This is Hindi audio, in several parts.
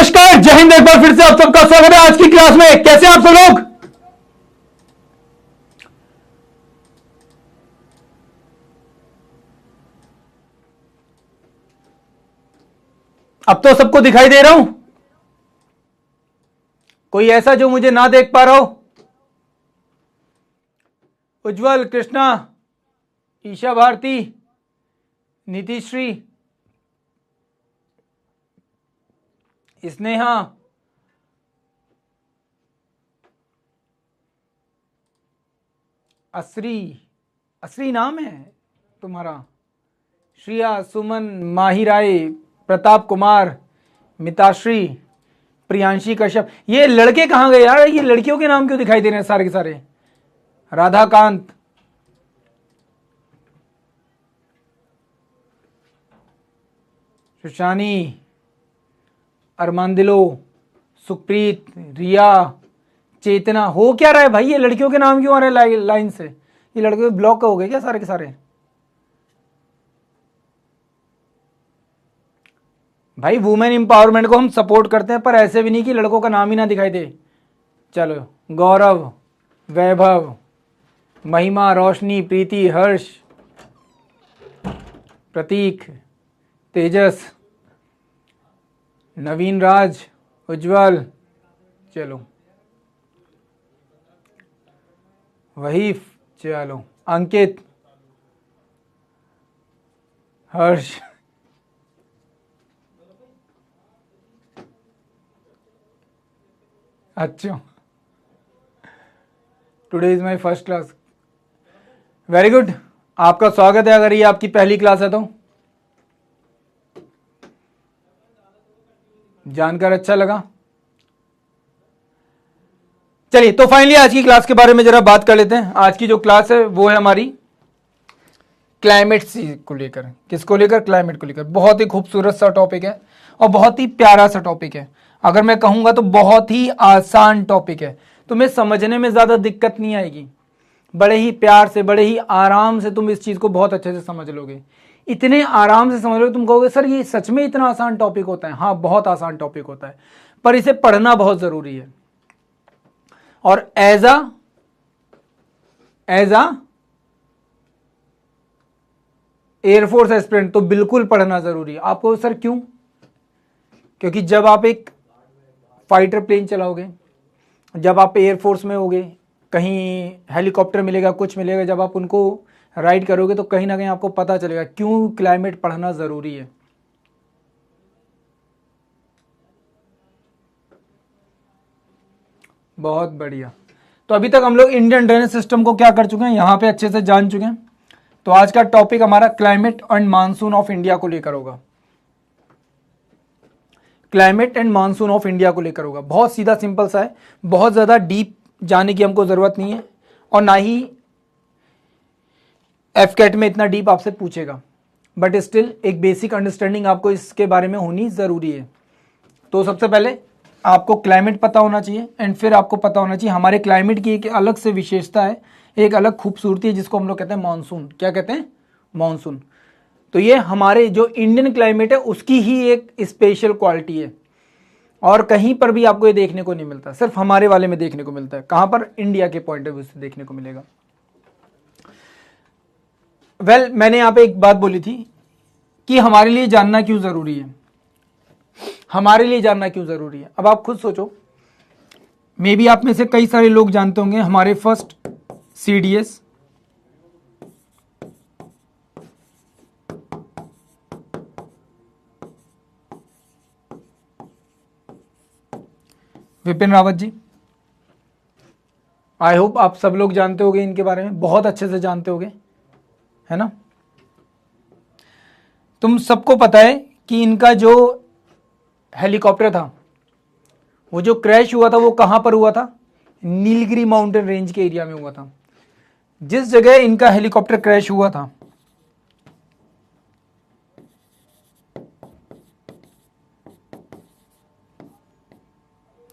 नमस्कार, जय हिंद। एक बार फिर से आप सबका स्वागत है आज की क्लास में। कैसे आप सब लोग? अब तो सबको दिखाई दे रहा हूं? कोई ऐसा जो मुझे ना देख पा रहा हो? उज्जवल, कृष्णा, ईशा भारती, नीतिश्री, स्नेहा, असरी नाम है तुम्हारा, श्रिया, सुमन, माही राय, प्रताप कुमार, मिताश्री, प्रियांशी कश्यप। ये लड़के कहां गए यार? ये लड़कियों के नाम क्यों दिखाई दे रहे हैं सारे के सारे? राधाकांत, सुशानी, अरमांदिलो, सुप्रीत, रिया, चेतना। हो क्या रहा है भाई? ये लड़कियों के नाम क्यों आ रहे हैं लाइन से? ये लड़के ब्लॉक हो गए क्या सारे के सारे? भाई वुमेन एम्पावरमेंट को हम सपोर्ट करते हैं, पर ऐसे भी नहीं कि लड़कों का नाम ही ना दिखाई दे। चलो, गौरव, वैभव, महिमा, रोशनी, प्रीति, हर्ष, प्रतीक, तेजस, नवीन राज, उज्जवल, चलो, वहीफ, चलो, अंकित, हर्ष, अच्छा, today is my first class. Very good, आपका स्वागत है अगर ये आपकी पहली क्लास है तो। जानकर अच्छा लगा। चलिए, तो फाइनली आज की क्लास के बारे में जरा बात कर लेते हैं। आज की जो क्लास है वो है हमारी क्लाइमेट को लेकर। किसको लेकर? क्लाइमेट को लेकर। बहुत ही खूबसूरत सा टॉपिक है और बहुत ही प्यारा सा टॉपिक है। अगर मैं कहूंगा तो बहुत ही आसान टॉपिक है। तुम्हें समझने में ज्यादा दिक्कत नहीं आएगी। बड़े ही प्यार से, बड़े ही आराम से तुम इस चीज को बहुत अच्छे से समझ लोगे। इतने आराम से समझ लोगे, तुम कहोगे सर ये सच में इतना आसान टॉपिक होता है? हाँ, बहुत आसान टॉपिक होता है, पर इसे पढ़ना बहुत जरूरी है। और एज अ एयरफोर्स एस्पिरेंट तो बिल्कुल पढ़ना जरूरी है आपको। सर क्यों? क्योंकि जब आप एक फाइटर प्लेन चलाओगे, जब आप एयरफोर्स में होगे, कहीं हेलीकॉप्टर मिलेगा, कुछ मिलेगा, जब आप उनको राइड करोगे तो कहीं ना कहीं आपको पता चलेगा क्यों क्लाइमेट पढ़ना जरूरी है। बहुत बढ़िया। तो अभी तक हम लोग इंडियन ड्रेनेज सिस्टम को क्या कर चुके हैं, यहां पे अच्छे से जान चुके हैं। तो आज का टॉपिक हमारा climate and monsoon of India को लेकर होगा। Climate and monsoon of India को लेकर होगा। बहुत सीधा सिंपल सा है, बहुत ज्यादा डीप जाने की हमको जरूरत नहीं है, और ना ही एफकेट में इतना डीप आपसे पूछेगा, बट स्टिल एक बेसिक अंडरस्टैंडिंग आपको इसके बारे में होनी जरूरी है। तो सबसे पहले आपको क्लाइमेट पता होना चाहिए, एंड फिर आपको पता होना चाहिए हमारे क्लाइमेट की एक अलग से विशेषता है, एक अलग खूबसूरती है, जिसको हम लोग कहते हैं मानसून। क्या कहते हैं? मानसून। तो ये हमारे जो इंडियन क्लाइमेट है उसकी ही एक स्पेशल क्वालिटी है, और कहीं पर भी आपको ये देखने को नहीं मिलता, सिर्फ हमारे वाले में देखने को मिलता है। कहां पर? इंडिया के पॉइंट ऑफ व्यू से देखने को मिलेगा। मैंने यहां पे एक बात बोली थी कि हमारे लिए जानना क्यों जरूरी है। हमारे लिए जानना क्यों जरूरी है? अब आप खुद सोचो। मे बी आप में से कई सारे लोग जानते होंगे हमारे first CDS, Vipin Rawat ji. I hope आप सब लोग जानते होंगे इनके बारे में, बहुत अच्छे से जानते होंगे, है ना? तुम सबको पता है कि इनका जो हेलीकॉप्टर था, वो जो क्रैश हुआ था, वो कहां पर हुआ था? नीलगिरी माउंटेन रेंज के एरिया में हुआ था। जिस जगह इनका हेलीकॉप्टर क्रैश हुआ था,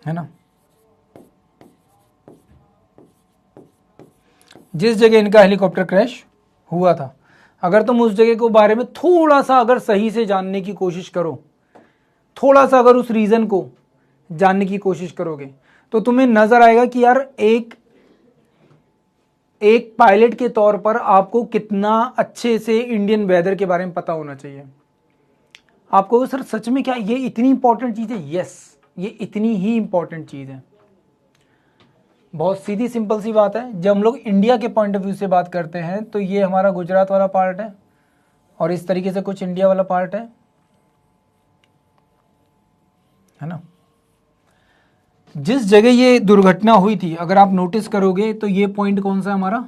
है ना, जिस जगह इनका हेलीकॉप्टर क्रैश हुआ था, अगर तुम उस जगह को बारे में थोड़ा सा अगर सही से जानने की कोशिश करो, थोड़ा सा अगर उस रीजन को जानने की कोशिश करोगे तो तुम्हें नजर आएगा कि यार एक पायलट के तौर पर आपको कितना अच्छे से इंडियन वेदर के बारे में पता होना चाहिए। आपको सर सच में क्या ये इतनी इंपॉर्टेंट चीज है? यस, ये इतनी ही इंपॉर्टेंट चीज है। बहुत सीधी सिंपल सी बात है। जब हम लोग इंडिया के पॉइंट ऑफ व्यू से बात करते हैं तो ये हमारा गुजरात वाला पार्ट है और इस तरीके से कुछ इंडिया वाला पार्ट है ना। जिस जगह ये दुर्घटना हुई थी अगर आप नोटिस करोगे तो ये पॉइंट कौन सा है हमारा?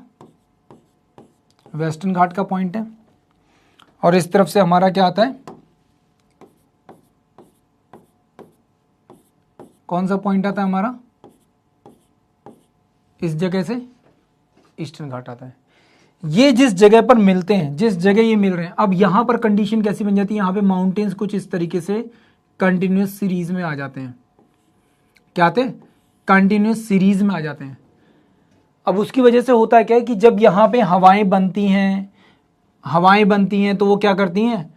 वेस्टर्न घाट का पॉइंट है। और इस तरफ से हमारा क्या आता है? कौन सा पॉइंट आता है हमारा? इस जगह से ईस्टर्न घाट आता है। ये जिस जगह पर मिलते हैं, जिस जगह ये मिल रहे हैं, अब यहां पर कंडीशन कैसी बन जाती है? यहां पे माउंटेन्स कुछ इस तरीके से कंटिन्यूस सीरीज में आ जाते हैं। क्या आते हैं? कंटिन्यूस सीरीज में आ जाते हैं। अब उसकी वजह से होता है क्या है कि जब यहां पे हवाएं बनती हैं तो वो क्या करती हैं?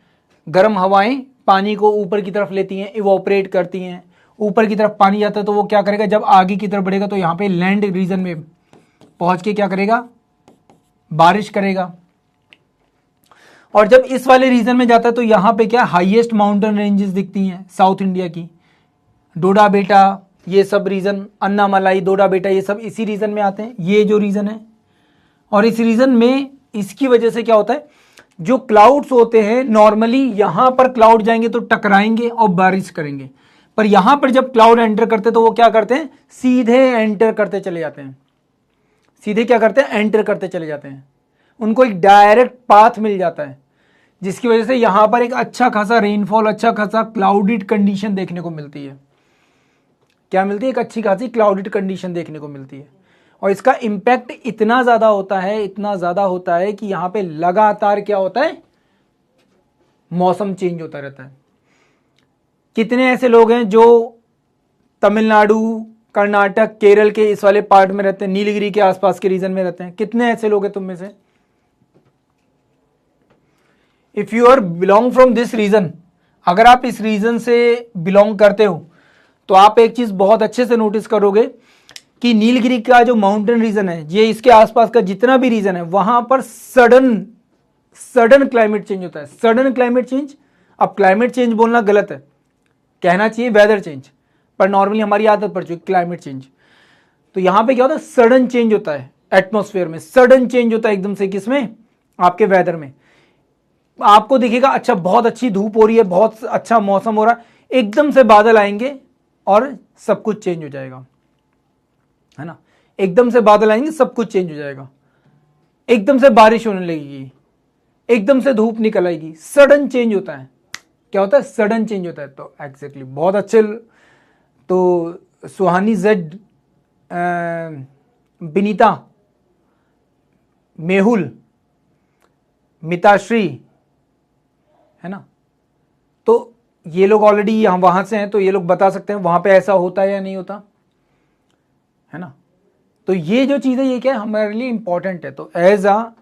गर्म हवाएं पानी को ऊपर की तरफ लेती हैं, इवोपरेट करती हैं। ऊपर की तरफ पानी जाता है तो वो क्या करेगा? जब आगे की तरफ बढ़ेगा तो यहाँ पे लैंड रीजन में पहुंच के क्या करेगा? बारिश करेगा। और जब इस वाले रीजन में जाता है तो यहाँ पे क्या हाईएस्ट माउंटेन रेंजेस दिखती हैं साउथ इंडिया की। डोडा बेटा, ये सब रीजन, अन्नामलाई, डोडा बेटा, ये सब इसी रीजन में आते हैं। ये जो रीजन है, और इस रीजन में इसकी वजह से क्या होता है? जो क्लाउड्स होते हैं नॉर्मली यहां पर क्लाउड जाएंगे तो टकराएंगे और बारिश करेंगे, पर यहां पर जब क्लाउड एंटर करते तो वो क्या करते हैं? सीधे एंटर करते चले जाते हैं। सीधे क्या करते हैं? एंटर करते चले जाते हैं। उनको एक डायरेक्ट पाथ मिल जाता है, जिसकी वजह से यहां पर एक अच्छा खासा रेनफॉल, अच्छा खासा क्लाउडेड कंडीशन देखने को मिलती है। क्या मिलती है? एक अच्छी खासी क्लाउडेड कंडीशन देखने को मिलती है। और इसका इंपैक्ट इतना ज्यादा होता है कि यहां पे लगातार क्या होता है? मौसम चेंज होता रहता है। कितने ऐसे लोग हैं जो तमिलनाडु, कर्नाटक, केरल के इस वाले पार्ट में रहते हैं, नीलगिरी के आसपास के रीजन में रहते हैं? कितने ऐसे लोग हैं तुम में से? If you are belong from this region, अगर आप इस रीजन से बिलोंग करते हो तो आप एक चीज बहुत अच्छे से नोटिस करोगे कि नीलगिरी का जो माउंटेन रीजन है, ये इसके आसपास का जितना भी रीजन है, वहां पर सडन क्लाइमेट चेंज होता है। सडन क्लाइमेट चेंज, अब क्लाइमेट चेंज बोलना गलत है, कहना चाहिए वेदर चेंज, पर नॉर्मली हमारी आदत पड़ चुकी क्लाइमेट चेंज। तो यहां पे क्या होता है? सडन चेंज होता है एटमॉस्फेयर में, सडन चेंज होता है एकदम से। किसमें? आपके वेदर में। आपको दिखेगा अच्छा बहुत अच्छी धूप हो रही है, बहुत अच्छा मौसम हो रहा है, एकदम से बादल आएंगे और सब कुछ चेंज हो जाएगा, है ना। एकदम से बादल आएंगे, सब कुछ चेंज हो जाएगा। एकदम से बारिश होने लगेगी, एकदम से धूप निकल आएगी, सडन चेंज होता है। क्या होता है? सडन चेंज होता है। तो एग्जैक्टली बहुत अच्छे, तो सुहानी जेड, बिनीता, मेहुल, मिताश्री, है ना, तो ये लोग ऑलरेडी यहां वहां से हैं तो ये लोग बता सकते हैं वहां पे ऐसा होता है या नहीं होता, है ना। तो ये जो चीज है ये क्या है? हमारे लिए इंपॉर्टेंट है। तो एज अ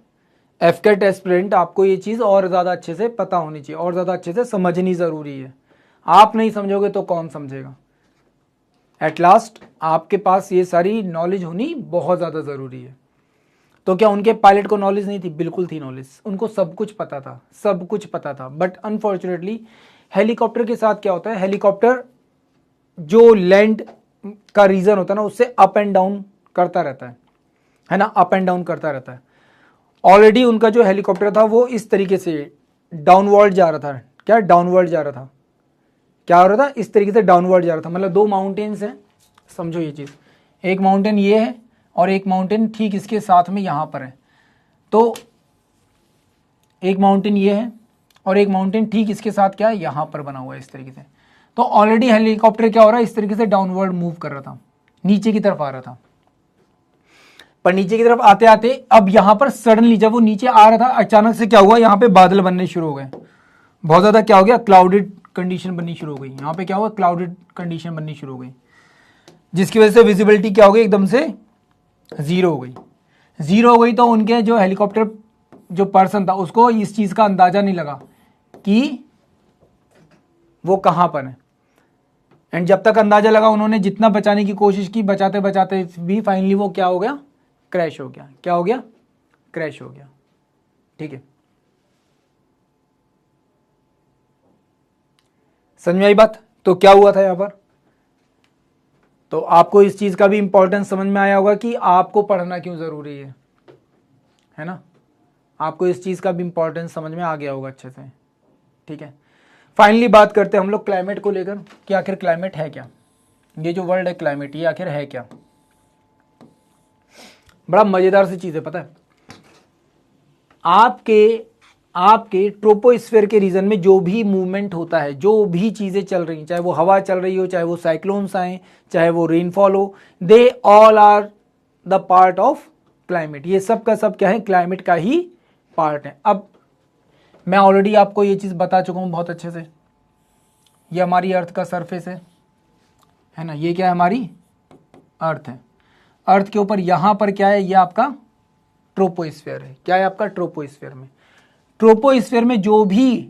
एफकेट एस्पिरेंट आपको ये चीज और ज्यादा अच्छे से पता होनी चाहिए, और ज्यादा अच्छे से समझनी जरूरी है। आप नहीं समझोगे तो कौन समझेगा? एट लास्ट आपके पास ये सारी नॉलेज होनी बहुत ज्यादा जरूरी है। तो क्या उनके पायलट को नॉलेज नहीं थी? बिल्कुल थी नॉलेज, उनको सब कुछ पता था, सब कुछ पता था। बट अनफॉर्चुनेटली हेलीकॉप्टर के साथ क्या होता है? हेलीकॉप्टर जो लैंड का रीजन होता है ना, उससे अप एंड डाउन करता रहता है ना, अप एंड डाउन करता रहता है। ऑलरेडी उनका जो हेलीकॉप्टर था वो इस तरीके से डाउनवर्ड जा रहा था। क्या? डाउनवर्ड जा रहा था। क्या हो रहा था? इस तरीके से डाउनवर्ड जा रहा था। मतलब दो माउंटेन्स हैं, समझो ये चीज। एक माउंटेन ये है और एक माउंटेन ठीक इसके साथ में यहां पर है। तो एक माउंटेन ये है और एक माउंटेन ठीक इसके साथ क्या है? यहां पर बना हुआ है इस तरीके से। तो ऑलरेडी हेलीकॉप्टर क्या हो रहा है? इस तरीके से डाउनवर्ड मूव कर रहा था, नीचे की तरफ आ रहा था। पर नीचे की तरफ आते आते अब यहां पर सडनली जब वो नीचे आ रहा था, अचानक से क्या हुआ? यहां पे बादल बनने शुरू हो गए। बहुत ज्यादा क्या हो गया? क्लाउडेड कंडीशन बननी शुरू हो गई। यहां पे क्या हुआ? क्लाउडेड कंडीशन बननी शुरू हो गई, जिसकी वजह से विजिबिलिटी क्या हो गई? एकदम से जीरो हो गई। जीरो हो गई तो उनके जो हेलीकॉप्टर जो पर्सन था उसको इस चीज का अंदाजा नहीं लगा कि वो कहां पर है। एंड जब तक अंदाजा लगा उन्होंने जितना बचाने की कोशिश की, बचाते बचाते भी फाइनली वो क्या हो गया, क्रैश हो गया। क्या हो गया, क्रैश हो गया। ठीक है, समझ में आई बात। तो क्या हुआ था यहां पर, तो आपको इस चीज का भी इंपॉर्टेंस समझ में आया होगा कि आपको पढ़ना क्यों जरूरी है ना। आपको इस चीज का भी इंपॉर्टेंस समझ में आ गया होगा अच्छे से। ठीक है, फाइनली बात करते हैं हम लोग क्लाइमेट को लेकर कि आखिर क्लाइमेट है क्या। ये जो वर्ड है क्लाइमेट, ये आखिर है क्या। बड़ा मजेदार सी चीज है, पता है आपके ट्रोपोस्फेयर के रीजन में जो भी मूवमेंट होता है, जो भी चीजें चल रही हैं, चाहे वो हवा चल रही हो, चाहे वो साइक्लोन्स आए, चाहे वो रेनफॉल हो, they all are the part of climate. ये सब का सब क्या है, क्लाइमेट का ही पार्ट है। अब मैं ऑलरेडी आपको ये चीज बता चुका हूं बहुत अच्छे से। ये हमारी अर्थ का सरफेस है ना, ये क्या है, हमारी अर्थ है। अर्थ के ऊपर यहां पर क्या है, ये आपका ट्रोपोस्फेयर है। क्या है आपका, ट्रोपोस्फेयर में। ट्रोपोस्फेयर में जो भी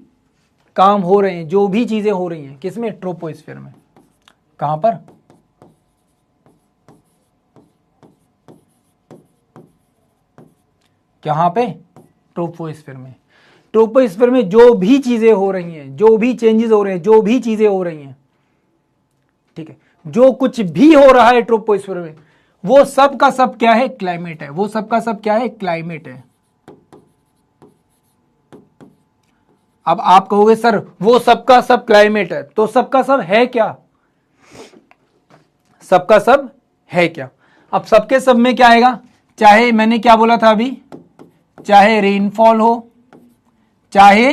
काम हो रहे हैं, जो भी चीजें हो रही हैं, किसमें, ट्रोपोस्फेयर में। कहां पर, कहां पे, ट्रोपोस्फेयर में। ट्रोपोस्फेयर में जो भी चीजें हो रही हैं, जो भी चेंजेस हो रहे हैं, जो भी चीजें हो रही हैं, ठीक है, जो कुछ भी हो रहा है ट्रोपोस्फेयर में, वो सब का सब क्या है, क्लाइमेट है। वो सब का सब क्या है, क्लाइमेट है। अब आप कहोगे सर वो सबका सब क्लाइमेट है, तो सबका सब है क्या, सबका सब है क्या। अब सबके सब में क्या आएगा, चाहे मैंने क्या बोला था अभी, चाहे रेनफॉल हो, चाहे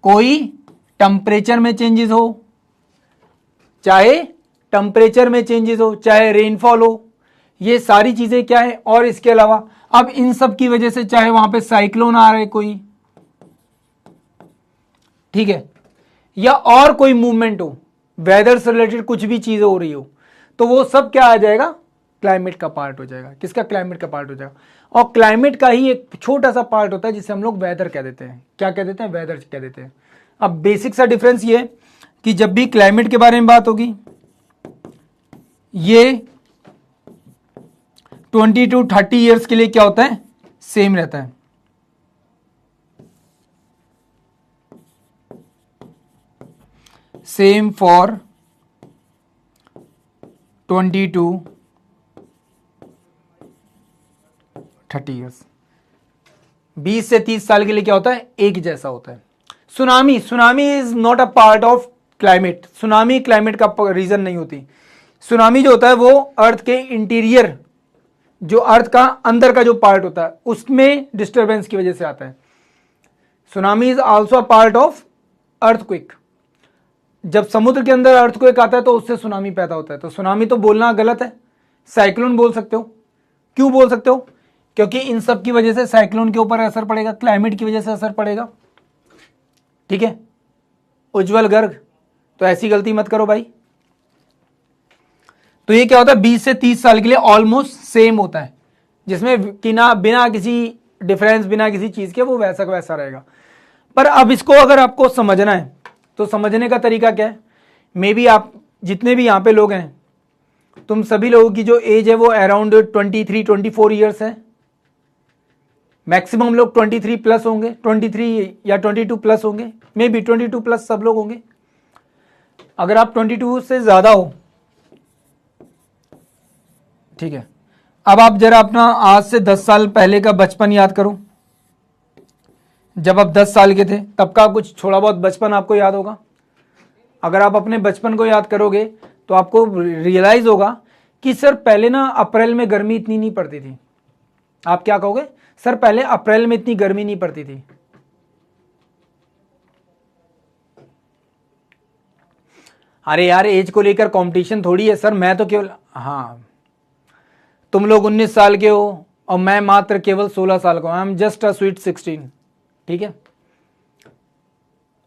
कोई टेम्परेचर में चेंजेस हो, चाहे टेम्परेचर में चेंजेस हो, चाहे रेनफॉल हो, ये सारी चीजें क्या है। और इसके अलावा अब इन सब की वजह से चाहे वहां पे साइक्लोन आ रहे कोई, ठीक है, या और कोई मूवमेंट हो, वेदर से रिलेटेड कुछ भी चीजें हो रही हो, तो वो सब क्या आ जाएगा, क्लाइमेट का पार्ट हो जाएगा। किसका, क्लाइमेट का पार्ट हो जाएगा। और क्लाइमेट का ही एक छोटा सा पार्ट होता है जिसे हम लोग वेदर कह देते हैं। क्या कह देते हैं, वेदर कह देते हैं। अब बेसिक सा डिफरेंस ये है कि जब भी क्लाइमेट के बारे में बात होगी, ये 20 to 30 ईयर्स के लिए क्या होता है, सेम रहता है। Same for 20 to 30 years. 20 से 30 साल के लिए क्या होता है, एक जैसा होता है। Tsunami is not a part of climate. Tsunami climate का रीजन नहीं होती। सुनामी जो होता है वो अर्थ के इंटीरियर, जो अर्थ का अंदर का जो पार्ट होता है, उसमें डिस्टरबेंस की वजह से आता है। Tsunami is also a part of earthquake. जब समुद्र के अंदर अर्थक्वेक आता है तो उससे सुनामी पैदा होता है। तो सुनामी तो बोलना गलत है, साइक्लोन बोल सकते हो। क्यों बोल सकते हो, क्योंकि इन सब की वजह से साइक्लोन के ऊपर असर पड़ेगा, क्लाइमेट की वजह से असर पड़ेगा। ठीक है, उज्जवल गर्ग, तो ऐसी गलती मत करो भाई। तो ये क्या होता है, 20 से 30 साल के लिए ऑलमोस्ट सेम होता है, जिसमें बिना किसी डिफरेंस, बिना किसी चीज के वो वैसा का वैसा रहेगा। पर अब इसको अगर आपको समझना है तो समझने का तरीका क्या है, मे बी आप जितने भी यहां पे लोग हैं, तुम सभी लोगों की जो एज है वो अराउंड 23-24 ईयर्स है। मैक्सिमम लोग 23 प्लस होंगे, 23 या 22 प्लस होंगे, मे बी 22 प्लस सब लोग होंगे। अगर आप 22 से ज्यादा हो, ठीक है, अब आप जरा अपना आज से 10 साल पहले का बचपन याद करो। जब आप 10 साल के थे तब का कुछ थोड़ा बहुत बचपन आपको याद होगा। अगर आप अपने बचपन को याद करोगे तो आपको रियलाइज होगा कि सर पहले ना अप्रैल में गर्मी इतनी नहीं पड़ती थी। आप क्या कहोगे, सर पहले अप्रैल में इतनी गर्मी नहीं पड़ती थी। अरे यार एज को लेकर कंपटीशन थोड़ी है सर, मैं तो केवल, हाँ तुम लोग 19 साल के हो और मैं मात्र केवल 16 साल का हूं। I am just a sweet 16। ठीक है,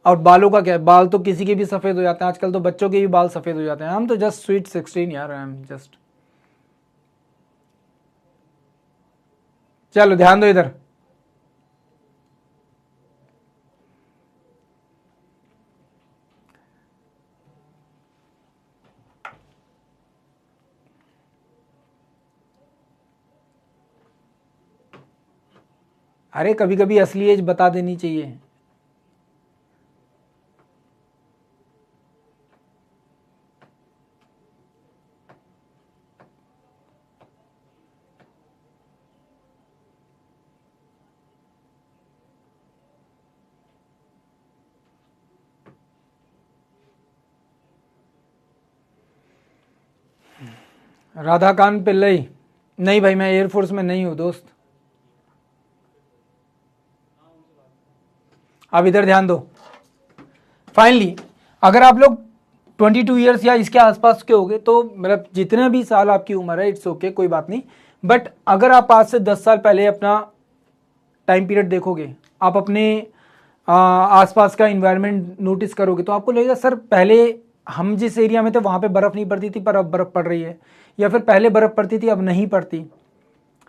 और बालों का क्या है, बाल तो किसी के भी सफेद हो जाते हैं, आजकल तो बच्चों के भी बाल सफेद हो जाते हैं। हम तो जस्ट स्वीट 16 यार, आई एम जस्ट। चलो ध्यान दो इधर। अरे कभी कभी असली एज बता देनी चाहिए। राधाकांत पिल्लई, नहीं भाई मैं एयरफोर्स में नहीं हूं दोस्त। अब इधर ध्यान दो। फाइनली अगर आप लोग 22 ईयर्स या इसके आसपास के होगे तो मतलब जितने भी साल आपकी उम्र है इट्स ओके, कोई बात नहीं। बट अगर आप आज से 10 साल पहले अपना टाइम पीरियड देखोगे, आप अपने आसपास का इन्वायरमेंट नोटिस करोगे तो आपको लगेगा सर पहले हम जिस एरिया में थे वहां पे बर्फ नहीं पड़ती थी पर अब बर्फ पड़ रही है, या फिर पहले बर्फ पड़ती थी अब नहीं पड़ती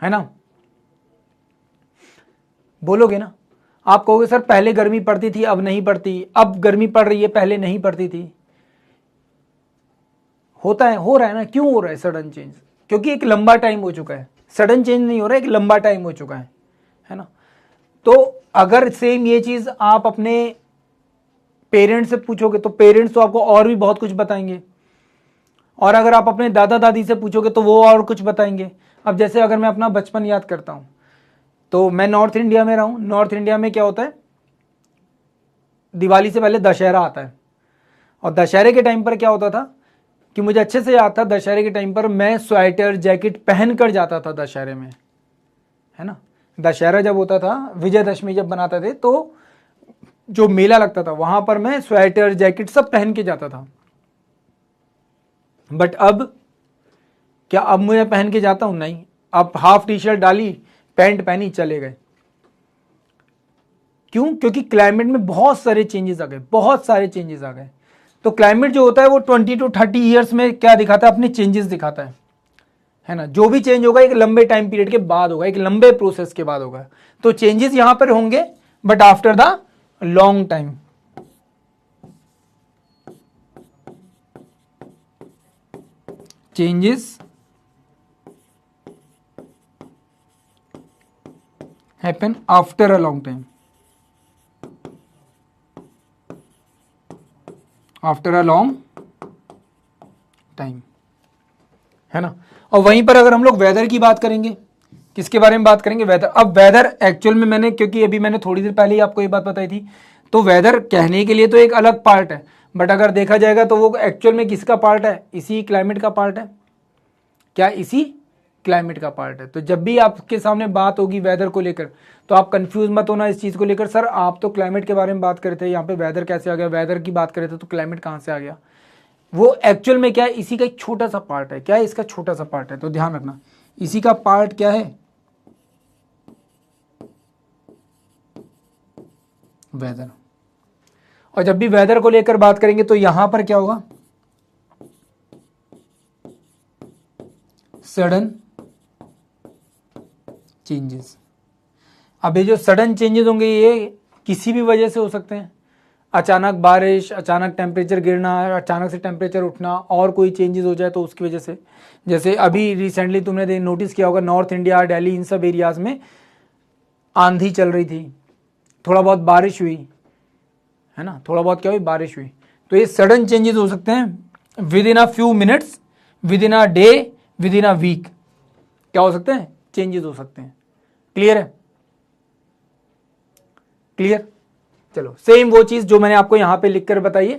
है ना। बोलोगे ना, आप कहोगे सर पहले गर्मी पड़ती थी अब नहीं पड़ती, अब गर्मी पड़ रही है पहले नहीं पड़ती थी। होता है, हो रहा है ना। क्यों हो रहा है सडन चेंज? क्योंकि एक लंबा टाइम हो चुका है। सडन चेंज नहीं हो रहा है, एक लंबा टाइम हो चुका है ना। तो अगर सेम ये चीज आप अपने पेरेंट्स से पूछोगे तो पेरेंट्स तो आपको और भी बहुत कुछ बताएंगे, और अगर आप अपने दादा दादी से पूछोगे तो वो और कुछ बताएंगे। अब जैसे अगर मैं अपना बचपन याद करता हूं तो मैं नॉर्थ इंडिया में रहा हूं। नॉर्थ इंडिया में क्या होता है, दिवाली से पहले दशहरा आता है, और दशहरे के टाइम पर क्या होता था कि मुझे अच्छे से याद था, दशहरे के टाइम पर मैं स्वेटर जैकेट पहन कर जाता था दशहरे में, है ना। दशहरा जब होता था, विजयदशमी जब बनाते थे तो जो मेला लगता था वहां पर मैं स्वेटर जैकेट सब पहन के जाता था। बट अब क्या अब मैं पहन के जाता हूं? नहीं। अब हाफ टी शर्ट डाली, पैंट पहनी, चले गए। क्यों? क्योंकि क्लाइमेट में बहुत सारे चेंजेस आ गए, बहुत सारे चेंजेस आ गए। तो क्लाइमेट जो होता है वो 20 to 30 ईयर्स में क्या दिखाता है? अपने चेंजेस दिखाता है ना। जो भी चेंज होगा एक लंबे टाइम पीरियड के बाद होगा, एक लंबे प्रोसेस के बाद होगा। तो चेंजेस यहां पर होंगे but after the long time. Changes happen after a long time, after a long time, है ना। और वहीं पर अगर हम लोग वेदर की बात करेंगे, किसके बारे में बात करेंगे? वेदर। अब वेदर एक्चुअल में मैंने, क्योंकि अभी मैंने थोड़ी देर पहले ही आपको ये बात बताई थी, तो वेदर कहने के लिए तो एक अलग पार्ट है, बट अगर देखा जाएगा तो वो एक्चुअल में किसका पार्ट है? इसी क्लाइमेट का पार्ट है। क्या? इसी क्लाइमेट का पार्ट है। तो जब भी आपके सामने बात होगी वेदर को लेकर तो आप कंफ्यूज मत होना इस चीज को लेकर, सर आप तो क्लाइमेट के बारे में बात कर रहे थे, यहाँ पे वेदर कैसे आ गया? वेदर की बात कर रहे थे तो क्लाइमेट कहाँ से आ गया? वो एक्चुअल में क्या है? इसी का एक छोटा सा पार्ट है। क्या है? इसका छोटा सा पार्ट है। तो ध्यान रखना, इसी का पार्ट क्या है? वेदर। और जब भी वेदर को लेकर बात करेंगे तो यहां पर क्या होगा? Sudden changes. अब ये जो सडन चेंजेस होंगे ये किसी भी वजह से हो सकते हैं। अचानक बारिश, अचानक टेम्परेचर गिरना, अचानक से टेम्परेचर उठना, और कोई चेंजेस हो जाए तो उसकी वजह से। जैसे अभी रिसेंटली तुमने नोटिस किया होगा नॉर्थ इंडिया, दिल्ली, इन सब एरियाज में आंधी चल रही थी, थोड़ा बहुत बारिश हुई, है ना। थोड़ा बहुत क्या हुई? बारिश हुई। तो ये सडन चेंजेस हो सकते हैं within a few minutes, within a day, within a week. क्या हो सकते हैं? चेंजेस हो सकते हैं। क्लियर है? क्लियर? चलो, सेम वो चीज जो मैंने आपको यहां पे लिखकर बताई है,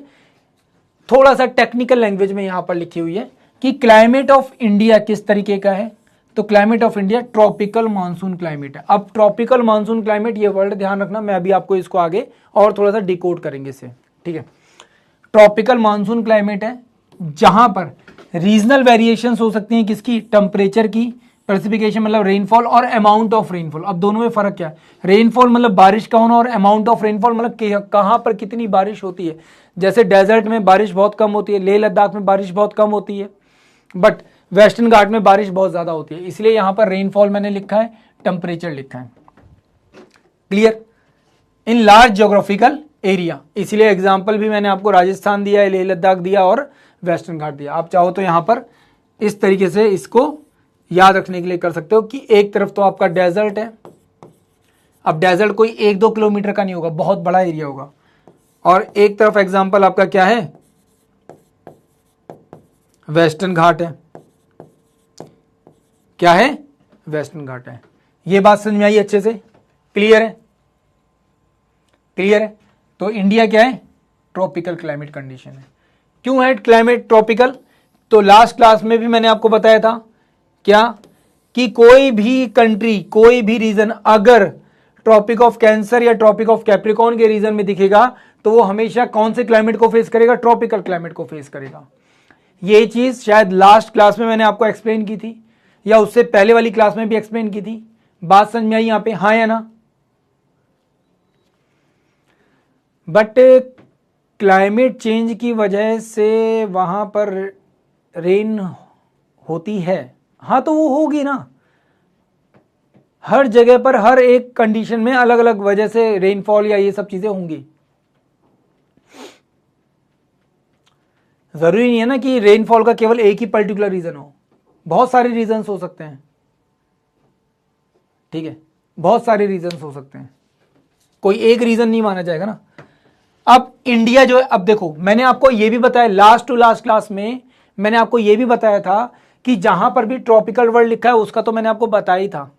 थोड़ा सा टेक्निकल लैंग्वेज में यहां पर लिखी हुई है कि क्लाइमेट ऑफ इंडिया किस तरीके का है। तो climate of India tropical monsoon climate है। अब ट्रॉपिकल मानसून क्लाइमेट, ये वर्ड ध्यान रखना, मैं अभी आपको इसको आगे और थोड़ा सा डिकोड करेंगे इसे, ठीक है। ट्रॉपिकल मानसून क्लाइमेट है जहां पर रीजनल वेरिएशंस हो सकती हैं, किसकी? टेम्परेचर की, प्रेसिपिटेशन मतलब रेनफॉल, और अमाउंट ऑफ रेनफॉल। अब दोनों में फर्क क्या है? रेनफॉल मतलब बारिश का होना, और अमाउंट ऑफ रेनफॉल मतलब कहां पर कितनी बारिश होती है। जैसे डेजर्ट में बारिश बहुत कम होती है, लेह लद्दाख में बारिश बहुत कम होती है, बट वेस्टर्न घाट में बारिश बहुत ज्यादा होती है। इसलिए यहां पर रेनफॉल मैंने लिखा है, टेम्परेचर लिखा है। Clear? In large geographical area, इसलिए एग्जाम्पल भी मैंने आपको राजस्थान दिया है, लेह लद्दाख दिया और वेस्टर्न घाट दिया। आप चाहो तो यहां पर इस तरीके से इसको याद रखने के लिए कर सकते हो कि एक तरफ तो आपका डेजर्ट है, अब डेजर्ट कोई 1-2 किलोमीटर का नहीं होगा, बहुत बड़ा एरिया होगा। और एक तरफ एग्जाम्पल आपका क्या है, वेस्टर्न घाट है। क्या है, वेस्टर्न घाट है। ये बात समझ में आई अच्छे से, क्लियर है, क्लियर है। तो इंडिया क्या है, ट्रॉपिकल क्लाइमेट कंडीशन है। क्यों है क्लाइमेट ट्रॉपिकल, तो लास्ट क्लास में भी मैंने आपको बताया था क्या, कि कोई भी कंट्री, कोई भी रीजन अगर ट्रॉपिक ऑफ कैंसर या ट्रॉपिक ऑफ कैप्रिकॉर्न के रीजन में दिखेगा तो वो हमेशा कौन से क्लाइमेट को फेस करेगा, ट्रॉपिकल क्लाइमेट को फेस करेगा। ये चीज शायद लास्ट क्लास में मैंने आपको एक्सप्लेन की थी, या उससे पहले वाली क्लास में भी एक्सप्लेन की थी। बात समझ में आई यहां पे, हाँ या ना। बट क्लाइमेट चेंज की वजह से वहां पर रेन होती है, हाँ तो वो होगी ना, हर जगह पर हर एक कंडीशन में अलग अलग वजह से रेनफॉल या ये सब चीजें होंगी। जरूरी नहीं है ना कि रेनफॉल का केवल एक ही पर्टिकुलर रीजन हो, बहुत सारे रीजंस हो सकते हैं, ठीक है, बहुत सारे रीजंस हो सकते हैं, कोई एक रीजन नहीं माना जाएगा ना। अब इंडिया जो है, अब देखो मैंने आपको यह भी बताया लास्ट टू लास्ट क्लास में, मैंने आपको यह भी बताया था कि जहां पर भी ट्रॉपिकल वर्ड लिखा है उसका तो मैंने आपको बताया ही था,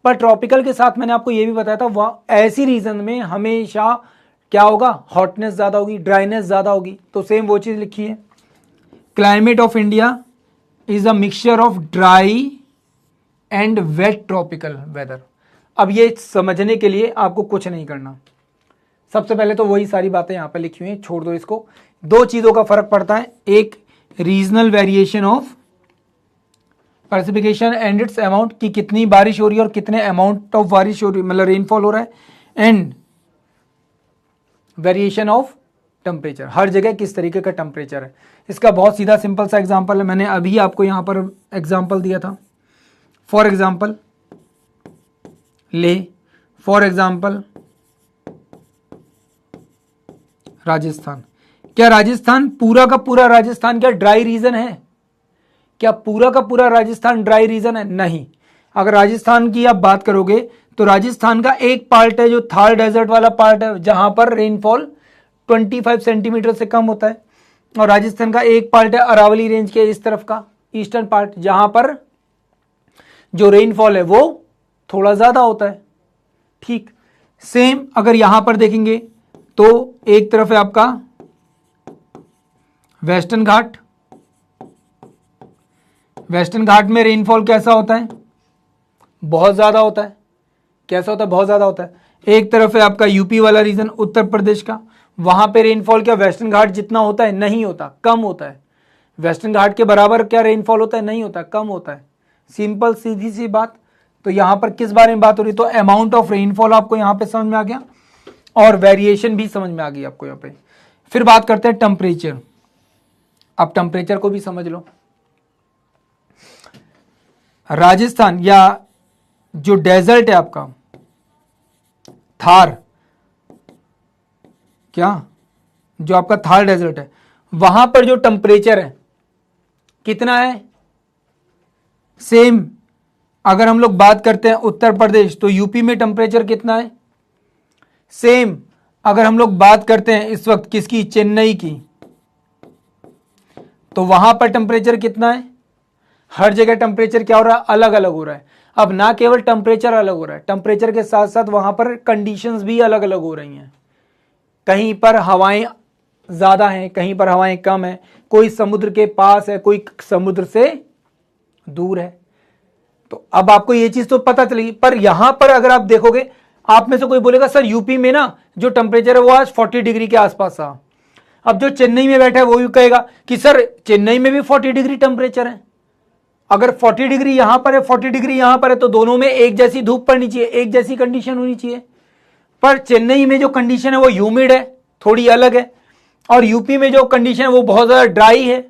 पर ट्रॉपिकल के साथ मैंने आपको यह भी बताया था वह ऐसी रीजन में हमेशा क्या होगा, हॉटनेस ज्यादा होगी, ड्राइनेस ज्यादा होगी। तो सेम वो चीज लिखी है, climate of India is a mixture of dry and wet tropical weather. अब ये समझने के लिए आपको कुछ नहीं करना, सबसे पहले तो वही सारी बातें यहां पर लिखी हुई हैं, छोड़ दो इसको। दो चीजों का फर्क पड़ता है, एक regional variation of precipitation and it's amount, कि कितनी बारिश हो रही है और कितने अमाउंट ऑफ बारिश हो रही है, मतलब रेनफॉल हो रहा है, एंड वेरिएशन ऑफ टेम्परेचर, हर जगह किस तरीके का टेम्परेचर है। इसका बहुत सीधा सिंपल सा एग्जांपल है, मैंने अभी आपको यहां पर एग्जांपल दिया था। फॉर एग्जांपल ले, फॉर एग्जांपल राजस्थान। क्या राजस्थान पूरा का पूरा राजस्थान क्या ड्राई रीजन है, क्या पूरा का पूरा राजस्थान ड्राई रीजन है, नहीं। अगर राजस्थान की आप बात करोगे तो राजस्थान का एक पार्ट है जो थार डेजर्ट वाला पार्ट है, जहां पर रेनफॉल 25 सेंटीमीटर से कम होता है, और राजस्थान का एक पार्ट है अरावली रेंज के इस तरफ का ईस्टर्न पार्ट, जहां पर जो रेनफॉल है वो थोड़ा ज्यादा होता है। ठीक सेम अगर यहां पर देखेंगे तो एक तरफ है आपका वेस्टर्न घाट, वेस्टर्न घाट में रेनफॉल कैसा होता है, बहुत ज्यादा होता है। कैसा होता है, बहुत ज्यादा होता है। एक तरफ है आपका यूपी वाला रीजन, उत्तर प्रदेश का, वहां पे रेनफॉल क्या वेस्टर्न घाट जितना होता है, नहीं होता, कम होता है। वेस्टर्न घाट के बराबर क्या रेनफॉल होता है, नहीं होता, कम होता है। सिंपल सीधी सी बात। तो यहां पर किस बारे में बात हो रही है, तो अमाउंट ऑफ रेनफॉल आपको यहां पे समझ में आ गया, और वेरिएशन भी समझ में आ गई आपको यहां पे। फिर बात करते हैं टेम्परेचर। अब टेम्परेचर को भी समझ लो। राजस्थान या जो डेजर्ट है आपका थार, क्या जो आपका थार डेजर्ट है, वहां पर जो टेम्परेचर है कितना है, सेम। अगर हम लोग बात करते हैं उत्तर प्रदेश तो यूपी में टेम्परेचर कितना है, सेम। अगर हम लोग बात करते हैं इस वक्त किसकी, चेन्नई की, तो वहां पर टेम्परेचर कितना है, हर जगह टेम्परेचर क्या हो रहा है, अलग अलग हो रहा है। अब ना केवल टेम्परेचर अलग हो रहा है, टेम्परेचर के साथ साथ वहां पर कंडीशंस भी अलग अलग हो रही हैं। कहीं पर हवाएं ज्यादा हैं, कहीं पर हवाएं कम है, कोई समुद्र के पास है, कोई समुद्र से दूर है। तो अब आपको ये चीज तो पता चलेगी, पर यहां पर अगर आप देखोगे, आप में से कोई बोलेगा सर यूपी में ना जो टेम्परेचर है वो आज 40 डिग्री के आसपास था। अब जो चेन्नई में बैठा है वो भी कहेगा कि सर चेन्नई में भी 40 डिग्री टेम्परेचर है। अगर 40 डिग्री यहां पर है, 40 डिग्री यहां पर है, तो दोनों में एक जैसी धूप पड़नी चाहिए, एक जैसी कंडीशन होनी चाहिए। पर चेन्नई में जो कंडीशन है वो ह्यूमिड है, थोड़ी अलग है, और यूपी में जो कंडीशन है वो बहुत ज्यादा ड्राई है,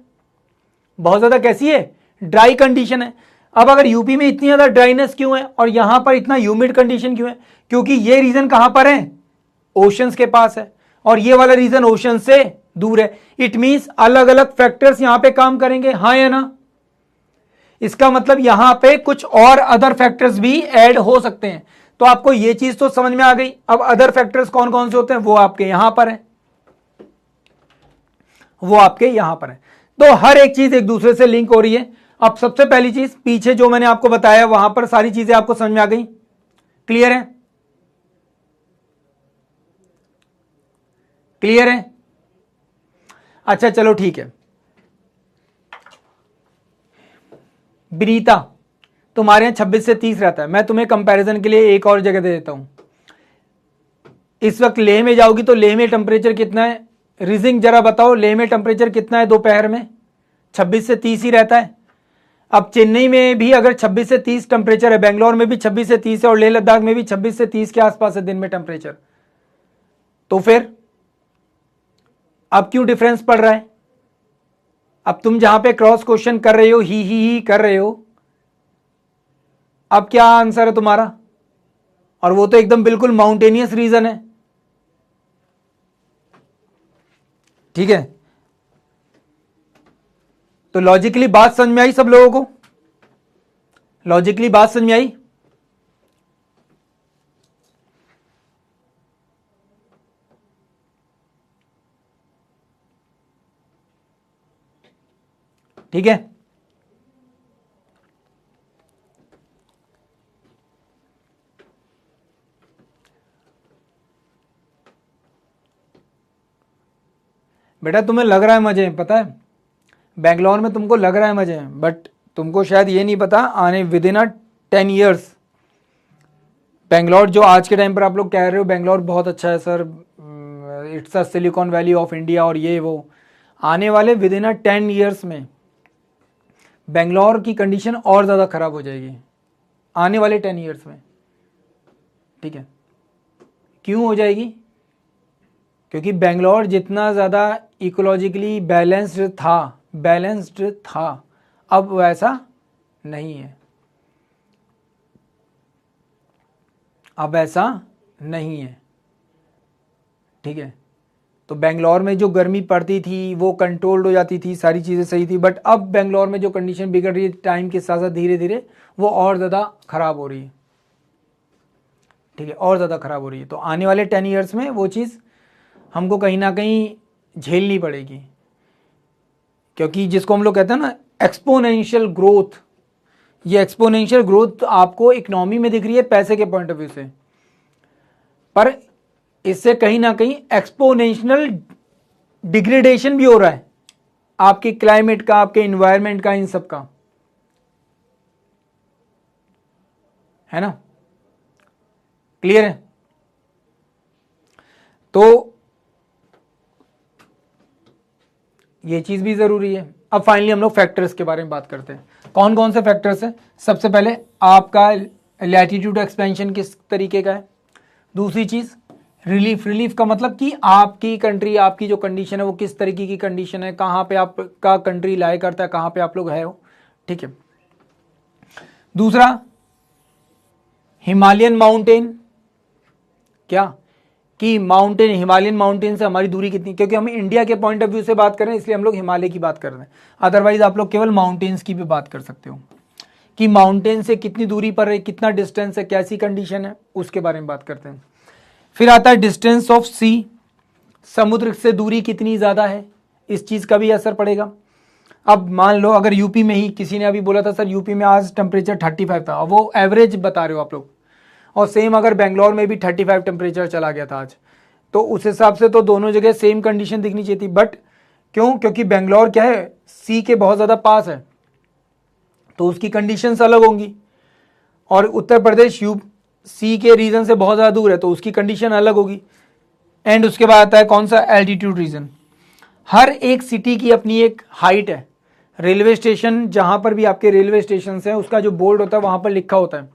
बहुत ज्यादा कैसी है, ड्राई कंडीशन है। अब अगर यूपी में इतनी ज्यादा ड्राइनेस क्यों है और यहां पर इतना ह्यूमिड कंडीशन क्यों है, क्योंकि ये रीजन कहां पर है, ओशंस के पास है, और ये वाला रीजन ओशन से दूर है। इट मींस अलग अलग फैक्टर्स यहां पे काम करेंगे, हाँ या ना। इसका मतलब यहां पे कुछ और अदर फैक्टर्स भी ऐड हो सकते हैं, तो आपको ये चीज तो समझ में आ गई। अब अदर फैक्टर्स कौन कौन से होते हैं वो आपके यहां पर है, वो आपके यहां पर है। तो हर एक चीज एक दूसरे से लिंक हो रही है। अब सबसे पहली चीज, पीछे जो मैंने आपको बताया वहां पर सारी चीजें आपको समझ में आ गई, क्लियर है? क्लियर है? अच्छा चलो ठीक है। विनीता, तुम्हारे यहां 26 से 30 रहता है। मैं तुम्हें कंपैरिजन के लिए एक और जगह दे देता हूं। इस वक्त लेह में जाओगी तो लेह में टेम्परेचर कितना है? रीजिंग जरा बताओ, लेह में टेम्परेचर कितना है दोपहर में? 26 से 30 ही रहता है। अब चेन्नई में भी अगर 26 से 30 टेम्परेचर है, बेंगलोर में भी 26 से 30 है, और लेह लद्दाख में भी 26 से 30 के आसपास है दिन में टेम्परेचर, तो फिर अब क्यों डिफरेंस पड़ रहा है? अब तुम जहां पे क्रॉस क्वेश्चन कर रहे हो, ही कर रहे हो, अब क्या आंसर है तुम्हारा? और वो तो एकदम बिल्कुल माउंटेनियस रीजन है, ठीक है? तो लॉजिकली बात समझ में आई सब लोगों को? लॉजिकली बात समझ में आई? ठीक है? बेटा तुम्हें लग रहा है मजे, पता है बेंगलोर में तुमको लग रहा है मजे, बट तुमको शायद ये नहीं पता आने विद इन 10 ईयर्स बेंगलोर, जो आज के टाइम पर आप लोग कह रहे हो बेंगलोर बहुत अच्छा है sir, it's a silicon valley of India और ये वो, आने वाले विद इन 10 ईयर्स में बेंगलोर की कंडीशन और ज़्यादा ख़राब हो जाएगी, आने वाले 10 ईयर्स में, ठीक है? क्यों हो जाएगी? क्योंकि बेंगलोर जितना ज़्यादा इकोलॉजिकली बैलेंस्ड था, अब वैसा नहीं है, अब ऐसा नहीं है, ठीक है? तो बेंगलोर में जो गर्मी पड़ती थी वो कंट्रोल्ड हो जाती थी, सारी चीज़ें सही थी, बट अब बेंगलोर में जो कंडीशन बिगड़ रही है टाइम के साथ साथ धीरे धीरे वो और ज़्यादा ख़राब हो रही है, ठीक है? और ज़्यादा ख़राब हो रही है। तो आने वाले 10 ईयर्स में वो चीज़ हमको कहीं ना कहीं झेलनी पड़ेगी, क्योंकि जिसको हम लोग कहते हैं ना एक्सपोनेंशियल ग्रोथ, ये एक्सपोनेंशियल ग्रोथ आपको इकोनॉमी में दिख रही है पैसे के पॉइंट ऑफ व्यू से, पर इससे कहीं ना कहीं एक्सपोनेंशियल डिग्रेडेशन भी हो रहा है आपके क्लाइमेट का, आपके इन्वायरमेंट का, इन सब का, है ना? क्लियर है? तो ये चीज भी जरूरी है। अब फाइनली हम लोग फैक्टर्स के बारे में बात करते हैं। कौन कौन से फैक्टर्स हैं? सबसे पहले आपका लैटिट्यूड एक्सपेंशन किस तरीके का है। दूसरी चीज रिलीफ का मतलब कि आपकी कंट्री, आपकी जो कंडीशन है वो किस तरीके की कंडीशन है, कहाँ पे आपका कंट्री लाई करता है, कहाँ पे आप लोग है हो, ठीक है? दूसरा हिमालयन माउंटेन, क्या कि माउंटेन, हिमालयन माउंटेन से हमारी दूरी कितनी, क्योंकि हम इंडिया के पॉइंट ऑफ व्यू से बात कर रहे हैं इसलिए हम लोग हिमालय की बात कर रहे हैं, अदरवाइज आप लोग केवल माउंटेन्स की भी बात कर सकते हो कि माउंटेन से कितनी दूरी पर है, कितना डिस्टेंस है, कैसी कंडीशन है, उसके बारे में बात करते हैं। फिर आता है डिस्टेंस ऑफ सी, समुद्र से दूरी कितनी ज़्यादा है, इस चीज़ का भी असर पड़ेगा। अब मान लो अगर यूपी में ही, किसी ने अभी बोला था सर यूपी में आज टेम्परेचर 35 था, वो एवरेज बता रहे हो आप लोग, और सेम अगर बेंगलोर में भी 35 टेम्परेचर चला गया था आज, तो उस हिसाब से तो दोनों जगह सेम कंडीशन दिखनी चाहिए थी। बट क्यों? क्योंकि बेंगलोर क्या है, सी के बहुत ज़्यादा पास है, तो उसकी कंडीशंस अलग होंगी, और उत्तर प्रदेश सी के रीजन से बहुत ज़्यादा दूर है तो उसकी कंडीशन अलग होगी। एंड उसके बाद आता है कौन सा? Altitude reason. हर एक सिटी की अपनी एक हाइट है। रेलवे स्टेशन, जहाँ पर भी आपके रेलवे स्टेशन हैं, उसका जो बोर्ड होता है वहाँ पर लिखा होता है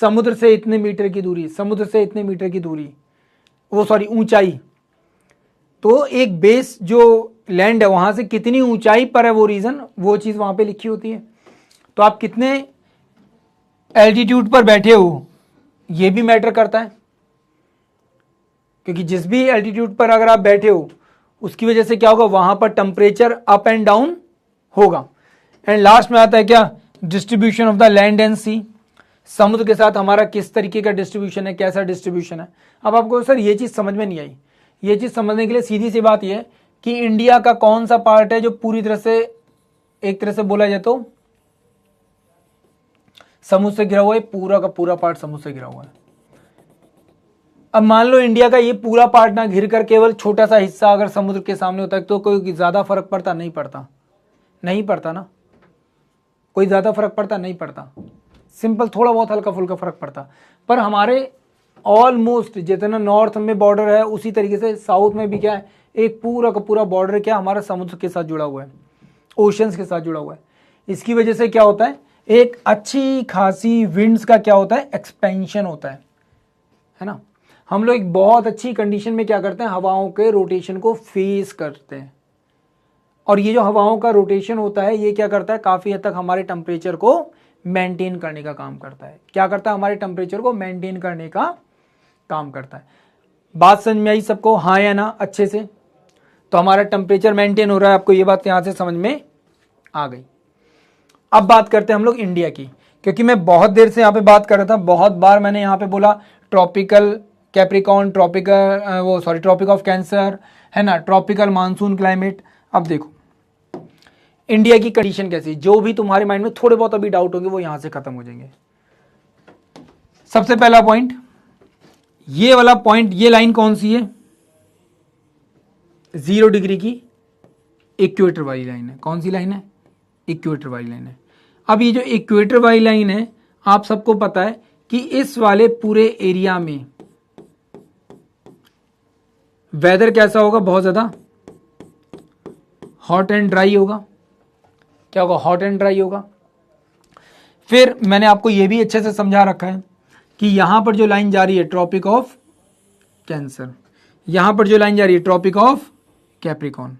समुद्र से इतने मीटर की दूरी, समुद्र से इतने मीटर की दूरी, वो सॉरी ऊंचाई, तो एक बेस जो लैंड है वहाँ से कितनी ऊंचाई पर है वो रीजन, वो चीज़ वहाँ पे लिखी होती है। तो आप कितने एल्टीट्यूड पर बैठे हो ये भी मैटर करता है, क्योंकि जिस भी एल्टीट्यूड पर अगर आप बैठे हो उसकी वजह से क्या होगा, वहाँ पर टेम्परेचर अप एंड डाउन होगा। एंड लास्ट में आता है क्या? Distribution of the land and sea. समुद्र के साथ हमारा किस तरीके का डिस्ट्रीब्यूशन है, कैसा डिस्ट्रीब्यूशन है। अब आपको सर ये चीज समझ में नहीं आई, ये चीज समझने के लिए सीधी सी बात ये है कि इंडिया का कौन सा पार्ट है जो पूरी तरह से, एक तरह से बोला जाए तो समुद्र से घिरा हुआ है, पूरा का पूरा पार्ट समुद्र से घिरा हुआ है। अब मान लो इंडिया का ये पूरा पार्ट ना घिर कर केवल छोटा सा हिस्सा अगर समुद्र के सामने होता है तो कोई ज्यादा फर्क पड़ता? नहीं पड़ता, नहीं पड़ता ना, कोई ज्यादा फर्क पड़ता? नहीं पड़ता। सिंपल थोड़ा बहुत हल्का फुल्का फर्क पड़ता। पर हमारे ऑलमोस्ट जितना नॉर्थ में बॉर्डर है उसी तरीके से साउथ में भी क्या है, एक पूरा का पूरा बॉर्डर क्या हमारा समुद्र के साथ जुड़ा हुआ है, ओशंस के साथ जुड़ा हुआ है। इसकी वजह से क्या होता है, एक अच्छी खासी विंड्स का क्या होता है, एक्सपेंशन होता है ना। हम लोग एक बहुत अच्छी कंडीशन में क्या करते हैं, हवाओं के रोटेशन को फेस करते हैं। और ये जो हवाओं का रोटेशन होता है ये क्या करता है, काफी हद तक हमारे टेम्परेचर को मेंटेन करने का काम करता है। क्या करता है, हमारे टेम्परेचर को मेंटेन करने का काम करता है। बात समझ में आई सबको, हाँ या ना अच्छे से? तो हमारा टेम्परेचर मेंटेन हो रहा है, आपको ये बात यहां से समझ में आ गई। अब बात करते हैं हम लोग इंडिया की, क्योंकि मैं बहुत देर से यहाँ पे बात कर रहा था, बहुत बार मैंने यहाँ पे बोला tropical Capricorn, tropic of Cancer है ना, ट्रॉपिकल मानसून क्लाइमेट। अब देखो इंडिया की कंडीशन कैसी, जो भी तुम्हारे माइंड में थोड़े बहुत अभी डाउट होंगे वो यहां से खत्म हो जाएंगे। सबसे पहला पॉइंट, ये वाला पॉइंट, ये लाइन कौन सी है, 0 डिग्री की इक्वेटर वाली लाइन है। कौन सी लाइन है, इक्वेटर वाली लाइन है। अब ये जो इक्वेटर वाली लाइन है, आप सबको पता है कि इस वाले पूरे एरिया में वेदर कैसा होगा, बहुत ज्यादा हॉट एंड ड्राई होगा। क्या होगा, हॉट एंड ड्राई होगा। फिर मैंने आपको यह भी अच्छे से समझा रखा है कि यहां पर जो लाइन जा रही है ट्रॉपिक ऑफ कैंसर, यहां पर जो लाइन जा रही है ट्रॉपिक ऑफ कैप्रिकॉर्न,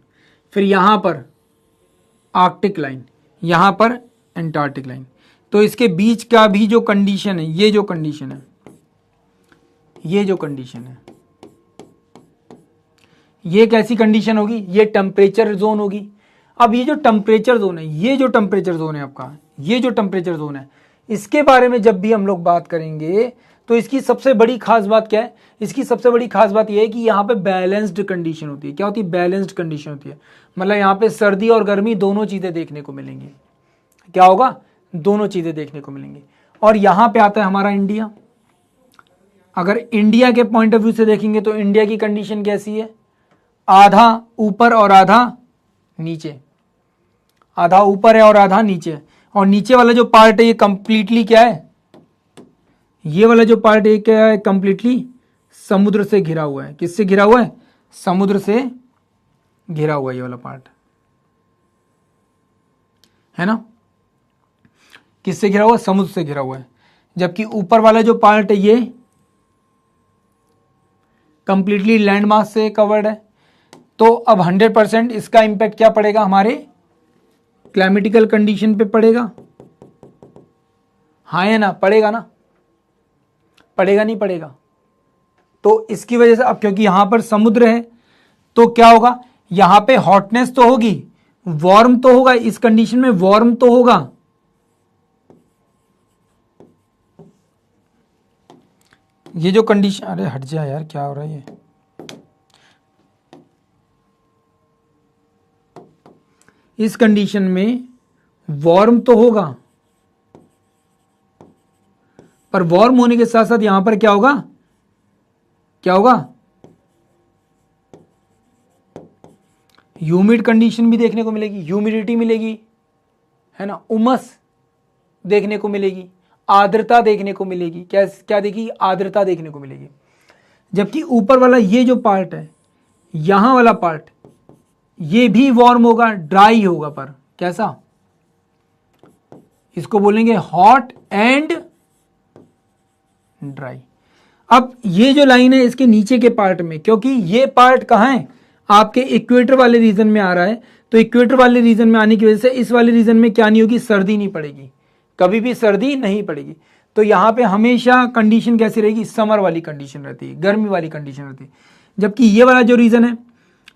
फिर यहां पर आर्कटिक लाइन, यहां पर एंटार्क्टिक लाइन। तो इसके बीच का भी जो कंडीशन है, ये जो कंडीशन है, ये जो कंडीशन है, ये कैसी कंडीशन होगी, ये टेम्परेचर जोन होगी। अब ये जो टेम्परेचर जोन है, ये जो टेम्परेचर जोन है आपका, ये जो टेम्परेचर जोन है, इसके बारे में जब भी हम लोग बात करेंगे तो इसकी सबसे बड़ी खास बात क्या है, इसकी सबसे बड़ी खास बात यह है कि यहाँ पे बैलेंस्ड कंडीशन होती है। क्या होती है, बैलेंस्ड कंडीशन होती है। मतलब यहाँ पे सर्दी और गर्मी दोनों चीजें देखने को मिलेंगी। क्या होगा, दोनों चीजें देखने को मिलेंगी। और यहाँ पे आता है हमारा इंडिया। अगर इंडिया के पॉइंट ऑफ व्यू से देखेंगे तो इंडिया की कंडीशन कैसी है, आधा ऊपर और आधा नीचे, आधा ऊपर है और आधा नीचे है। और नीचे वाला जो पार्ट है ये कंप्लीटली क्या है, ये वाला जो पार्ट है क्या है, कंप्लीटली समुद्र से घिरा हुआ है। किससे घिरा हुआ है, समुद्र से घिरा हुआ है ये वाला पार्ट, है ना। किससे घिरा हुआ है, समुद्र से घिरा हुआ है। जबकि ऊपर वाला जो पार्ट है ये कंप्लीटली लैंड मास से कवर्ड है। तो अब 100% इसका इंपैक्ट क्या पड़ेगा, हमारे क्लाइमेटिकल कंडीशन पे पड़ेगा। हाँ या ना, पड़ेगा ना, पड़ेगा नहीं पड़ेगा। तो इसकी वजह से अब क्योंकि यहां पर समुद्र है तो क्या होगा, यहां पे हॉटनेस तो होगी, वार्म तो होगा, इस कंडीशन में वार्म तो होगा। ये जो कंडीशन, अरे हट जा यार, क्या हो रहा है ये, इस कंडीशन में वार्म तो होगा, पर वार्म होने के साथ साथ यहां पर क्या होगा, क्या होगा, ह्यूमिड कंडीशन भी देखने को मिलेगी, ह्यूमिडिटी मिलेगी, है ना, उमस देखने को मिलेगी, आर्द्रता देखने को मिलेगी। क्या क्या देखी, आर्द्रता देखने को मिलेगी। जबकि ऊपर वाला ये जो पार्ट है, यहां वाला पार्ट, ये भी वार्म होगा, ड्राई होगा, पर कैसा, इसको बोलेंगे हॉट एंड ड्राई। अब ये जो लाइन है इसके नीचे के पार्ट में, क्योंकि ये पार्ट कहां है, आपके इक्वेटर वाले रीजन में आ रहा है, तो इक्वेटर वाले रीजन में आने की वजह से इस वाले रीजन में क्या नहीं होगी, सर्दी नहीं पड़ेगी, कभी भी सर्दी नहीं पड़ेगी। तो यहां पे हमेशा कंडीशन कैसी रहेगी, समर वाली कंडीशन रहती है, गर्मी वाली कंडीशन रहती है। जबकि ये वाला जो रीजन है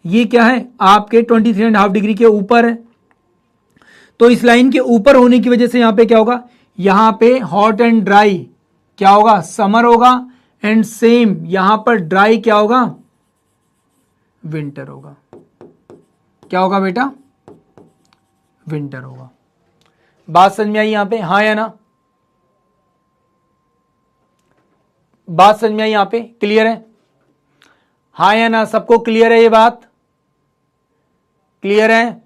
ये क्या है, आपके 23.5 डिग्री के ऊपर है। तो इस लाइन के ऊपर होने की वजह से यहां पे क्या होगा, यहां पे हॉट एंड ड्राई क्या होगा, समर होगा, एंड सेम यहां पर ड्राई क्या होगा, विंटर होगा। क्या होगा बेटा, विंटर होगा। बात समझ में आई यहां पे, हाँ या ना, बात समझ में आई यहां पे, क्लियर है, हाँ या ना, सबको क्लियर है ये बात, क्लियर है?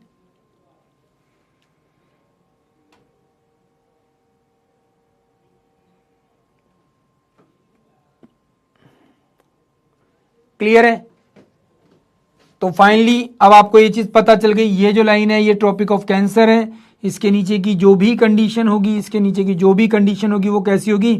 क्लियर है? तो फाइनली अब आपको ये चीज पता चल गई, ये जो लाइन है ये ट्रॉपिक ऑफ कैंसर है, इसके नीचे की जो भी कंडीशन होगी, इसके नीचे की जो भी कंडीशन होगी वो कैसी होगी,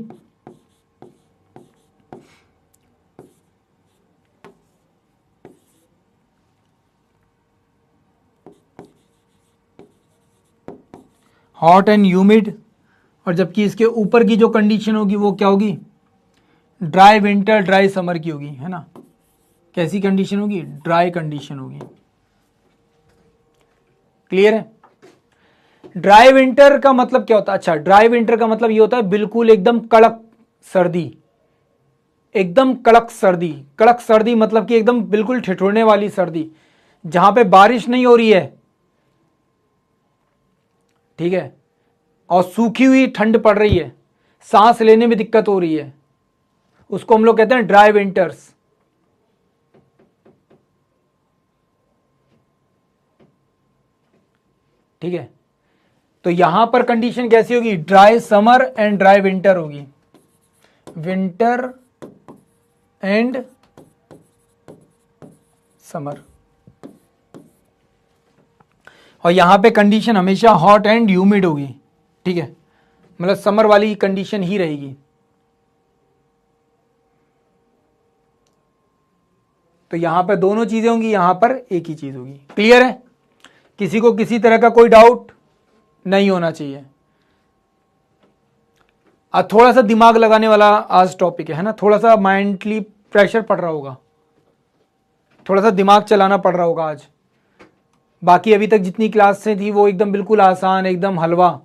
हॉट एंड ह्यूमिड, और जबकि इसके ऊपर की जो कंडीशन होगी वो क्या होगी, ड्राई विंटर ड्राई समर की होगी, है ना। कैसी कंडीशन होगी, ड्राई कंडीशन होगी। क्लियर है? ड्राई विंटर का मतलब क्या होता है, अच्छा ड्राई विंटर का मतलब ये होता है बिल्कुल एकदम कड़क सर्दी, एकदम कड़क सर्दी, कड़क सर्दी मतलब कि एकदम बिल्कुल ठिठुरने वाली सर्दी, जहां पे बारिश नहीं हो रही है, ठीक है, और सूखी हुई ठंड पड़ रही है, सांस लेने में दिक्कत हो रही है, उसको हम लोग कहते हैं ड्राई विंटर्स। ठीक है, तो यहां पर कंडीशन कैसी होगी, dry summer and dry winter होगी, विंटर एंड समर। और यहां पे कंडीशन हमेशा हॉट एंड ह्यूमिड होगी, ठीक है, मतलब समर वाली कंडीशन ही रहेगी। तो यहां पर दोनों चीजें होंगी, यहां पर एक ही चीज होगी। क्लियर है? किसी को किसी तरह का कोई डाउट नहीं होना चाहिए। आज थोड़ा सा दिमाग लगाने वाला आज टॉपिक है ना, थोड़ा सा माइंडली प्रेशर पड़ रहा होगा, थोड़ा सा दिमाग चलाना पड़ रहा होगा आज। बाकी अभी तक जितनी क्लास से थी वो एकदम बिल्कुल आसान, एकदम हलवा,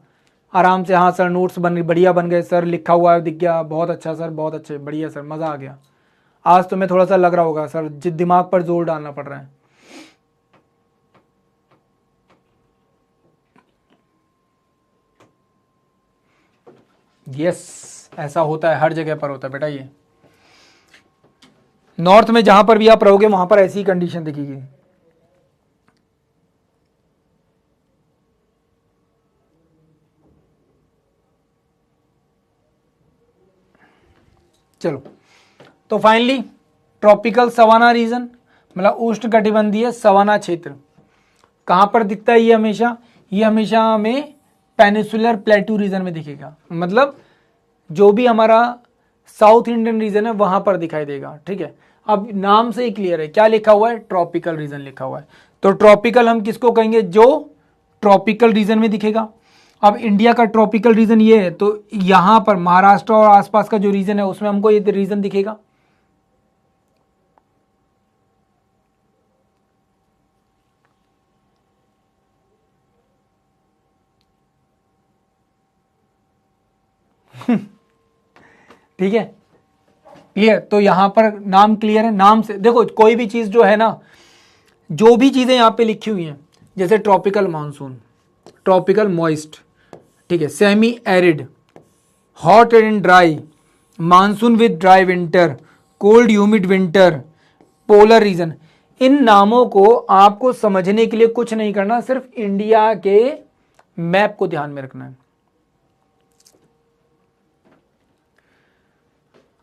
आराम से, हाँ सर नोट्स बढ़िया बन गए सर, लिखा हुआ है दिख गया, बहुत अच्छा सर, बहुत अच्छे, बढ़िया सर, मज़ा आ गया। आज तुम्हें थोड़ा सा लग रहा होगा सर दिमाग पर जोर डालना पड़ रहा है। यस, ऐसा होता है, हर जगह पर होता है बेटा। ये नॉर्थ में जहां पर भी आप रहोगे वहां पर ऐसी कंडीशन दिखेगी। चलो, तो फाइनली ट्रॉपिकल सवाना रीजन मतलब उष्ण कटिबंधीय सवाना क्षेत्र कहां पर दिखता है, ये हमेशा हमें पेनिसुलर प्लेटू रीजन में दिखेगा, मतलब जो भी हमारा साउथ इंडियन रीजन है वहां पर दिखाई देगा। ठीक है, अब नाम से ही क्लियर है, क्या लिखा हुआ है, ट्रॉपिकल रीजन लिखा हुआ है। तो ट्रॉपिकल हम किसको कहेंगे, जो ट्रॉपिकल रीजन में दिखेगा। अब इंडिया का ट्रॉपिकल रीजन ये है, तो यहां पर महाराष्ट्र और आसपास का जो रीजन है उसमें हमको ये रीजन दिखेगा। ठीक है, क्लियर? तो यहां पर नाम क्लियर है, नाम से देखो कोई भी चीज जो है ना, जो भी चीजें यहां पे लिखी हुई हैं, जैसे ट्रॉपिकल मानसून, ट्रॉपिकल मॉइस्ट, ठीक है, semi arid, hot and dry, monsoon with dry winter, cold humid winter, polar region, इन नामों को आपको समझने के लिए कुछ नहीं करना, सिर्फ इंडिया के मैप को ध्यान में रखना है।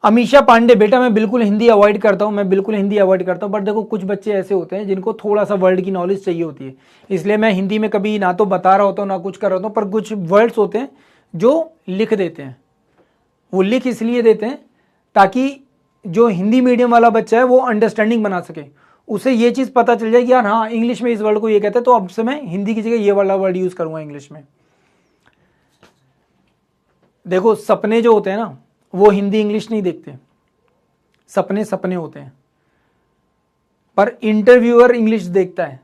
अमीषा पांडे, बेटा मैं बिल्कुल हिंदी अवॉइड करता हूं, बट देखो कुछ बच्चे ऐसे होते हैं जिनको थोड़ा सा वर्ड की नॉलेज चाहिए होती है, इसलिए मैं हिंदी में कभी ना तो बता रहा होता हूं ना कुछ कर रहा होता हूं, पर कुछ वर्ड्स होते हैं जो लिख देते हैं, वो लिख इसलिए देते हैं ताकि जो हिंदी मीडियम वाला बच्चा है वो अंडरस्टैंडिंग बना सके, उसे ये चीज़ पता चल जाए कि यार हाँ इंग्लिश में इस वर्ड को ये कहते हैं, तो अब से मैं हिंदी की जगह ये वाला वर्ड यूज़ करूँगा इंग्लिश में। देखो सपने जो होते हैं ना, वो हिंदी इंग्लिश नहीं देखते, सपने सपने होते हैं, पर इंटरव्यूअर इंग्लिश देखता है,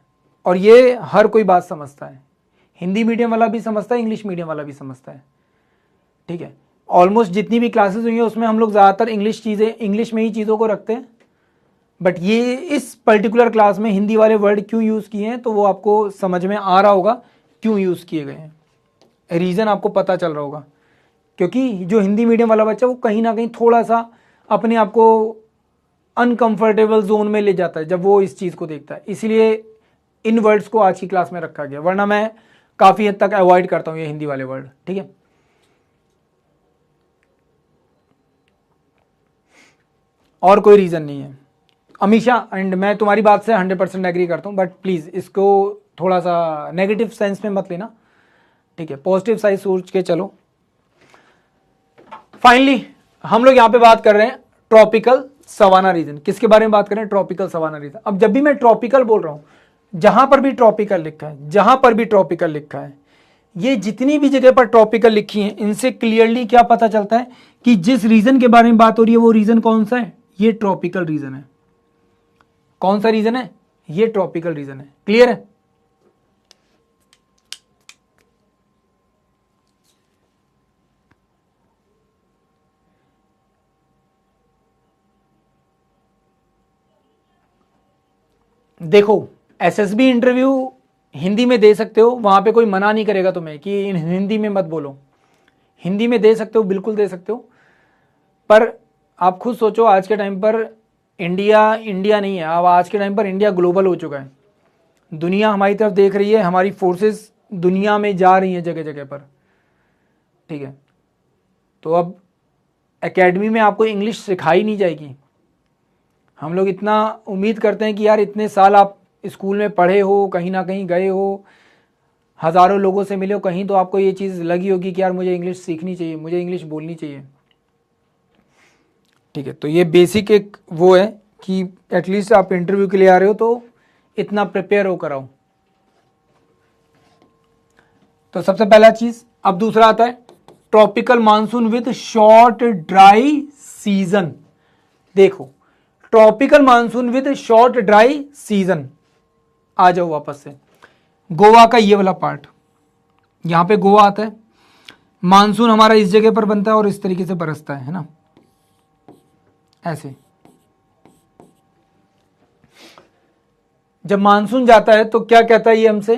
और ये हर कोई बात समझता है, हिंदी मीडियम वाला भी समझता है, इंग्लिश मीडियम वाला भी समझता है। ठीक है। ऑलमोस्ट जितनी भी क्लासेस हुई हैं उसमें हम लोग ज़्यादातर इंग्लिश में ही चीज़ों को रखते हैं, बट ये इस पर्टिकुलर क्लास में हिंदी वाले वर्ड क्यों यूज़ किए हैं तो वो आपको समझ में आ रहा होगा क्यों यूज़ किए गए हैं, रीज़न आपको पता चल रहा होगा। क्योंकि जो हिंदी मीडियम वाला बच्चा वो कहीं ना कहीं थोड़ा सा अपने आप को अनकंफर्टेबल जोन में ले जाता है जब वो इस चीज़ को देखता है, इसीलिए इन वर्ड्स को आज की क्लास में रखा गया, वरना मैं काफ़ी हद तक अवॉइड करता हूँ ये हिंदी वाले वर्ड। ठीक है, और कोई रीज़न नहीं है अमीशा, एंड मैं तुम्हारी बात से 100% एग्री करता हूँ, बट प्लीज़ इसको थोड़ा सा नेगेटिव सेंस में मत लेना। ठीक है, पॉजिटिव साइड सोच के चलो। फाइनली हम लोग यहाँ पे बात कर रहे हैं ट्रॉपिकल सवाना रीजन। किसके बारे में बात कर रहे हैं? Tropical savanna region. अब जब भी मैं ट्रॉपिकल बोल रहा हूं, जहां पर भी ट्रॉपिकल लिखा है, जहां पर भी ट्रॉपिकल लिखा है, ये जितनी भी जगह पर ट्रॉपिकल लिखी है, इनसे क्लियरली क्या पता चलता है कि जिस रीजन के बारे में बात हो रही है वो रीजन कौन सा है? ये ट्रॉपिकल रीजन है। कौन सा रीजन है? ये ट्रॉपिकल रीजन है। क्लियर है? देखो, एसएसबी इंटरव्यू हिंदी में दे सकते हो, वहां पे कोई मना नहीं करेगा तुम्हें कि हिंदी में मत बोलो, हिंदी में दे सकते हो, बिल्कुल दे सकते हो। पर आप खुद सोचो, आज के टाइम पर इंडिया इंडिया नहीं है, अब आज के टाइम पर इंडिया ग्लोबल हो चुका है। दुनिया हमारी तरफ देख रही है, हमारी फोर्सेस दुनिया में जा रही हैं जगह जगह पर। ठीक है, तो अब एकेडमी में आपको इंग्लिश सिखाई नहीं जाएगी। हम लोग इतना उम्मीद करते हैं कि यार इतने साल आप स्कूल में पढ़े हो, कहीं ना कहीं गए हो, हज़ारों लोगों से मिले हो, कहीं तो आपको ये चीज़ लगी होगी कि यार मुझे इंग्लिश सीखनी चाहिए, मुझे इंग्लिश बोलनी चाहिए। ठीक है, तो ये बेसिक एक वो है कि एटलीस्ट आप इंटरव्यू के लिए आ रहे हो तो इतना प्रिपेयर होकर आओ। तो सबसे पहला चीज़। अब दूसरा आता है tropical monsoon with short dry season. देखो, tropical monsoon with short dry season, आ जाओ वापस से गोवा का ये वाला पार्ट, यहां पे गोवा आता है। मानसून हमारा इस जगह पर बनता है और इस तरीके से बरसता है ना, ऐसे। जब मानसून जाता है तो क्या कहता है ये हमसे?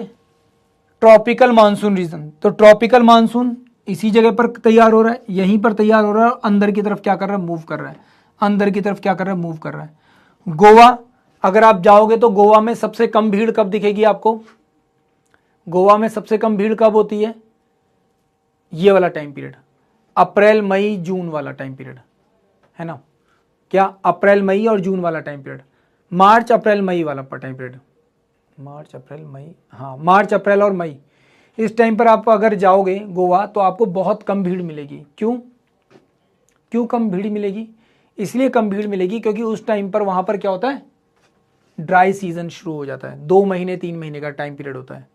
Tropical monsoon region. तो ट्रॉपिकल मानसून इसी जगह पर तैयार हो रहा है, यहीं पर तैयार हो रहा है, और अंदर की तरफ क्या कर रहा है? मूव कर रहा है। अंदर की तरफ क्या कर रहा है? मूव कर रहा है। गोवा, अगर आप जाओगे तो गोवा में सबसे कम भीड़ कब दिखेगी आपको? गोवा में सबसे कम भीड़ कब होती है? ये वाला टाइम पीरियड, अप्रैल मई जून वाला टाइम पीरियड, है ना? क्या अप्रैल मई और जून वाला टाइम पीरियड, मार्च अप्रैल मई वाला टाइम पीरियड, मार्च अप्रैल मई, हाँ मार्च अप्रैल और मई, इस टाइम पर आप अगर जाओगे गोवा तो आपको बहुत कम भीड़ मिलेगी। क्यों? क्यों कम भीड़ मिलेगी? इसलिए कम भीड़ मिलेगी क्योंकि उस टाइम पर वहां पर क्या होता है? ड्राई सीजन शुरू हो जाता है। 2 महीने 3 महीने का टाइम पीरियड होता है।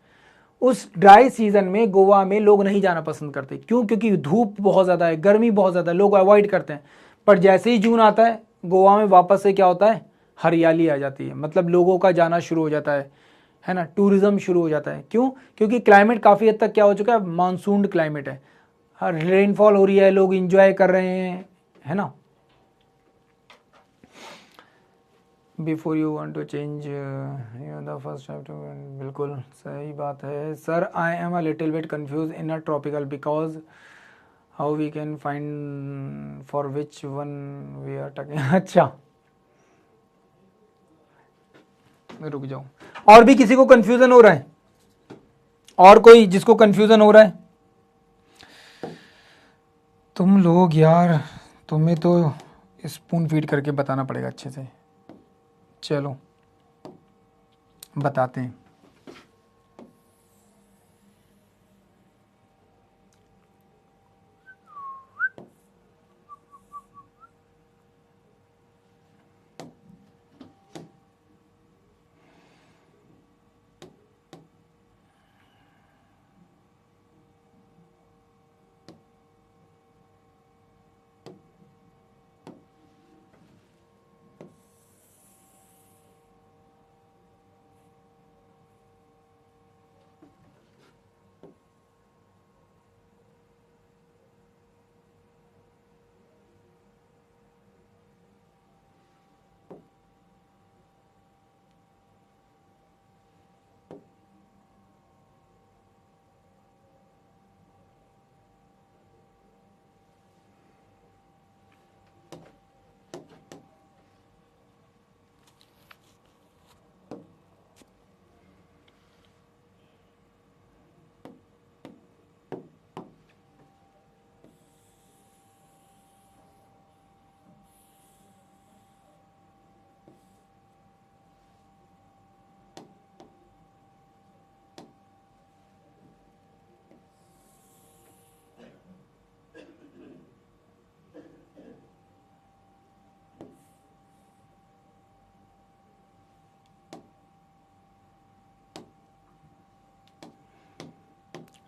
उस ड्राई सीजन में गोवा में लोग नहीं जाना पसंद करते। क्यों? क्योंकि धूप बहुत ज़्यादा है, गर्मी बहुत ज़्यादा है, लोग अवॉइड करते हैं। पर जैसे ही जून आता है, गोवा में वापस से क्या होता है? हरियाली आ जाती है, मतलब लोगों का जाना शुरू हो जाता है ना, टूरिज्म शुरू हो जाता है। क्यों? क्योंकि क्लाइमेट काफ़ी हद तक क्या हो चुका है? मानसून क्लाइमेट है, हर रेनफॉल हो रही है, लोग इंजॉय कर रहे हैं, है ना। Before you want to change you the first बिल्कुल सही बात है sir. I am a little bit confuse in a tropical because how we can find for which one we are talking. अच्छा, रुक जाओ, और भी किसी को कंफ्यूजन हो रहा है? और कोई जिसको कंफ्यूजन हो रहा है? तुम लोग यार, तुम्हें तो स्पून फीड करके बताना पड़ेगा अच्छे से। चलो बताते हैं।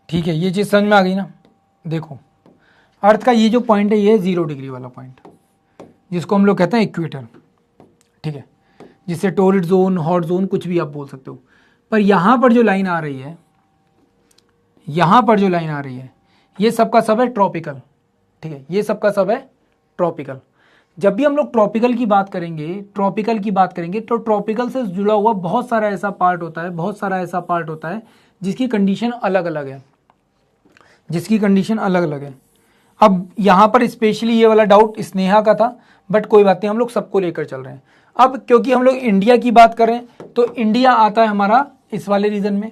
ठीक है, ये चीज़ समझ में आ गई ना। देखो अर्थ का ये जो पॉइंट है ये 0 डिग्री वाला पॉइंट, जिसको हम लोग कहते हैं इक्वेटर, ठीक है, जिससे टोरिड जोन, हॉट जोन, कुछ भी आप बोल सकते हो। पर यहाँ पर जो लाइन आ रही है, यहाँ पर जो लाइन आ रही है, ये सबका सब है ट्रॉपिकल, ठीक है, ये सबका सब है ट्रॉपिकल। जब भी हम लोग ट्रॉपिकल की बात करेंगे, ट्रॉपिकल की बात करेंगे, तो ट्रॉपिकल से जुड़ा हुआ बहुत सारा ऐसा पार्ट होता है, बहुत सारा ऐसा पार्ट होता है जिसकी कंडीशन अलग अलग है, जिसकी कंडीशन अलग अलग है। अब यहाँ पर स्पेशली ये वाला डाउट स्नेहा का था, बट कोई बात नहीं, हम लोग सबको लेकर चल रहे हैं। अब क्योंकि हम लोग इंडिया की बात करें तो इंडिया आता है हमारा इस वाले रीजन में,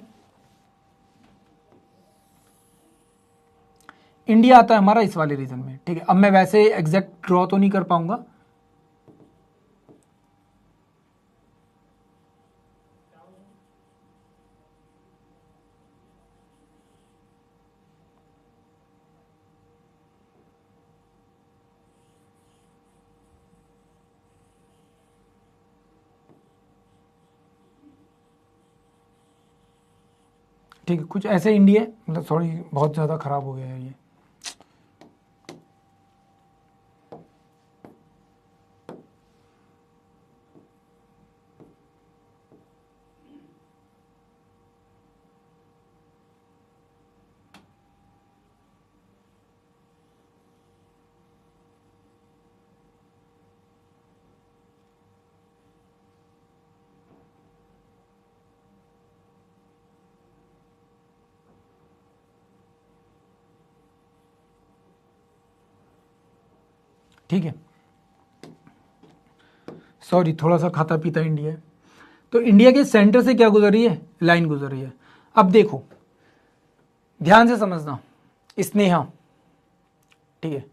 इंडिया आता है हमारा इस वाले रीजन में, ठीक है। अब मैं वैसे एग्जैक्ट ड्रॉ तो नहीं कर पाऊंगा, ठीक है, कुछ ऐसे इंडिया, मतलब सॉरी बहुत ज़्यादा ख़राब हो गया है ये। ठीक है, सॉरी थोड़ा सा खाता पीता इंडिया है। तो इंडिया के सेंटर से क्या गुजर रही है, लाइन गुजर रही है। अब देखो ध्यान से समझना स्नेहा, ठीक है,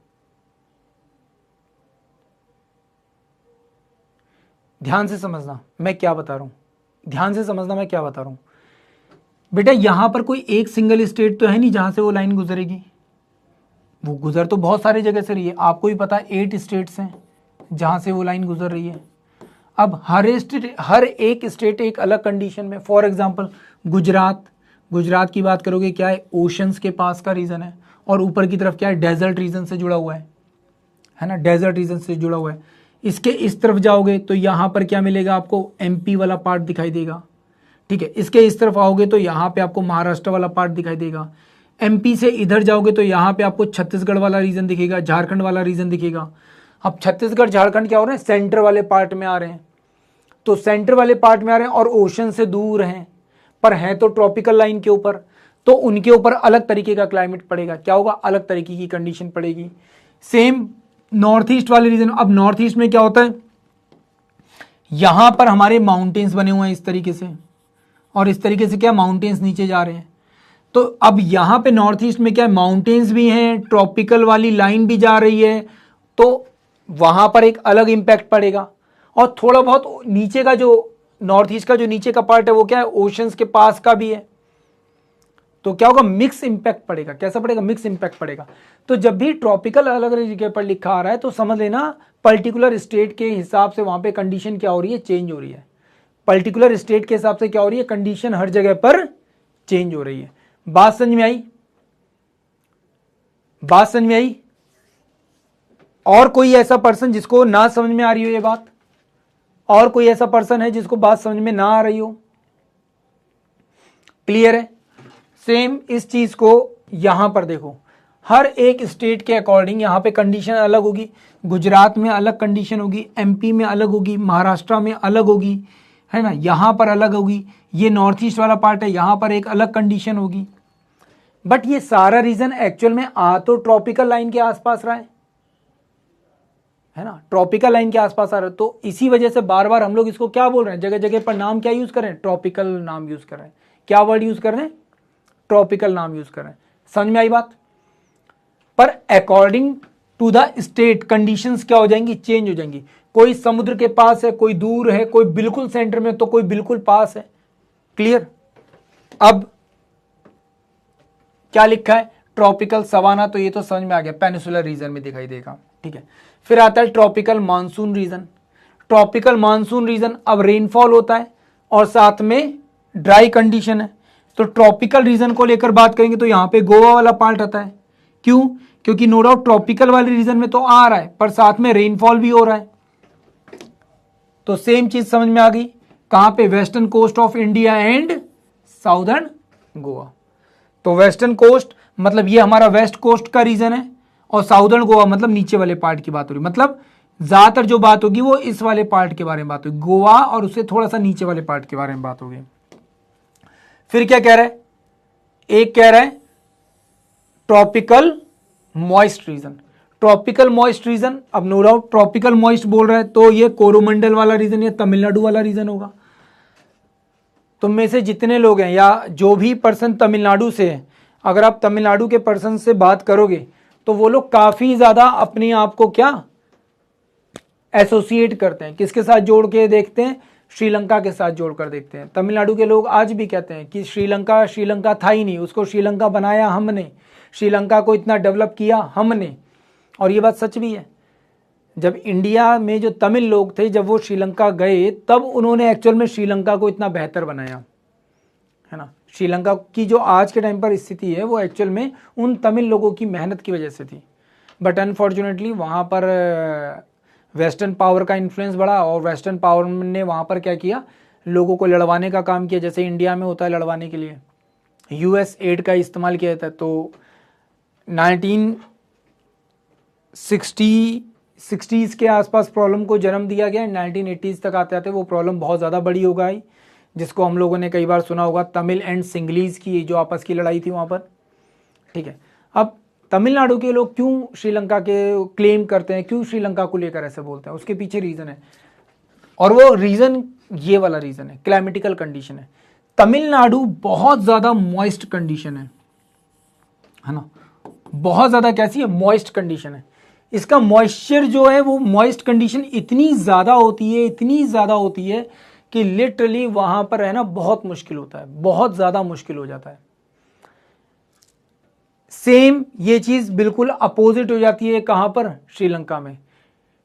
ध्यान से समझना मैं क्या बता रहा हूं, ध्यान से समझना मैं क्या बता रहा हूं। बेटा यहां पर कोई एक सिंगल स्टेट तो है नहीं जहां से वो लाइन गुजरेगी, वो गुजर तो बहुत सारी जगह से रही है, आपको भी पता है 8 स्टेट्स हैं जहां से वो लाइन गुजर रही है। अब हर एक स्टेट एक अलग कंडीशन में, फॉर एग्जांपल गुजरात, गुजरात की बात करोगे क्या है, ओशंस के पास का रीजन है, और ऊपर की तरफ क्या है, डेजर्ट रीजन से जुड़ा हुआ है ना, डेजर्ट रीजन से जुड़ा हुआ है। इसके इस तरफ जाओगे तो यहाँ पर क्या मिलेगा आपको, एमपी वाला पार्ट दिखाई देगा, ठीक है। इसके इस तरफ आओगे तो यहाँ पे आपको महाराष्ट्र वाला पार्ट दिखाई देगा। एमपी से इधर जाओगे तो यहाँ पे आपको छत्तीसगढ़ वाला रीजन दिखेगा, झारखंड वाला रीजन दिखेगा। अब छत्तीसगढ़ झारखंड क्या हो रहे हैं, सेंटर वाले पार्ट में आ रहे हैं, तो सेंटर वाले पार्ट में आ रहे हैं और ओशन से दूर हैं, पर हैं तो ट्रॉपिकल लाइन के ऊपर, तो उनके ऊपर अलग तरीके का क्लाइमेट पड़ेगा, क्या होगा, अलग तरीके की कंडीशन पड़ेगी। सेम नॉर्थ ईस्ट वाले रीजन, अब नॉर्थ ईस्ट में क्या होता है, यहां पर हमारे माउंटेन्स बने हुए हैं इस तरीके से, और इस तरीके से क्या माउंटेन्स नीचे जा रहे हैं। तो अब यहां पे नॉर्थ ईस्ट में क्या है, माउंटेन्स भी हैं, ट्रॉपिकल वाली लाइन भी जा रही है, तो वहां पर एक अलग इंपैक्ट पड़ेगा। और थोड़ा बहुत नीचे का जो नॉर्थ ईस्ट का जो नीचे का पार्ट है वो क्या है, ओशंस के पास का भी है, तो क्या होगा, मिक्स इंपैक्ट पड़ेगा। कैसा पड़ेगा, मिक्स इंपैक्ट पड़ेगा। तो जब भी ट्रॉपिकल अलग अलग जगह पर लिखा आ रहा है तो समझ लेना पर्टिकुलर स्टेट के हिसाब से वहां पे कंडीशन क्या हो रही है, चेंज हो रही है। पर्टिकुलर स्टेट के हिसाब से क्या हो रही है, कंडीशन हर जगह पर चेंज हो रही है। बात समझ में आई, बात समझ में आई। और कोई ऐसा पर्सन जिसको ना समझ में आ रही हो ये बात, और कोई ऐसा पर्सन है जिसको बात समझ में ना आ रही हो, क्लियर है। सेम इस चीज को यहां पर देखो, हर एक स्टेट के अकॉर्डिंग यहां पे कंडीशन अलग होगी। गुजरात में अलग कंडीशन होगी, एमपी में अलग होगी, महाराष्ट्र में अलग होगी, है ना, यहां पर अलग होगी। ये नॉर्थ ईस्ट वाला पार्ट है, यहां पर एक अलग कंडीशन होगी। बट ये सारा रीजन एक्चुअल में आ तो ट्रॉपिकल लाइन के आसपास रहा है ना, ट्रॉपिकल लाइन के आसपास आ रहा है। तो इसी वजह से बार बार हम लोग इसको क्या बोल रहे हैं, जगह जगह पर नाम क्या यूज कर रहे हैं, ट्रॉपिकल नाम यूज कर रहे हैं। क्या वर्ड यूज कर रहे हैं, ट्रॉपिकल नाम यूज कर रहे हैं। समझ में आई बात। पर according to the state conditions क्या हो जाएंगी, चेंज हो जाएंगी। कोई समुद्र के पास है, कोई दूर है, कोई बिल्कुल सेंटर में, तो कोई बिल्कुल पास है। क्लियर। अब क्या लिखा है, ट्रॉपिकल सवाना, तो ये तो समझ में आ गया, पेनिसुलर रीजन में दिखाई देगा, ठीक है। फिर आता है tropical monsoon region. Tropical monsoon region, अब रेनफॉल होता है और साथ में ड्राई कंडीशन है, तो ट्रॉपिकल रीजन को लेकर बात करेंगे तो यहां पे गोवा वाला पार्ट आता है। क्यों? क्योंकि नो डाउट ट्रॉपिकल वाले रीजन में तो आ रहा है पर साथ में रेनफॉल भी हो रहा है। तो सेम चीज समझ में आ गई। कहां पे? Western coast of India and southern Goa. तो वेस्टर्न कोस्ट मतलब ये हमारा वेस्ट कोस्ट का रीजन है और साउदर्न गोवा मतलब नीचे वाले पार्ट की बात हो रही। मतलब ज्यादातर जो बात होगी वो इस वाले पार्ट के बारे में बात होगी, गोवा और उससे थोड़ा सा नीचे वाले पार्ट के बारे में बात होगी। फिर क्या कह रहा है? एक कह रहा है tropical moist region. Tropical moist region, अब नो डाउट ट्रॉपिकल मॉइस्ट बोल रहा है तो ये कोरोमंडल वाला रीजन या तमिलनाडु वाला रीजन होगा। तुम में से जितने लोग हैं या जो भी पर्सन तमिलनाडु से है, अगर आप तमिलनाडु के पर्सन से बात करोगे तो वो लोग काफी ज्यादा अपने आप को क्या एसोसिएट करते हैं, किसके साथ जोड़ के देखते हैं? श्रीलंका के साथ जोड़कर देखते हैं। तमिलनाडु के लोग आज भी कहते हैं कि श्रीलंका श्रीलंका था ही नहीं, उसको श्रीलंका बनाया हमने, श्रीलंका को इतना डेवलप किया हमने। और ये बात सच भी है। जब इंडिया में जो तमिल लोग थे जब वो श्रीलंका गए तब उन्होंने एक्चुअल में श्रीलंका को इतना बेहतर बनाया, है ना। श्रीलंका की जो आज के टाइम पर स्थिति है वो एक्चुअल में उन तमिल लोगों की मेहनत की वजह से थी। बट अनफॉर्चुनेटली वहाँ पर वेस्टर्न पावर का इन्फ्लुएंस बढ़ा और वेस्टर्न पावर ने वहाँ पर क्या किया? लोगों को लड़वाने का काम किया, जैसे इंडिया में होता है लड़वाने के लिए यूएस एड का इस्तेमाल किया जाता है। तो 1960s के आसपास प्रॉब्लम को जन्म दिया गया। 1980s तक आते आते वो प्रॉब्लम बहुत ज़्यादा बड़ी हो गई, जिसको हम लोगों ने कई बार सुना होगा, तमिल एंड सिंगलीज की जो आपस की लड़ाई थी वहाँ पर। ठीक है, अब तमिलनाडु के लोग क्यों श्रीलंका के क्लेम करते हैं, क्यों श्रीलंका को लेकर ऐसे बोलते हैं, उसके पीछे रीज़न है। और वो रीज़न ये वाला रीज़न है, क्लाइमेटिकल कंडीशन है। तमिलनाडु बहुत ज़्यादा मॉइस्ट कंडीशन है ना, बहुत ज़्यादा कैसी है? मॉइस्ट कंडीशन है। इसका मॉइस्चर जो है वो मॉइस्ट कंडीशन इतनी ज़्यादा होती है, इतनी ज़्यादा होती है कि लिटरली वहां पर रहना बहुत मुश्किल होता है, बहुत ज़्यादा मुश्किल हो जाता है। सेम ये चीज़ बिल्कुल अपोजिट हो जाती है कहां पर? श्रीलंका में।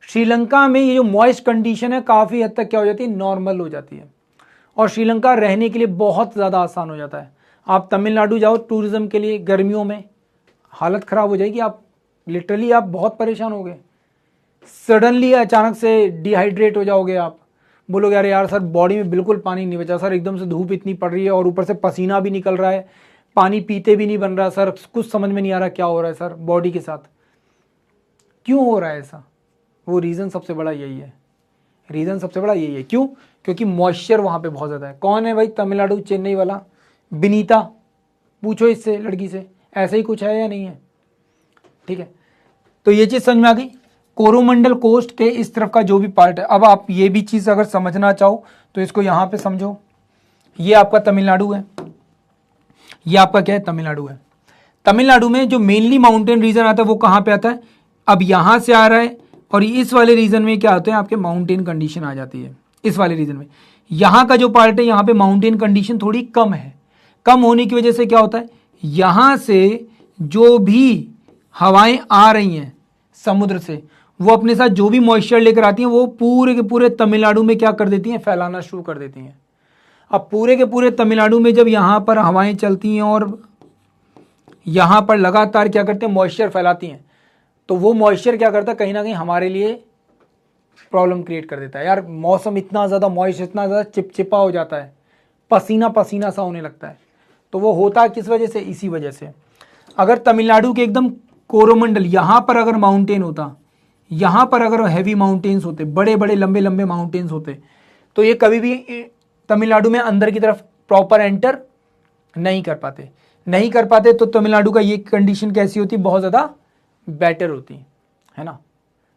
श्रीलंका में ये जो मॉइस्ट कंडीशन है काफ़ी हद तक क्या हो जाती है? नॉर्मल हो जाती है और श्रीलंका रहने के लिए बहुत ज़्यादा आसान हो जाता है। आप तमिलनाडु जाओ टूरिज्म के लिए, गर्मियों में हालत ख़राब हो जाएगी, आप लिटरली आप बहुत परेशान हो गए। सडनली अचानक से डिहाइड्रेट हो जाओगे, आप बोलोगे अरे यार सर बॉडी में बिल्कुल पानी नहीं बचा सर, एकदम से धूप इतनी पड़ रही है और ऊपर से पसीना भी निकल रहा है, पानी पीते भी नहीं बन रहा सर, कुछ समझ में नहीं आ रहा क्या हो रहा है सर बॉडी के साथ। क्यों हो रहा है ऐसा? वो रीज़न सबसे बड़ा यही है, रीज़न सबसे बड़ा यही है। क्यों? क्योंकि मॉइस्चर वहाँ पे बहुत ज़्यादा है। कौन है भाई तमिलनाडु चेन्नई वाला? विनीता, पूछो इससे, लड़की से, ऐसे ही कुछ है या नहीं है? ठीक है, तो ये चीज़ समझ में आ गई। कोरोमंडल कोस्ट के इस तरफ का जो भी पार्ट है, अब आप ये भी चीज़ अगर समझना चाहो तो इसको यहाँ पे समझो। ये आपका तमिलनाडु है, ये आपका क्या है? तमिलनाडु है। तमिलनाडु में जो मेनली माउंटेन रीजन आता है वो कहाँ पे आता है? अब यहाँ से आ रहा है और इस वाले रीजन में क्या होते हैं? आपके माउंटेन कंडीशन आ जाती है इस वाले रीजन में। यहाँ का जो पार्ट है यहाँ पे माउंटेन कंडीशन थोड़ी कम है। कम होने की वजह से क्या होता है? यहाँ से जो भी हवाएं आ रही हैं समुद्र से, वो अपने साथ जो भी मॉइस्चर लेकर आती हैं वो पूरे के पूरे तमिलनाडु में क्या कर देती हैं? फैलाना शुरू कर देती हैं। अब पूरे के पूरे तमिलनाडु में जब यहाँ पर हवाएं चलती हैं और यहाँ पर लगातार क्या करते हैं? मॉइस्चर फैलाती हैं, तो वो मॉइस्चर क्या करता है? कहीं ना कहीं हमारे लिए प्रॉब्लम क्रिएट कर देता है। यार मौसम इतना ज़्यादा मॉइस्ट, इतना ज़्यादा चिपचिपा हो जाता है, पसीना पसीना सा होने लगता है। तो वो होता है किस वजह से? इसी वजह से। अगर तमिलनाडु के एकदम कोरोमंडल यहाँ पर अगर माउंटेन होता, यहाँ पर अगर हैवी माउंटेन्स होते, बड़े बड़े लंबे लंबे माउंटेन्स होते, तो ये कभी भी तमिलनाडु में अंदर की तरफ प्रॉपर एंटर नहीं कर पाते, नहीं कर पाते। तो तमिलनाडु का ये कंडीशन कैसी होती? बहुत ज़्यादा बेटर होती है ना,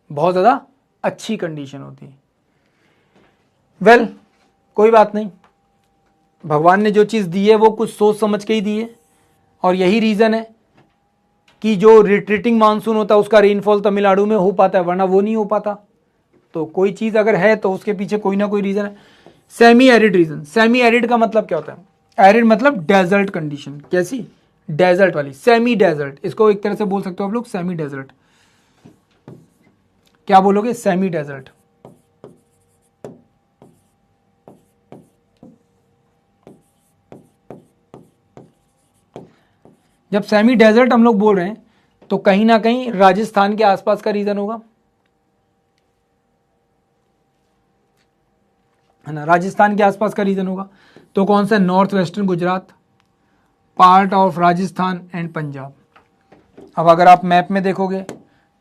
बहुत ज़्यादा अच्छी कंडीशन होती है। वेल कोई बात नहीं, भगवान ने जो चीज़ दी है वो कुछ सोच समझ के ही दी है, और यही रीज़न है कि जो रिट्रीटिंग मानसून होता है उसका रेनफॉल तमिलनाडु में हो पाता है, वरना वो नहीं हो पाता। तो कोई चीज़ अगर है तो उसके पीछे कोई ना कोई रीज़न है। Semi arid region, semi arid का मतलब क्या होता है? एरिड मतलब डेजर्ट कंडीशन। कैसी? डेजर्ट वाली, सेमी डेजर्ट। इसको एक तरह से बोल सकते हो आप लोग सेमी डेजर्ट। क्या बोलोगे? Semi desert. जब सेमी डेजर्ट हम लोग बोल रहे हैं तो कहीं ना कहीं राजस्थान के आसपास का रीजन होगा, है ना, राजस्थान के आसपास का रीजन होगा। तो कौन सा? North western Gujarat, part of Rajasthan and Punjab. अब अगर आप मैप में देखोगे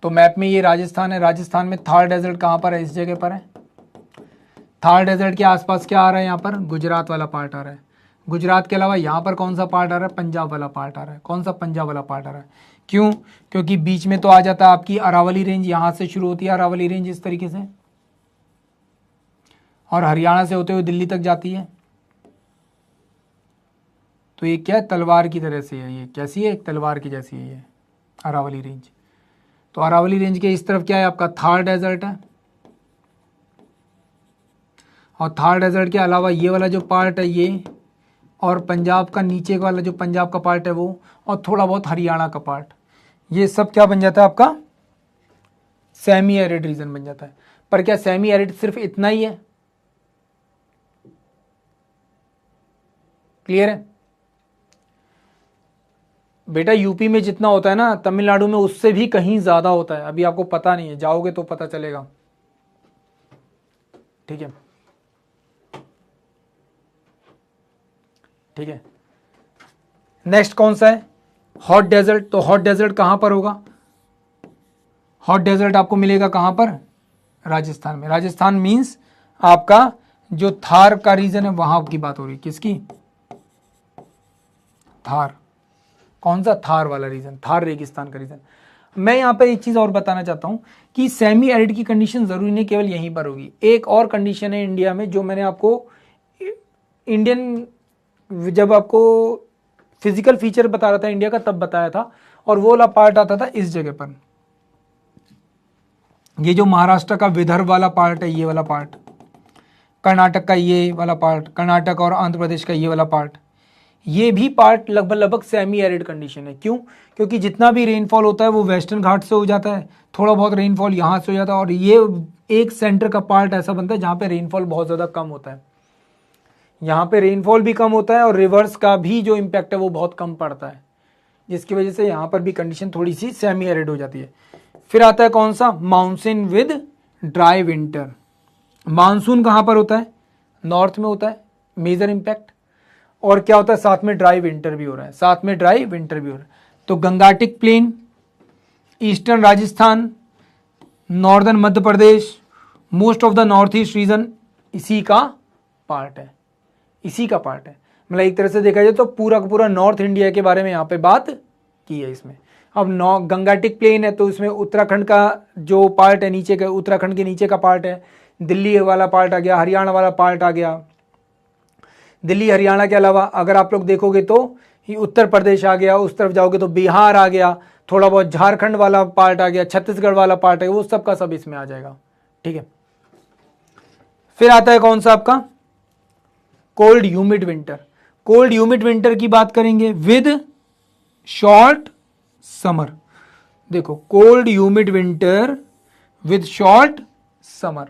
तो मैप में ये राजस्थान है, राजस्थान में थार डेजर्ट कहाँ पर है? इस जगह पर है। थार डेजर्ट के आसपास क्या आ रहा है? यहाँ पर गुजरात वाला पार्ट आ रहा है। गुजरात के अलावा यहाँ पर कौन सा पार्ट आ रहा है? पंजाब वाला पार्ट आ रहा है। कौन सा? पंजाब वाला पार्ट आ रहा है। क्यों? क्योंकि बीच में तो आ जाता है आपकी अरावली रेंज, यहाँ से शुरू होती है अरावली रेंज इस तरीके से, और हरियाणा से होते हुए दिल्ली तक जाती है। तो ये क्या है? तलवार की तरह से है। ये कैसी है? एक तलवार की जैसी है ये अरावली रेंज। तो अरावली रेंज के इस तरफ क्या है? आपका थार डेजर्ट है, और थार डेजर्ट के अलावा ये वाला जो पार्ट है ये, और पंजाब का नीचे वाला जो पंजाब का पार्ट है वो, और थोड़ा बहुत हरियाणा का पार्ट, ये सब क्या बन जाता है? आपका सेमी एरिड रीजन बन जाता है। पर क्या सेमी एरिड सिर्फ इतना ही है? क्लियर है बेटा? यूपी में जितना होता है ना, तमिलनाडु में उससे भी कहीं ज्यादा होता है। अभी आपको पता नहीं है, जाओगे तो पता चलेगा। ठीक है, ठीक है। नेक्स्ट कौन सा है? Hot desert. तो हॉट डेजर्ट कहां पर होगा? हॉट डेजर्ट आपको मिलेगा कहां पर? राजस्थान में। राजस्थान मींस आपका जो थार का रीजन है वहां की बात हो रही है। किसकी? थार। कौन सा? थार वाला रीजन, थार रेगिस्तान का रीजन। मैं यहां पर एक चीज और बताना चाहता हूं कि सेमी एरिड की कंडीशन जरूरी नहीं केवल यहीं पर होगी। एक और कंडीशन है इंडिया में, जो मैंने आपको इंडियन, जब आपको फिजिकल फीचर बता रहा था इंडिया का तब बताया था, और वो वाला पार्ट आता था इस जगह पर। ये जो महाराष्ट्र का विदर्भ वाला पार्ट है, ये वाला पार्ट, कर्नाटक का ये वाला पार्ट, कर्नाटक और आंध्र प्रदेश का ये वाला पार्ट, ये भी पार्ट लगभग लगभग सेमी एरिड कंडीशन है। क्यों? क्योंकि जितना भी रेनफॉल होता है वो वेस्टर्न घाट से हो जाता है, थोड़ा बहुत रेनफॉल यहाँ से हो जाता है, और ये एक सेंटर का पार्ट ऐसा बनता है जहाँ पे रेनफॉल बहुत ज़्यादा कम होता है। यहाँ पे रेनफॉल भी कम होता है और रिवर्स का भी जो इम्पैक्ट है वो बहुत कम पड़ता है, जिसकी वजह से यहाँ पर भी कंडीशन थोड़ी सी सेमी एरिड हो जाती है। फिर आता है कौन सा? Monsoon with dry winter. Monsoon कहाँ पर होता है? नॉर्थ में होता है, मेजर इम्पैक्ट। और क्या होता है? साथ में ड्राई विंटर भी हो रहा है, साथ में ड्राई विंटर भी हो रहा है। तो Gangetic plain, eastern Rajasthan, northern Madhya Pradesh, most of the north east region इसी का पार्ट है, इसी का पार्ट है। मतलब एक तरह से देखा जाए तो पूरा का पूरा नॉर्थ इंडिया के बारे में यहाँ पे बात की है इसमें। अब गंगाटिक प्लेन है तो इसमें उत्तराखंड का जो पार्ट है नीचे का, उत्तराखंड के नीचे का पार्ट है, दिल्ली वाला पार्ट आ गया, हरियाणा वाला पार्ट आ गया। दिल्ली हरियाणा के अलावा अगर आप लोग देखोगे तो ये उत्तर प्रदेश आ गया, उस तरफ जाओगे तो बिहार आ गया, थोड़ा बहुत झारखंड वाला पार्ट आ गया, छत्तीसगढ़ वाला पार्ट है, वो सब का सब इसमें आ जाएगा। ठीक है। फिर आता है कौन सा? आपका cold humid winter. Cold humid winter की बात करेंगे विद शॉर्ट समर। देखो, cold humid winter with short summer.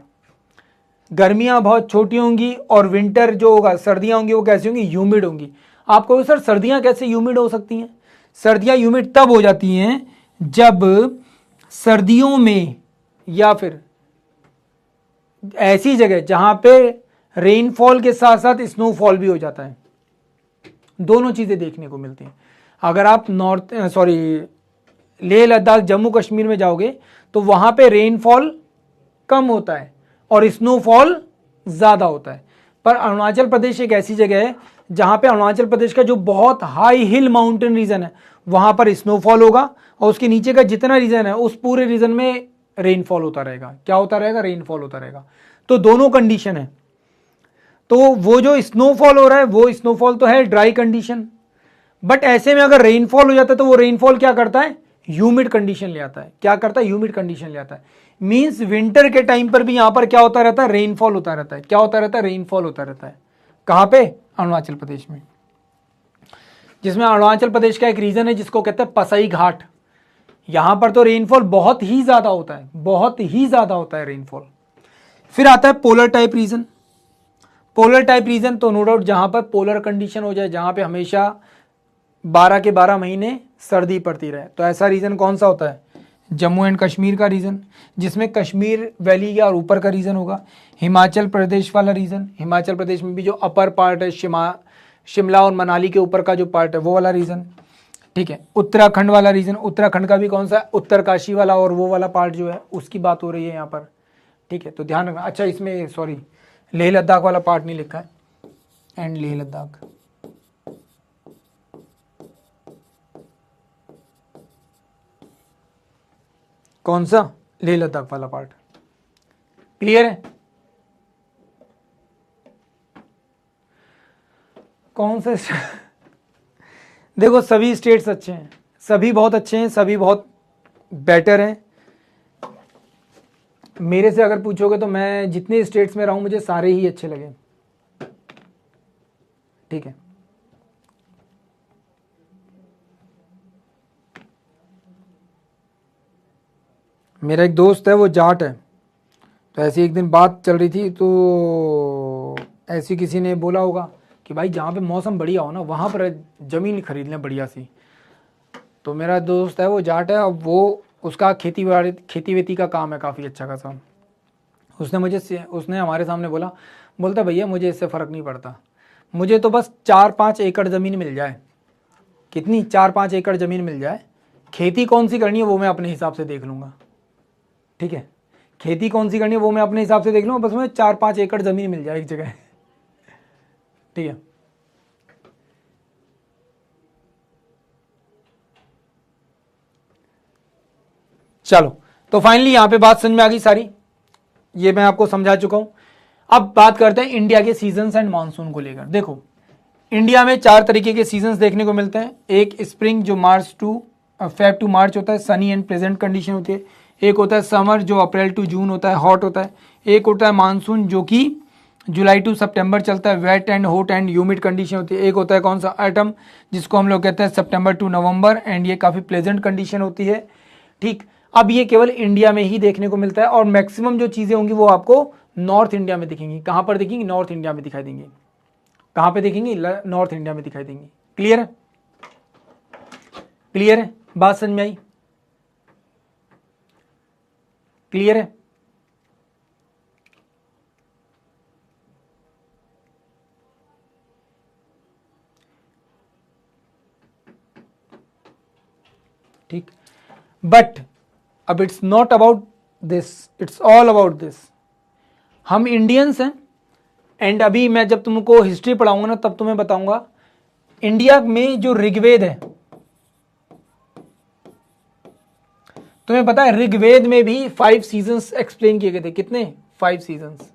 गर्मियां बहुत छोटी होंगी और विंटर जो होगा, सर्दियां होंगी, वो कैसी होंगी? ह्यूमिड होंगी। आप कहोगे सर सर्दियां कैसे ह्यूमिड हो सकती हैं? सर्दियां ह्यूमिड तब हो जाती हैं जब सर्दियों में या फिर ऐसी जगह जहां पे रेनफॉल के साथ साथ स्नोफॉल भी हो जाता है। दोनों चीजें देखने को मिलती हैं। अगर आप लेह लद्दाख जम्मू कश्मीर में जाओगे तो वहां पे रेनफॉल कम होता है और स्नोफॉल ज्यादा होता है। पर अरुणाचल प्रदेश एक ऐसी जगह है जहां पे अरुणाचल प्रदेश का जो बहुत हाई हिल माउंटेन रीजन है वहां पर स्नोफॉल होगा, और उसके नीचे का जितना रीजन है उस पूरे रीजन में रेनफॉल होता रहेगा। क्या होता रहेगा? रेनफॉल होता रहेगा। तो दोनों कंडीशन है। तो वो जो स्नोफॉल हो रहा है वो स्नोफॉल तो है ड्राई कंडीशन, बट ऐसे में अगर रेनफॉल हो जाता है तो वो रेनफॉल क्या करता है? ह्यूमिड कंडीशन ले आता है। क्या करता है? ह्यूमिड कंडीशन ले आता है। मींस विंटर के टाइम पर भी यहां पर क्या होता रहता है? रेनफॉल होता रहता है। क्या होता रहता है? रेनफॉल होता रहता है। कहां पे? अरुणाचल प्रदेश में, जिसमें अरुणाचल प्रदेश का एक रीजन है जिसको कहते हैं पसई घाट। यहां पर तो रेनफॉल बहुत ही ज्यादा होता है, बहुत ही ज्यादा होता है रेनफॉल। फिर आता है polar type region. Polar type region तो नो डाउट जहां पर पोलर कंडीशन हो जाए, जहां पे हमेशा 12 के 12 महीने सर्दी पड़ती रहे। तो ऐसा रीजन कौन सा होता है? जम्मू एंड कश्मीर का रीजन, जिसमें कश्मीर वैली या ऊपर का रीजन होगा। हिमाचल प्रदेश वाला रीजन, हिमाचल प्रदेश में भी जो अपर पार्ट है, शिमला और मनाली के ऊपर का जो पार्ट है वो वाला रीजन, ठीक है। उत्तराखंड वाला रीजन, उत्तराखंड का भी कौन सा? उत्तरकाशी वाला और वो वाला पार्ट जो है उसकी बात हो रही है यहाँ पर, ठीक है। तो ध्यान रखना। अच्छा, इसमें सॉरी लेह लद्दाख वाला पार्ट नहीं लिखा है, एंड लेह लद्दाख, कौन सा? लेह लद्दाख वाला पार्ट। क्लियर है? कौन से देखो सभी स्टेट्स अच्छे हैं, सभी बहुत अच्छे हैं, सभी बहुत बेटर हैं। मेरे से अगर पूछोगे तो मैं जितने स्टेट्स में रहा हूं मुझे सारे ही अच्छे लगे, ठीक है। मेरा एक दोस्त है वो जाट है, तो ऐसी एक दिन बात चल रही थी, तो ऐसी किसी ने बोला होगा कि भाई जहाँ पे मौसम बढ़िया हो ना वहाँ पर ज़मीन खरीद लें बढ़िया सी। तो मेरा दोस्त है वो जाट है, अब वो उसका खेती वेती का काम है काफ़ी अच्छा खासा। उसने हमारे सामने बोलता भैया मुझे इससे फ़र्क नहीं पड़ता, मुझे तो बस 4-5 एकड़ ज़मीन मिल जाए। कितनी? 4-5 एकड़ ज़मीन मिल जाए, खेती कौन सी करनी है वो मैं अपने हिसाब से देख लूँगा, ठीक है। खेती कौन सी करनी है वो मैं अपने हिसाब से देख लूँगा, बस मुझे 4-5 एकड़ ज़मीन मिल जाए एक जगह, ठीक है। चलो, तो फाइनली यहां पे बात समझ में आ गई सारी, ये मैं आपको समझा चुका हूं। अब बात करते हैं इंडिया के सीजन्स एंड मानसून को लेकर। देखो इंडिया में 4 तरीके के सीजन्स देखने को मिलते हैं। एक स्प्रिंग जो फेब टू मार्च होता है, सनी एंड प्लेजेंट कंडीशन होती है। एक होता है समर जो अप्रैल टू जून होता है, हॉट होता है। एक होता है मानसून जो कि जुलाई टू सितंबर चलता है, wet and hot and humid condition होती है। एक होता है कौन सा? ऑटम, जिसको हम लोग कहते हैं सितंबर टू नवंबर, एंड ये काफ़ी प्लेजेंट कंडीशन होती है, ठीक। अब ये केवल इंडिया में ही देखने को मिलता है, और मैक्सिमम जो चीज़ें होंगी वो आपको नॉर्थ इंडिया में दिखेंगी। कहाँ पर दिखेंगी? नॉर्थ इंडिया में दिखाई देंगी। कहाँ पे दिखेंगी? नॉर्थ इंडिया में दिखाई देंगी। क्लियर है? क्लियर है? बात समझ में आई? क्लियर है? ठीक। बट अब it's not about this, it's all about this. हम इंडियंस हैं, एंड अभी मैं जब तुमको हिस्ट्री पढ़ाऊंगा ना तब तुम्हें बताऊंगा इंडिया में जो ऋग्वेद है, तुम्हें पता है ऋग्वेद में भी 5 सीजन्स एक्सप्लेन किए गए थे। कितने? 5 सीजन्स।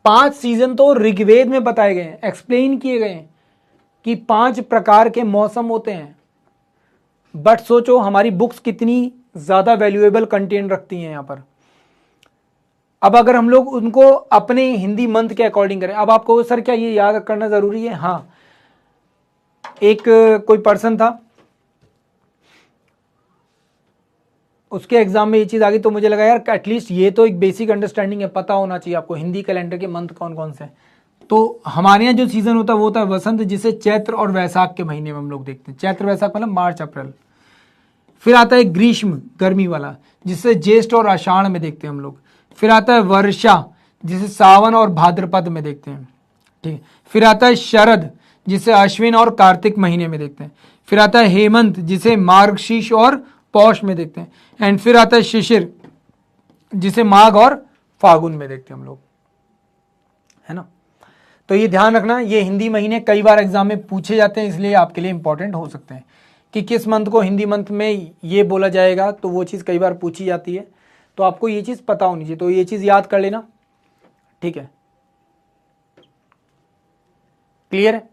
5 सीजन तो ऋग्वेद में बताए गए हैं, एक्सप्लेन किए गए हैं कि 5 प्रकार के मौसम होते हैं। बट सोचो हमारी बुक्स कितनी ज्यादा वैल्यूएबल कंटेंट रखती हैं यहां पर। अब अगर हम लोग उनको अपने हिंदी मंथ के अकॉर्डिंग करें, अब आपको सर क्या ये याद करना जरूरी है? हाँ, एक कोई पर्सन था, उसके एग्जाम में ये चीज आ गई, तो मुझे लगा यार एटलीस्ट ये तो एक बेसिक अंडरस्टैंडिंग है, पता होना चाहिए आपको हिंदी कैलेंडर के मंथ कौन कौन से हैं। तो हमारे यहाँ जो सीजन होता है वो होता है वसंत, जिसे चैत्र और वैशाख के महीने में हम लोग देखते हैं। चैत्र वैशाख मतलब मार्च अप्रैल। फिर आता है ग्रीष्म, गर्मी वाला, जिसे ज्येष्ठ और आषाढ़ में देखते हैं हम लोग। फिर आता है वर्षा, जिसे सावन और भाद्रपद में देखते हैं, ठीक है। फिर आता है शरद, जिसे अश्विन और कार्तिक महीने में देखते हैं। फिर आता है हेमंत, जिसे मार्गशीर्ष और पौष में देखते हैं। एंड फिर आता है शिशिर, जिसे माघ और फागुन में देखते हैं हम लोग, है ना। तो ये ध्यान रखना, ये हिंदी महीने कई बार एग्जाम में पूछे जाते हैं, इसलिए आपके लिए इंपॉर्टेंट हो सकते हैं कि किस मंथ को हिंदी मंथ में ये बोला जाएगा, तो वो चीज़ कई बार पूछी जाती है। तो आपको ये चीज़ पता होनी चाहिए, तो ये चीज़ याद कर लेना, ठीक है। क्लियर है?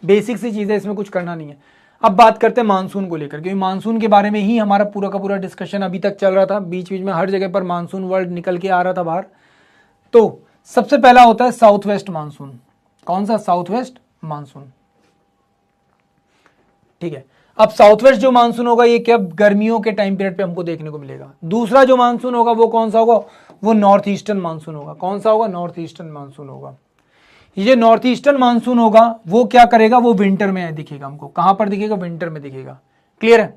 बेसिक सी चीज़ है, इसमें कुछ करना नहीं है। अब बात करते हैं मानसून को लेकर, क्योंकि मानसून के बारे में ही हमारा पूरा का पूरा डिस्कशन अभी तक चल रहा था। बीच बीच में हर जगह पर मानसून वर्ड निकल के आ रहा था बाहर। तो सबसे पहला होता है साउथ वेस्ट मानसून। कौन सा? साउथ वेस्ट मानसून, ठीक है। अब साउथ वेस्ट जो मानसून होगा ये क्या गर्मियों के टाइम पीरियड पे हमको देखने को मिलेगा। दूसरा जो मानसून होगा वो कौन सा होगा? वो नॉर्थ ईस्टर्न मानसून होगा। कौन सा होगा? नॉर्थ ईस्टर्न मानसून होगा। ये जो नॉर्थ ईस्टर्न मानसून होगा वो क्या करेगा, वो विंटर में दिखेगा हमको। कहां पर दिखेगा, विंटर में दिखेगा। क्लियर है,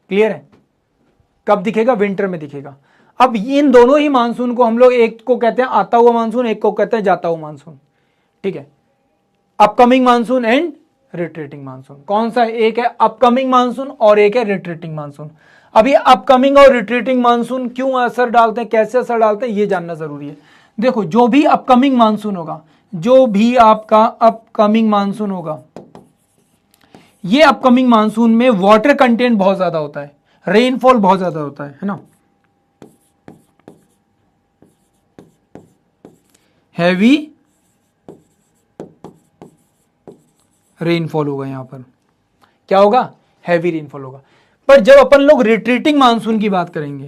क्लियर है, कब दिखेगा, विंटर में दिखेगा। अब इन दोनों ही मानसून को हम लोग, एक को कहते हैं आता हुआ मानसून, एक को कहते हैं जाता हुआ मानसून। ठीक है, upcoming monsoon and retreating monsoon. कौन सा है, एक है अपकमिंग मानसून और एक है रिट्रीटिंग मानसून। अभी अपकमिंग और रिट्रीटिंग मानसून क्यों असर डालते हैं, कैसे असर डालते हैं, ये जानना जरूरी है। देखो, जो भी अपकमिंग मानसून होगा, जो भी आपका अपकमिंग मानसून होगा, ये अपकमिंग मानसून में वाटर कंटेंट बहुत ज्यादा होता है, रेनफॉल बहुत ज्यादा होता है ना। हैवी रेनफॉल होगा, यहां पर क्या होगा, हैवी रेनफॉल होगा। पर जब अपन लोग रिट्रीटिंग मानसून की बात करेंगे,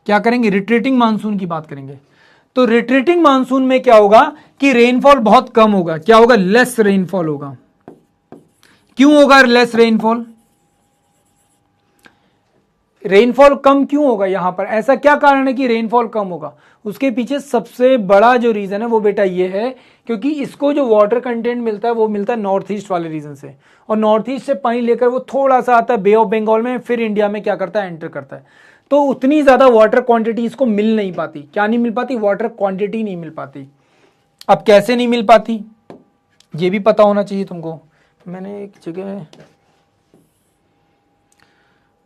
क्या करेंगे, रिट्रीटिंग मानसून की बात करेंगे, तो रिट्रीटिंग मानसून में क्या होगा कि रेनफॉल बहुत कम होगा। क्या होगा, लेस रेनफॉल होगा। क्यों होगा लेस रेनफॉल, रेनफॉल कम क्यों होगा यहां पर, ऐसा क्या कारण है कि रेनफॉल कम होगा। उसके पीछे सबसे बड़ा जो रीजन है वो बेटा ये है, क्योंकि इसको जो वाटर कंटेंट मिलता है वो मिलता है नॉर्थ ईस्ट वाले रीजन से, और नॉर्थ ईस्ट से पानी लेकर वो थोड़ा सा आता है बे ऑफ बंगाल में, फिर इंडिया में क्या करता है, एंटर करता है। तो उतनी ज्यादा वाटर क्वांटिटी इसको मिल नहीं पाती। क्या नहीं मिल पाती, वाटर क्वांटिटी नहीं मिल पाती। अब कैसे नहीं मिल पाती, ये भी पता होना चाहिए तुमको। मैंने एक जगह,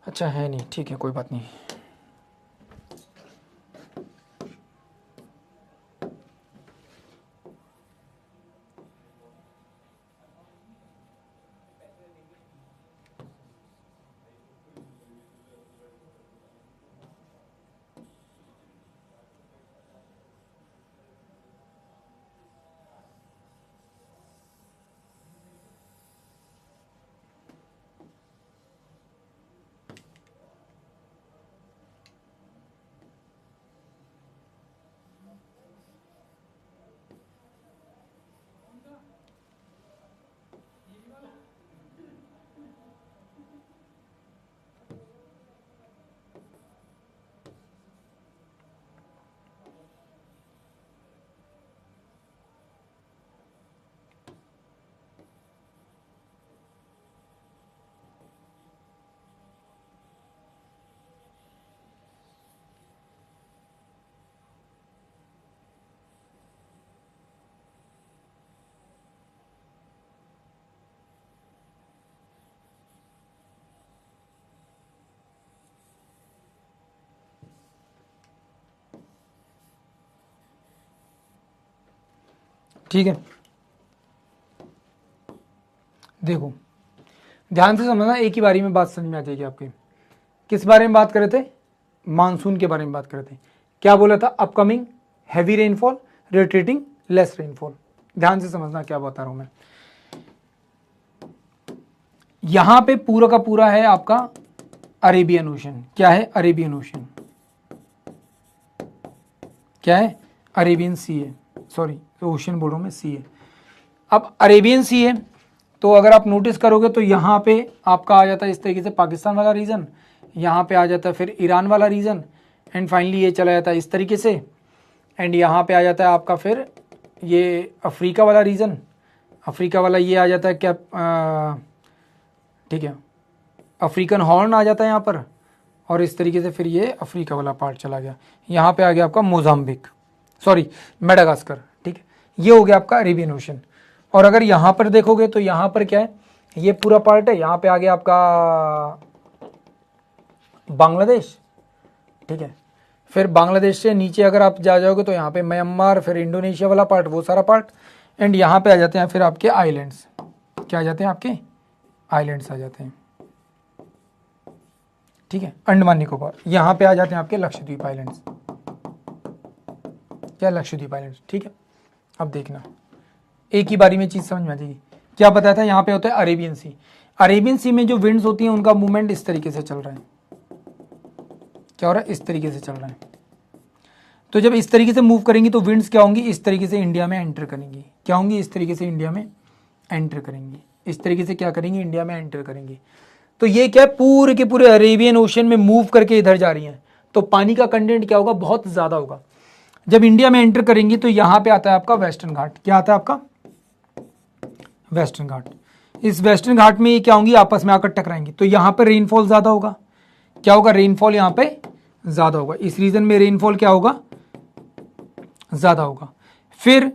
अच्छा है नहीं, ठीक है कोई बात नहीं। ठीक है, देखो ध्यान से समझना, एक ही बारी में बात समझ में आ जाएगी आपके। किस बारे में बात कर रहे थे, मानसून के बारे में बात कर रहे थे। क्या बोला था, upcoming heavy rainfall, retreating less rainfall. ध्यान से समझना क्या बता रहा हूं मैं। यहां पे पूरा का पूरा है आपका अरेबियन ओशन। क्या है, अरेबियन ओशन। क्या है, अरेबियन सी है, सॉरी ओशन बोल रहा हूं मैं, सी है। अब अरेबियन सी है, तो अगर आप नोटिस करोगे तो यहाँ पे आपका आ जाता है इस तरीके से पाकिस्तान वाला रीजन, यहाँ पे आ जाता है फिर ईरान वाला रीजन, एंड फाइनली ये चला जाता है इस तरीके से, एंड यहाँ पे आ जाता है आपका फिर ये अफ्रीका वाला रीजन, अफ्रीका वाला ये आ जाता है क्या, ठीक है, अफ्रीकन हॉर्न आ जाता है यहाँ पर, और इस तरीके से फिर ये अफ्रीका वाला पार्ट चला गया। यहाँ पे आ गया आपका मोजाम्बिक, सॉरी मेडागास्कर। ठीक है, ये हो गया आपका अरेबियन ओशन। और अगर यहाँ पर देखोगे तो यहाँ पर क्या है, ये पूरा पार्ट है, यहाँ पे आ गया आपका बांग्लादेश। ठीक है, फिर बांग्लादेश से नीचे अगर आप जा जाओगे तो यहाँ पे म्यांमार, फिर इंडोनेशिया वाला पार्ट, वो सारा पार्ट, एंड यहाँ पे आ जाते हैं फिर आपके आइलैंड्स। क्या आ जाते हैं आपके, आइलैंड्स आ जाते हैं। ठीक है, अंडमान निकोबार, यहाँ पे आ जाते हैं आपके लक्षद्वीप आइलैंड्स। क्या, लक्षद्वीप आइलैंड्स। ठीक है, अब देखना एक ही बारी में चीज समझ में आ जाएगी। क्या बताया था, यहाँ पे होता है अरेबियन सी। अरेबियन सी में जो विंड्स होती हैं उनका मूवमेंट इस तरीके से चल रहा है। क्या हो रहा है, इस तरीके से चल रहा है। तो जब इस तरीके से मूव करेंगी तो विंड्स क्या होंगी, इस तरीके से इंडिया में एंटर करेंगी। क्या होंगी, इस तरीके से इंडिया में एंटर करेंगी। इस तरीके से क्या करेंगी, इंडिया में एंटर करेंगी। तो ये क्या है, पूरे के पूरे अरेबियन ओशन में मूव करके इधर जा रही हैं। तो पानी का कंटेंट क्या होगा, बहुत ज़्यादा होगा। जब इंडिया में एंटर करेंगी तो यहाँ पे आता है आपका वेस्टर्न घाट। क्या आता है आपका, वेस्टर्न घाट। इस वेस्टर्न घाट में ये क्या होंगी, आपस में आकर टकराएंगी, तो यहाँ पर रेनफॉल ज़्यादा होगा। क्या होगा, रेनफॉल यहाँ पे ज़्यादा होगा, इस रीजन में रेनफॉल क्या होगा, ज़्यादा होगा। फिर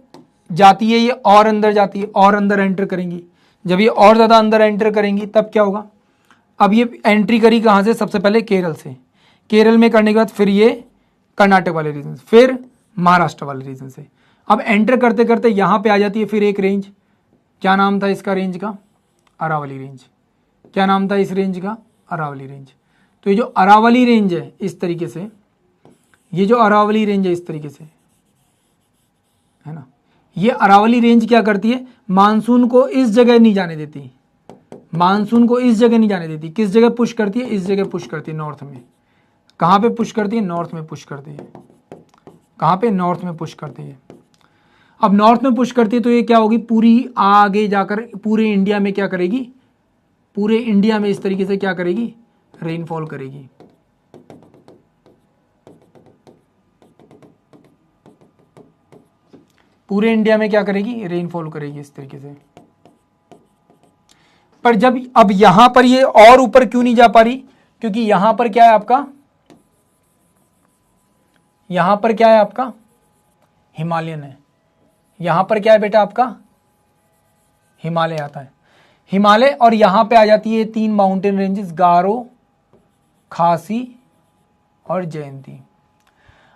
जाती है ये और अंदर जाती है, और अंदर एंटर करेंगी। जब ये और ज़्यादा अंदर एंटर करेंगी तब क्या होगा, अब ये एंट्री करी कहाँ से, सबसे पहले केरल से। केरल में करने के बाद फिर ये कर्नाटक वाले रीजन, फिर महाराष्ट्र वाले रीजन से। अब एंटर करते करते यहाँ पे आ जाती है फिर एक रेंज। क्या नाम था इसका रेंज का, अरावली रेंज। क्या नाम था इस रेंज का, अरावली रेंज। तो ये जो अरावली रेंज है इस तरीके से, ये जो अरावली रेंज है इस तरीके से, है ना, ये अरावली रेंज क्या करती है, मानसून को इस जगह नहीं जाने देती, मानसून को इस जगह नहीं जाने देती। किस जगह पुश करती है, इस जगह पुश करती है, नॉर्थ में। कहाँ पे पुश करती है, नॉर्थ में पुश करती है। कहाँ पे, नॉर्थ में पुश करती है। अब नॉर्थ में पुश करती है तो ये क्या होगी, पूरी आगे जाकर पूरे इंडिया में क्या करेगी, पूरे इंडिया में इस तरीके से क्या करेगी, रेनफॉल करेगी। पूरे इंडिया में क्या करेगी, रेनफॉल करेगी इस तरीके से। पर जब अब यहां पर ये और ऊपर क्यों नहीं जा पा रही, क्योंकि यहां पर क्या है आपका, यहां पर क्या है आपका, हिमालयन है। यहां पर क्या है बेटा आपका, हिमालय आता है। हिमालय, और यहां पे आ जाती है तीन माउंटेन रेंजेस, गारो, खासी और जयंती।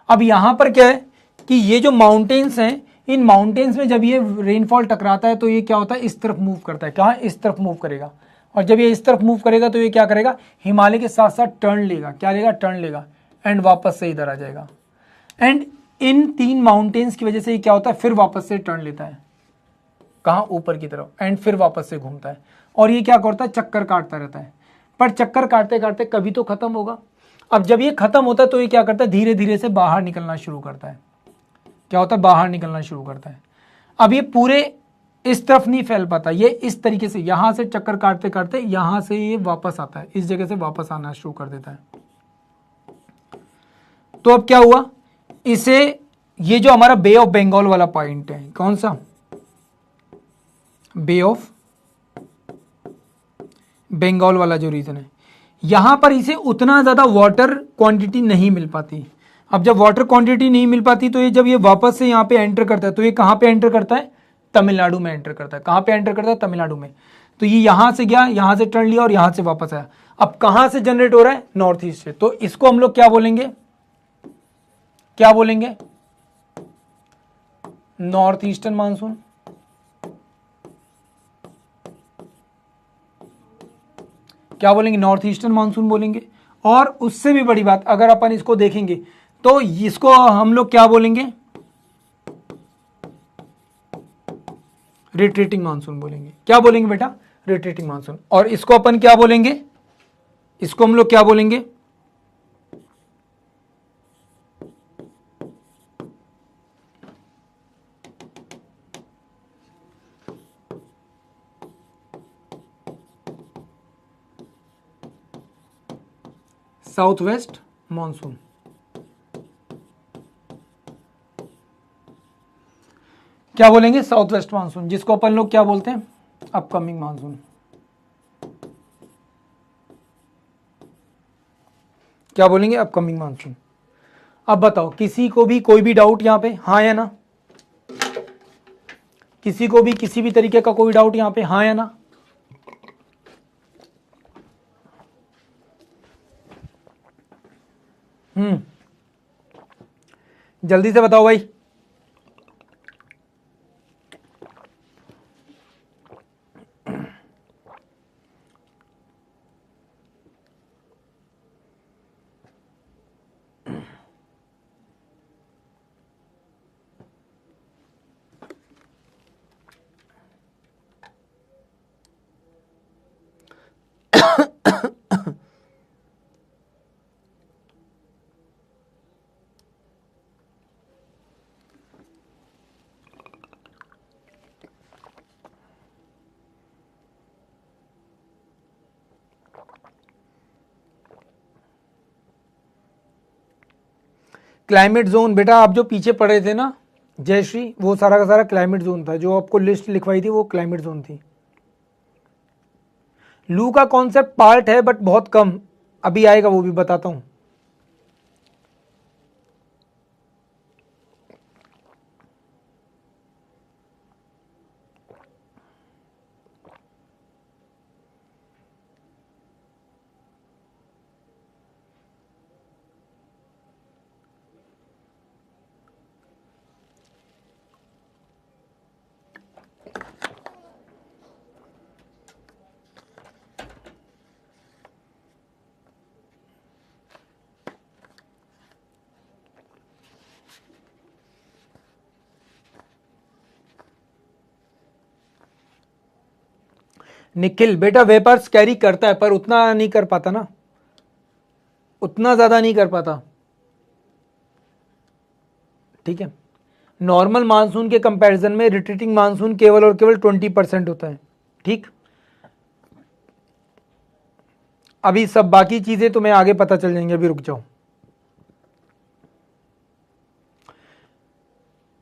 अब यहां पर क्या है कि ये जो माउंटेन्स हैं, इन माउंटेन्स में जब ये रेनफॉल टकराता है तो ये क्या होता है, इस तरफ मूव करता है। कहाँ, इस तरफ मूव करेगा। और जब ये इस तरफ मूव करेगा तो ये क्या करेगा, हिमालय के साथ साथ टर्न लेगा। क्या लेगा, टर्न लेगा, एंड वापस से इधर आ जाएगा। एंड इन तीन माउंटेन्स की वजह से ये क्या होता है, फिर वापस से टर्न लेता है। कहाँ, ऊपर की तरफ, एंड फिर वापस से घूमता है। और ये क्या करता है, चक्कर काटता रहता है। पर चक्कर काटते काटते कभी तो खत्म होगा। अब जब ये खत्म होता है तो ये क्या करता है, धीरे धीरे से बाहर निकलना शुरू करता है। क्या होता है, बाहर निकलना शुरू करता है। अब ये पूरे इस तरफ नहीं फैल पाता, ये इस तरीके से यहां से चक्कर काटते काटते यहां से ये वापस आता है, इस जगह से वापस आना शुरू कर देता है। तो अब क्या हुआ, इसे, ये जो हमारा बे ऑफ बंगाल वाला पॉइंट है, कौन सा, बे ऑफ बंगाल वाला जो रीजन है, यहां पर इसे उतना ज्यादा वाटर क्वांटिटी नहीं मिल पाती। अब जब वाटर क्वांटिटी नहीं मिल पाती तो ये जब ये वापस से यहाँ पे एंटर करता है तो ये कहाँ पे एंटर करता है, तमिलनाडु में एंटर करता है। कहाँ पे एंटर करता है, तमिलनाडु में। तो ये यहाँ से गया, यहाँ से टर्न लिया और यहाँ से वापस आया। अब कहाँ से जनरेट हो रहा है, नॉर्थ ईस्ट से। तो इसको हम लोग क्या बोलेंगे, क्या बोलेंगे, नॉर्थ ईस्टर्न मानसून। क्या बोलेंगे, नॉर्थ ईस्टर्न मानसून बोलेंगे। और उससे भी बड़ी बात, अगर अपन इसको देखेंगे तो इसको हम लोग क्या बोलेंगे, रिट्रीटिंग मानसून बोलेंगे। क्या बोलेंगे बेटा, रिट्रीटिंग मानसून। और इसको अपन क्या बोलेंगे, इसको हम लोग क्या बोलेंगे, साउथ वेस्ट मानसून। क्या बोलेंगे, साउथ वेस्ट मानसून, जिसको अपन लोग क्या बोलते हैं, अपकमिंग मानसून। क्या बोलेंगे, अपकमिंग मानसून। अब बताओ, किसी को भी कोई भी डाउट यहां पे, हाँ या ना, किसी को भी किसी भी तरीके का कोई डाउट यहां पे, हाँ या ना। जल्दी से बताओ भाई। क्लाइमेट जोन बेटा आप जो पीछे पढ़े थे ना जयश्री, वो सारा का सारा क्लाइमेट जोन था, जो आपको लिस्ट लिखवाई थी वो क्लाइमेट जोन थी। लू का कॉन्सेप्ट पार्ट है बट बहुत कम, अभी आएगा वो भी बताता हूं। निखिल बेटा वेपर्स कैरी करता है पर उतना नहीं कर पाता ना, उतना ज्यादा नहीं कर पाता, ठीक है। नॉर्मल मानसून के कंपैरिजन में रिट्रीटिंग मानसून केवल और केवल 20% होता है, ठीक। अभी सब बाकी चीजें तुम्हें आगे पता चल जाएंगे, अभी रुक जाओ।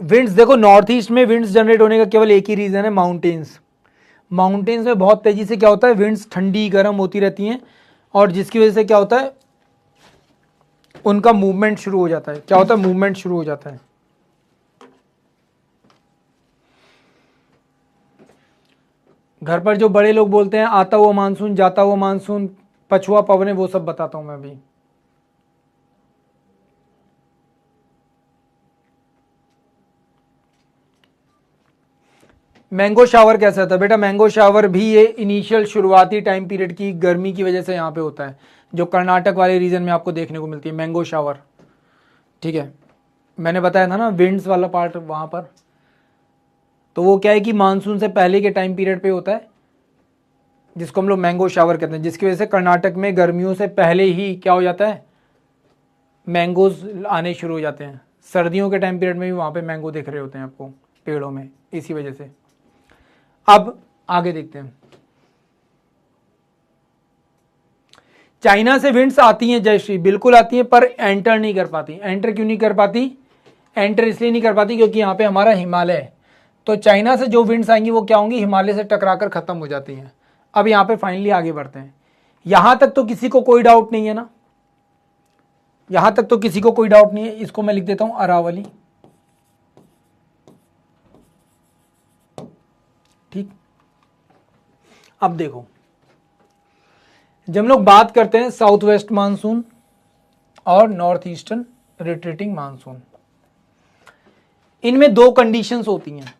विंड्स देखो, नॉर्थ ईस्ट में विंड्स जनरेट होने का केवल एक ही रीजन है, माउंटेन्स। माउंटेन्स में बहुत तेजी से क्या होता है, विंड्स ठंडी गर्म होती रहती हैं, और जिसकी वजह से क्या होता है, उनका मूवमेंट शुरू हो जाता है। क्या होता है, मूवमेंट शुरू हो जाता है। घर पर जो बड़े लोग बोलते हैं आता हुआ मानसून, जाता हुआ मानसून, पछुआ पवने, वो सब बताता हूं मैं अभी। मैंगो शावर कैसा होता है बेटा, मैंगो शावर भी ये इनिशियल शुरुआती टाइम पीरियड की गर्मी की वजह से यहाँ पे होता है, जो कर्नाटक वाले रीजन में आपको देखने को मिलती है मैंगो शावर, ठीक है। मैंने बताया था ना विंड्स वाला पार्ट वहां पर, तो वो क्या है कि मानसून से पहले के टाइम पीरियड पे होता है, जिसको हम लोग मैंगो शावर कहते हैं, जिसकी वजह से कर्नाटक में गर्मियों से पहले ही क्या हो जाता है, मैंगोज आने शुरू हो जाते हैं। सर्दियों के टाइम पीरियड में भी वहां पे मैंगो दिख रहे होते हैं आपको पेड़ों में, इसी वजह से। अब आगे देखते हैं। चाइना से विंड्स आती हैं जयश्री, बिल्कुल आती हैं, पर एंटर नहीं कर पाती। एंटर क्यों नहीं कर पाती, एंटर इसलिए नहीं कर पाती क्योंकि यहाँ पे हमारा हिमालय है, तो चाइना से जो विंड्स आएंगी वो क्या होंगी, हिमालय से टकराकर खत्म हो जाती हैं। अब यहाँ पे फाइनली आगे बढ़ते हैं। यहां तक तो किसी को कोई डाउट नहीं है ना, यहां तक तो किसी को कोई डाउट नहीं है। इसको मैं लिख देता हूं अरावली, ठीक। अब देखो, जब हम लोग बात करते हैं साउथ वेस्ट मानसून और नॉर्थ ईस्टर्न रिट्रीटिंग मानसून, इनमें दो कंडीशंस होती हैं,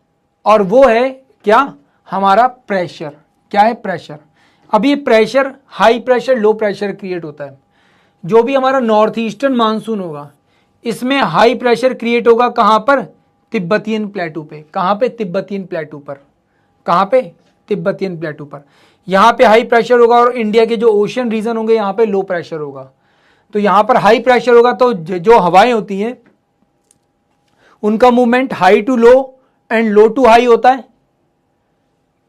और वो है क्या, हमारा प्रेशर। क्या है, प्रेशर। अब ये pressure high pressure low pressure create होता है। जो भी हमारा नॉर्थ ईस्टर्न मानसून होगा, इसमें हाई प्रेशर क्रिएट होगा कहां पर, तिब्बतियन प्लेटू पे। कहां पे, तिब्बतियन प्लेटू पर। कहां पे, तिब्बतियन प्लेटू पर। यहां पे हाई प्रेशर होगा, और इंडिया के जो ओशन रीजन होंगे यहां पे लो प्रेशर होगा। तो यहां पर हाई प्रेशर होगा तो जो हवाएं होती हैं उनका movement high to low and low to high होता है।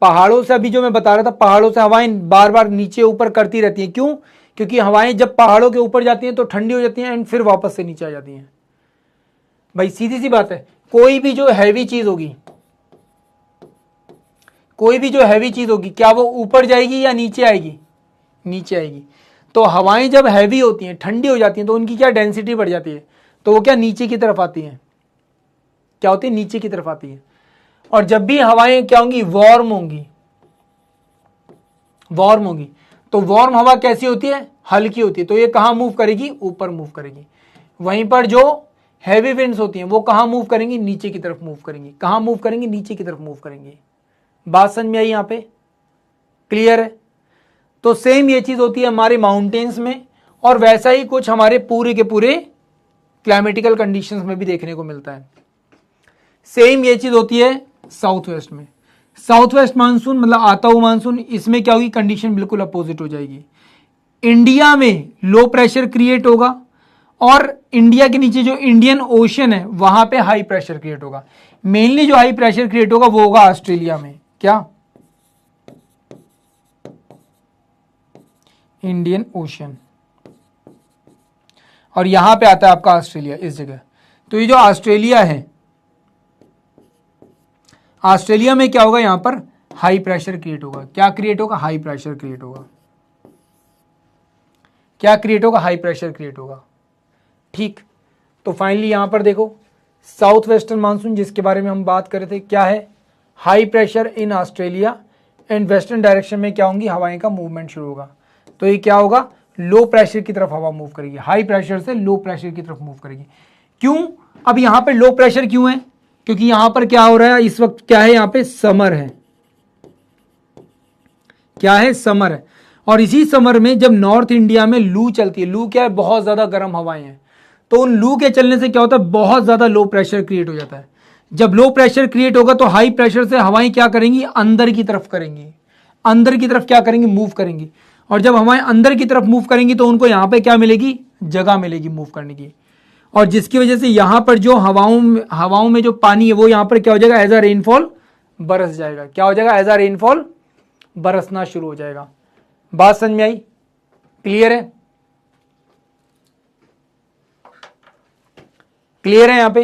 पहाड़ों से, अभी जो मैं बता रहा था, पहाड़ों से हवाएं बार बार नीचे ऊपर करती रहती हैं। क्यों, क्योंकि हवाएं जब पहाड़ों के ऊपर जाती हैं तो ठंडी हो जाती हैं एंड फिर वापस से नीचे आ जाती हैं। भाई सीधी सी बात है, कोई भी जो हैवी चीज होगी, कोई भी जो हैवी चीज होगी, क्या वो ऊपर जाएगी या नीचे आएगी, नीचे आएगी। तो हवाएं जब हैवी होती हैं, ठंडी हो जाती हैं, तो उनकी क्या डेंसिटी बढ़ जाती है, तो वो क्या नीचे की तरफ आती हैं। क्या होती है, नीचे की तरफ आती है। और जब भी हवाएं क्या होंगी, वार्म होंगी, वार्म होंगी, तो वार्म हवा कैसी होती है, हल्की होती है, तो ये कहां मूव करेगी, ऊपर मूव करेगी। वहीं पर जो हैवी विंड्स होती हैं वो कहां मूव करेंगी, नीचे की तरफ मूव करेंगी। कहां मूव करेंगी, नीचे की तरफ मूव करेंगी। बात समझ में आई यहां पे, क्लियर है। तो सेम ये चीज होती है हमारे माउंटेन्स में, और वैसा ही कुछ हमारे पूरे के पूरे क्लाइमेटिकल कंडीशंस में भी देखने को मिलता है। सेम ये चीज होती है साउथ वेस्ट में। साउथ वेस्ट मानसून मतलब आता हुआ मानसून, इसमें क्या होगी, कंडीशन बिल्कुल अपोजिट हो जाएगी। इंडिया में लो प्रेशर क्रिएट होगा, और इंडिया के नीचे जो इंडियन ओशन है वहां पे हाई प्रेशर क्रिएट होगा। मेनली जो हाई प्रेशर क्रिएट होगा वो होगा ऑस्ट्रेलिया में। क्या, इंडियन ओशन, और यहां पे आता है आपका ऑस्ट्रेलिया, इस जगह। तो ये जो ऑस्ट्रेलिया है, ऑस्ट्रेलिया में क्या होगा, यहां पर हाई प्रेशर क्रिएट होगा। क्या क्रिएट होगा, हाई प्रेशर क्रिएट होगा। क्या क्रिएट होगा, हाई प्रेशर क्रिएट होगा। ठीक, तो फाइनली यहां पर देखो साउथ वेस्टर्न मानसून जिसके बारे में हम बात कर रहे थे, क्या है, high pressure in Australia and western direction में क्या होंगी, हवाएं का मूवमेंट शुरू होगा। तो ये क्या होगा, लो प्रेशर की तरफ हवा मूव करेगी, हाई प्रेशर से लो प्रेशर की तरफ मूव करेगी। क्यों, अब यहां पे लो प्रेशर क्यों है, क्योंकि यहां पर क्या हो रहा है इस वक्त, क्या है, यहां पे समर है, क्या है, समर है। और इसी समर में जब नॉर्थ इंडिया में लू चलती है, लू क्या है, बहुत ज्यादा गर्म हवाएं हैं, तो उन लू के चलने से क्या होता है, बहुत ज्यादा लो प्रेशर क्रिएट हो जाता है। जब लो प्रेशर क्रिएट होगा तो हाई प्रेशर से हवाएं क्या करेंगी, अंदर की तरफ करेंगी, अंदर की तरफ क्या करेंगी, मूव करेंगी। और जब हवाएं अंदर की तरफ मूव करेंगी तो उनको यहां पे क्या मिलेगी, जगह मिलेगी मूव करने की। और जिसकी वजह से यहां पर जो हवाओं में जो पानी है वो यहां पर क्या हो जाएगा, एज अ रेनफॉल बरस जाएगा। क्या हो जाएगा, एज अ रेनफॉल बरसना शुरू हो जाएगा। बात समझ में आई, क्लियर है, क्लियर है यहां पे,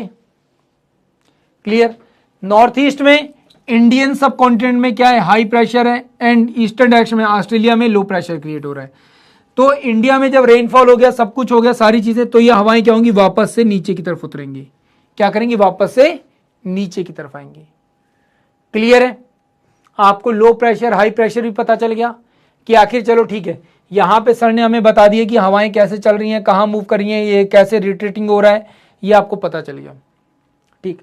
क्लियर। नॉर्थ ईस्ट में, इंडियन सब कॉन्टिनेंट में क्या है, हाई प्रेशर है, एंड ईस्टर्न डायरेक्शन में ऑस्ट्रेलिया में लो प्रेशर क्रिएट हो रहा है। तो इंडिया में जब रेनफॉल हो गया, सब कुछ हो गया, सारी चीजें, तो ये हवाएं क्या होंगी, वापस से नीचे की तरफ उतरेंगी। क्या करेंगी, वापस से नीचे की तरफ आएंगी। क्लियर है, आपको लो प्रेशर हाई प्रेशर भी पता चल गया कि आखिर चलो ठीक है, यहां पे सर ने हमें बता दिया कि हवाएं कैसे चल रही हैं, कहां मूव कर रही हैं, ये कैसे रिट्रेटिंग हो रहा है, ये आपको पता चल गया। ठीक,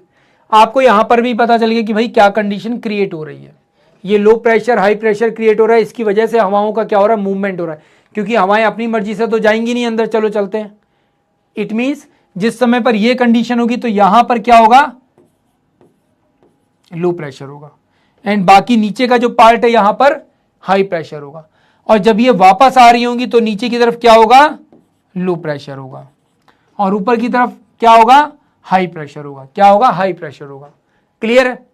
आपको यहां पर भी पता चल गया कि भाई क्या कंडीशन क्रिएट हो रही है, ये low pressure high pressure create हो रहा है, इसकी वजह से हवाओं का क्या हो रहा है, मूवमेंट हो रहा है, क्योंकि हवाएं अपनी मर्जी से तो जाएंगी नहीं अंदर, चलो चलते हैं। इट मींस जिस समय पर ये कंडीशन होगी तो यहां पर क्या होगा, लो प्रेशर होगा, एंड बाकी नीचे का जो पार्ट है यहां पर हाई प्रेशर होगा। और जब ये वापस आ रही होंगी तो नीचे की तरफ क्या होगा, लो प्रेशर होगा, और ऊपर की तरफ क्या होगा, हाई प्रेशर होगा। क्या होगा, हाई प्रेशर होगा। क्लियर है,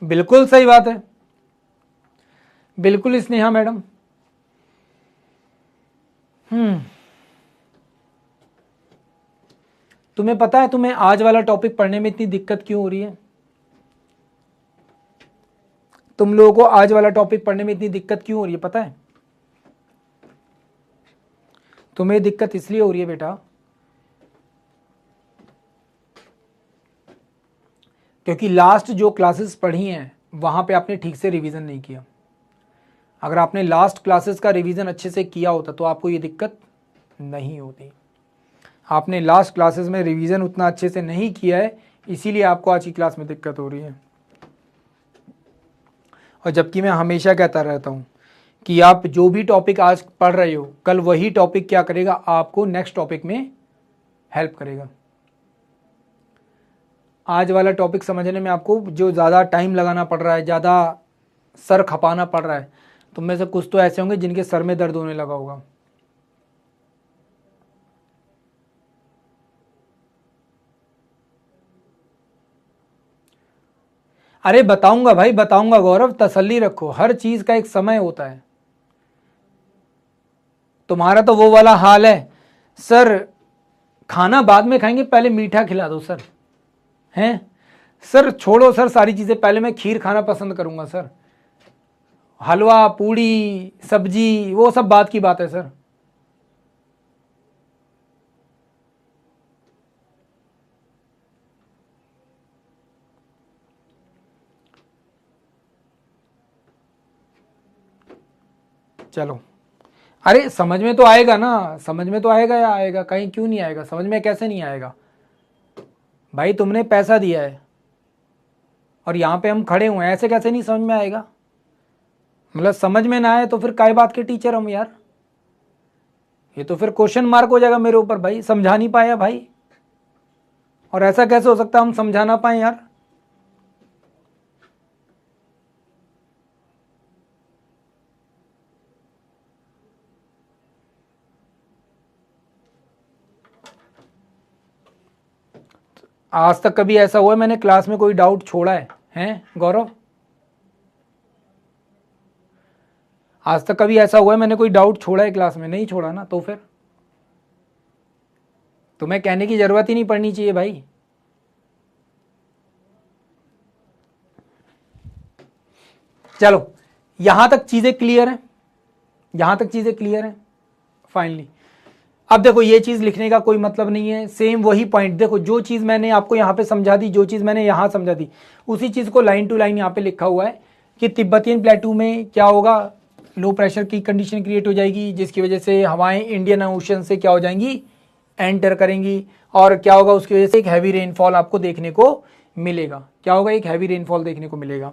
बिल्कुल सही बात है, बिल्कुल स्नेहा मैडम। तुम्हें पता है तुम्हें आज वाला टॉपिक पढ़ने में इतनी दिक्कत क्यों हो रही है, तुम लोगों को आज वाला टॉपिक पढ़ने में इतनी दिक्कत क्यों हो रही है, पता है? तुम्हें दिक्कत इसलिए हो रही है बेटा क्योंकि लास्ट जो क्लासेस पढ़ी हैं वहां पे आपने ठीक से रिवीजन नहीं किया। अगर आपने लास्ट क्लासेस का रिवीजन अच्छे से किया होता तो आपको ये दिक्कत नहीं होती। आपने लास्ट क्लासेस में रिवीजन उतना अच्छे से नहीं किया है, इसीलिए आपको आज की क्लास में दिक्कत हो रही है। और जबकि मैं हमेशा कहता रहता हूं कि आप जो भी टॉपिक आज पढ़ रहे हो, कल वही टॉपिक क्या करेगा, आपको नेक्स्ट टॉपिक में हेल्प करेगा। आज वाला टॉपिक समझने में आपको जो ज़्यादा टाइम लगाना पड़ रहा है, ज़्यादा सर खपाना पड़ रहा है, तुम में से कुछ तो ऐसे होंगे जिनके सर में दर्द होने लगा होगा। अरे बताऊंगा भाई, बताऊंगा गौरव, तसल्ली रखो, हर चीज का एक समय होता है। तुम्हारा तो वो वाला हाल है, सर खाना बाद में खाएंगे, पहले मीठा खिला दो सर। हैं सर, छोड़ो सर सारी चीजें, पहले मैं खीर खाना पसंद करूंगा सर, हलवा पूड़ी सब्जी वो सब बात की बात है सर। चलो, अरे समझ में तो आएगा ना, समझ में तो आएगा, या आएगा कहीं, क्यों नहीं आएगा, समझ में कैसे नहीं आएगा भाई, तुमने पैसा दिया है और यहां पे हम खड़े हुए हैं, ऐसे कैसे नहीं समझ में आएगा? मतलब समझ में ना आए तो फिर काय बात के टीचर हम यार, ये तो फिर क्वेश्चन मार्क हो जाएगा मेरे ऊपर भाई, समझा नहीं पाया भाई, और ऐसा कैसे हो सकता है हम समझा ना पाए यार? आज तक कभी ऐसा हुआ है मैंने क्लास में कोई डाउट छोड़ा है, हैं गौरव? आज तक कभी ऐसा हुआ है मैंने कोई डाउट छोड़ा है क्लास में? नहीं छोड़ा ना, तो फिर तुम्हें कहने की जरूरत ही नहीं पड़नी चाहिए भाई। चलो यहां तक चीजें क्लियर है, यहां तक चीजें क्लियर है फाइनली। अब देखो ये चीज लिखने का कोई मतलब नहीं है, सेम वही पॉइंट देखो, जो चीज मैंने आपको यहां पे समझा दी, जो चीज मैंने यहां समझा दी, उसी चीज को लाइन टू लाइन यहां पे लिखा हुआ है कि तिब्बतियन प्लेटू में क्या होगा, लो प्रेशर की कंडीशन क्रिएट हो जाएगी, जिसकी वजह से हवाएं इंडियन ओशन से क्या हो जाएंगी, एंटर करेंगी, और क्या होगा उसकी वजह से एक हैवी रेनफॉल आपको देखने को मिलेगा। क्या होगा, एक हैवी रेनफॉल देखने को मिलेगा।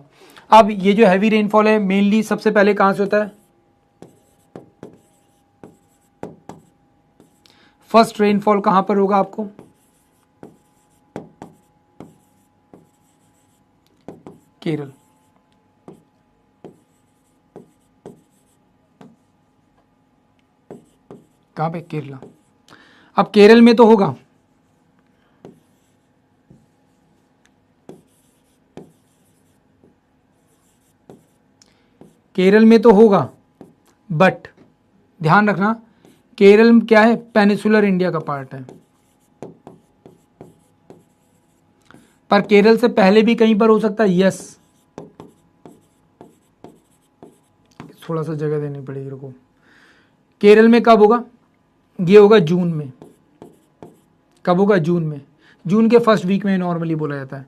अब ये जो हैवी रेनफॉल है मेनली सबसे पहले कहां से होता है, फर्स्ट रेनफॉल कहां पर होगा आपको, केरल। कहां पे, केरला। अब केरल में तो होगा, केरल में तो होगा, बट ध्यान रखना केरल क्या है, पेनिसुलर इंडिया का पार्ट है, पर केरल से पहले भी कहीं पर हो सकता है, यस। थोड़ा सा जगह देनी पड़ेगी, रुको। केरल में कब होगा, ये होगा जून में। कब होगा, जून में, जून के फर्स्ट वीक में नॉर्मली बोला जाता है।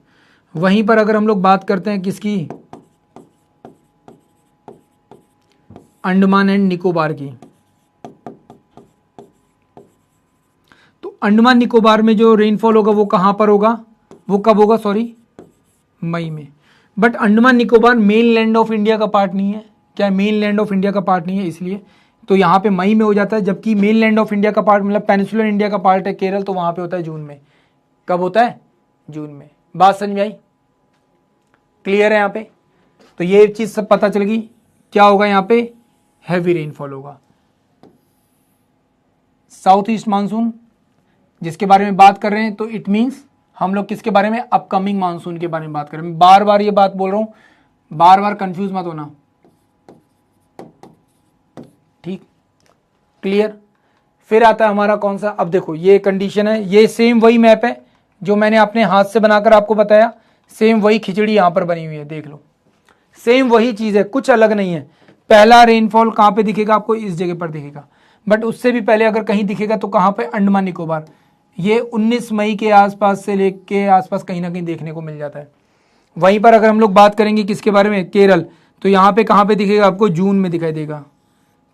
वहीं पर अगर हम लोग बात करते हैं किसकी, अंडमान एंड निकोबार की, तो अंडमान निकोबार में जो रेनफॉल होगा वो कहां पर होगा, वो कब होगा, सॉरी मई में। But Andaman Nicobar main land of India का पार्ट नहीं है, क्या मेन लैंड ऑफ इंडिया का पार्ट नहीं है, इसलिए तो यहाँ पे मई में हो जाता है, जबकि मेन लैंड ऑफ इंडिया का पार्ट मतलब पेनिसुलर इंडिया का पार्ट है केरल, तो वहां पे होता है जून में। कब होता है, जून में। बात समझ में आई, क्लियर है यहाँ पे। तो ये चीज सब पता चल गई, क्या होगा यहाँ पे, हैवी रेनफॉल होगा। साउथ ईस्ट मानसून जिसके बारे में बात कर रहे हैं, तो इट मीन्स हम लोग किसके बारे में, अपकमिंग मानसून के बारे में बात कर रहे हैं। बार बार ये बात बोल रहा हूं, बार बार कंफ्यूज मत होना, ठीक, क्लियर। फिर आता है हमारा कौन सा, अब देखो ये कंडीशन है, ये सेम वही मैप है जो मैंने अपने हाथ से बनाकर आपको बताया, सेम वही खिचड़ी यहां पर बनी हुई है, देख लो सेम वही चीज है, कुछ अलग नहीं है। पहला रेनफॉल कहां पे दिखेगा आपको, इस जगह पर दिखेगा, बट उससे भी पहले अगर कहीं दिखेगा तो कहां पे, अंडमान निकोबार। ये 19 मई के आसपास से लेके आसपास कहीं ना कहीं देखने को मिल जाता है। वहीं पर अगर हम लोग बात करेंगे किसके बारे में, केरल, तो यहाँ पे कहाँ पे दिखेगा आपको, जून में दिखाई देगा।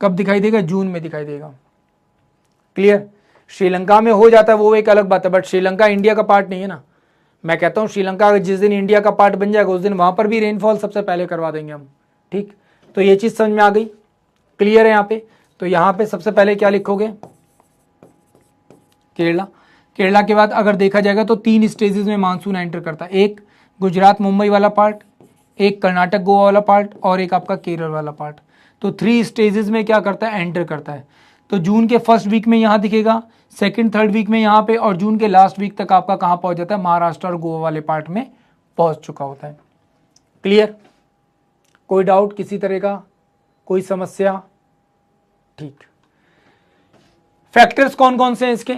कब दिखाई देगा, जून में दिखाई देगा, क्लियर। श्रीलंका में हो जाता है वो एक अलग बात है, बट श्रीलंका इंडिया का पार्ट नहीं है ना। मैं कहता हूँ श्रीलंका जिस दिन इंडिया का पार्ट बन जाएगा उस दिन वहां पर भी रेनफॉल सबसे पहले करवा देंगे हम, ठीक। तो ये चीज समझ में आ गई, क्लियर है यहाँ पे। तो यहाँ पे सबसे पहले क्या लिखोगे, केरला। केरला के बाद अगर देखा जाएगा तो 3 स्टेजेस में मानसून एंटर करता है, एक गुजरात मुंबई वाला पार्ट, एक कर्नाटक गोवा वाला पार्ट, और एक आपका केरल वाला पार्ट। तो 3 स्टेजेस में क्या करता है, एंटर करता है। तो जून के फर्स्ट वीक में यहाँ दिखेगा, सेकंड थर्ड वीक में यहाँ पे, और जून के लास्ट वीक तक आपका कहाँ पहुंच जाता है, महाराष्ट्र और गोवा वाले पार्ट में पहुंच चुका होता है, क्लियर। कोई डाउट किसी तरह का, कोई समस्या, ठीक। फैक्टर्स कौन कौन से हैं इसके,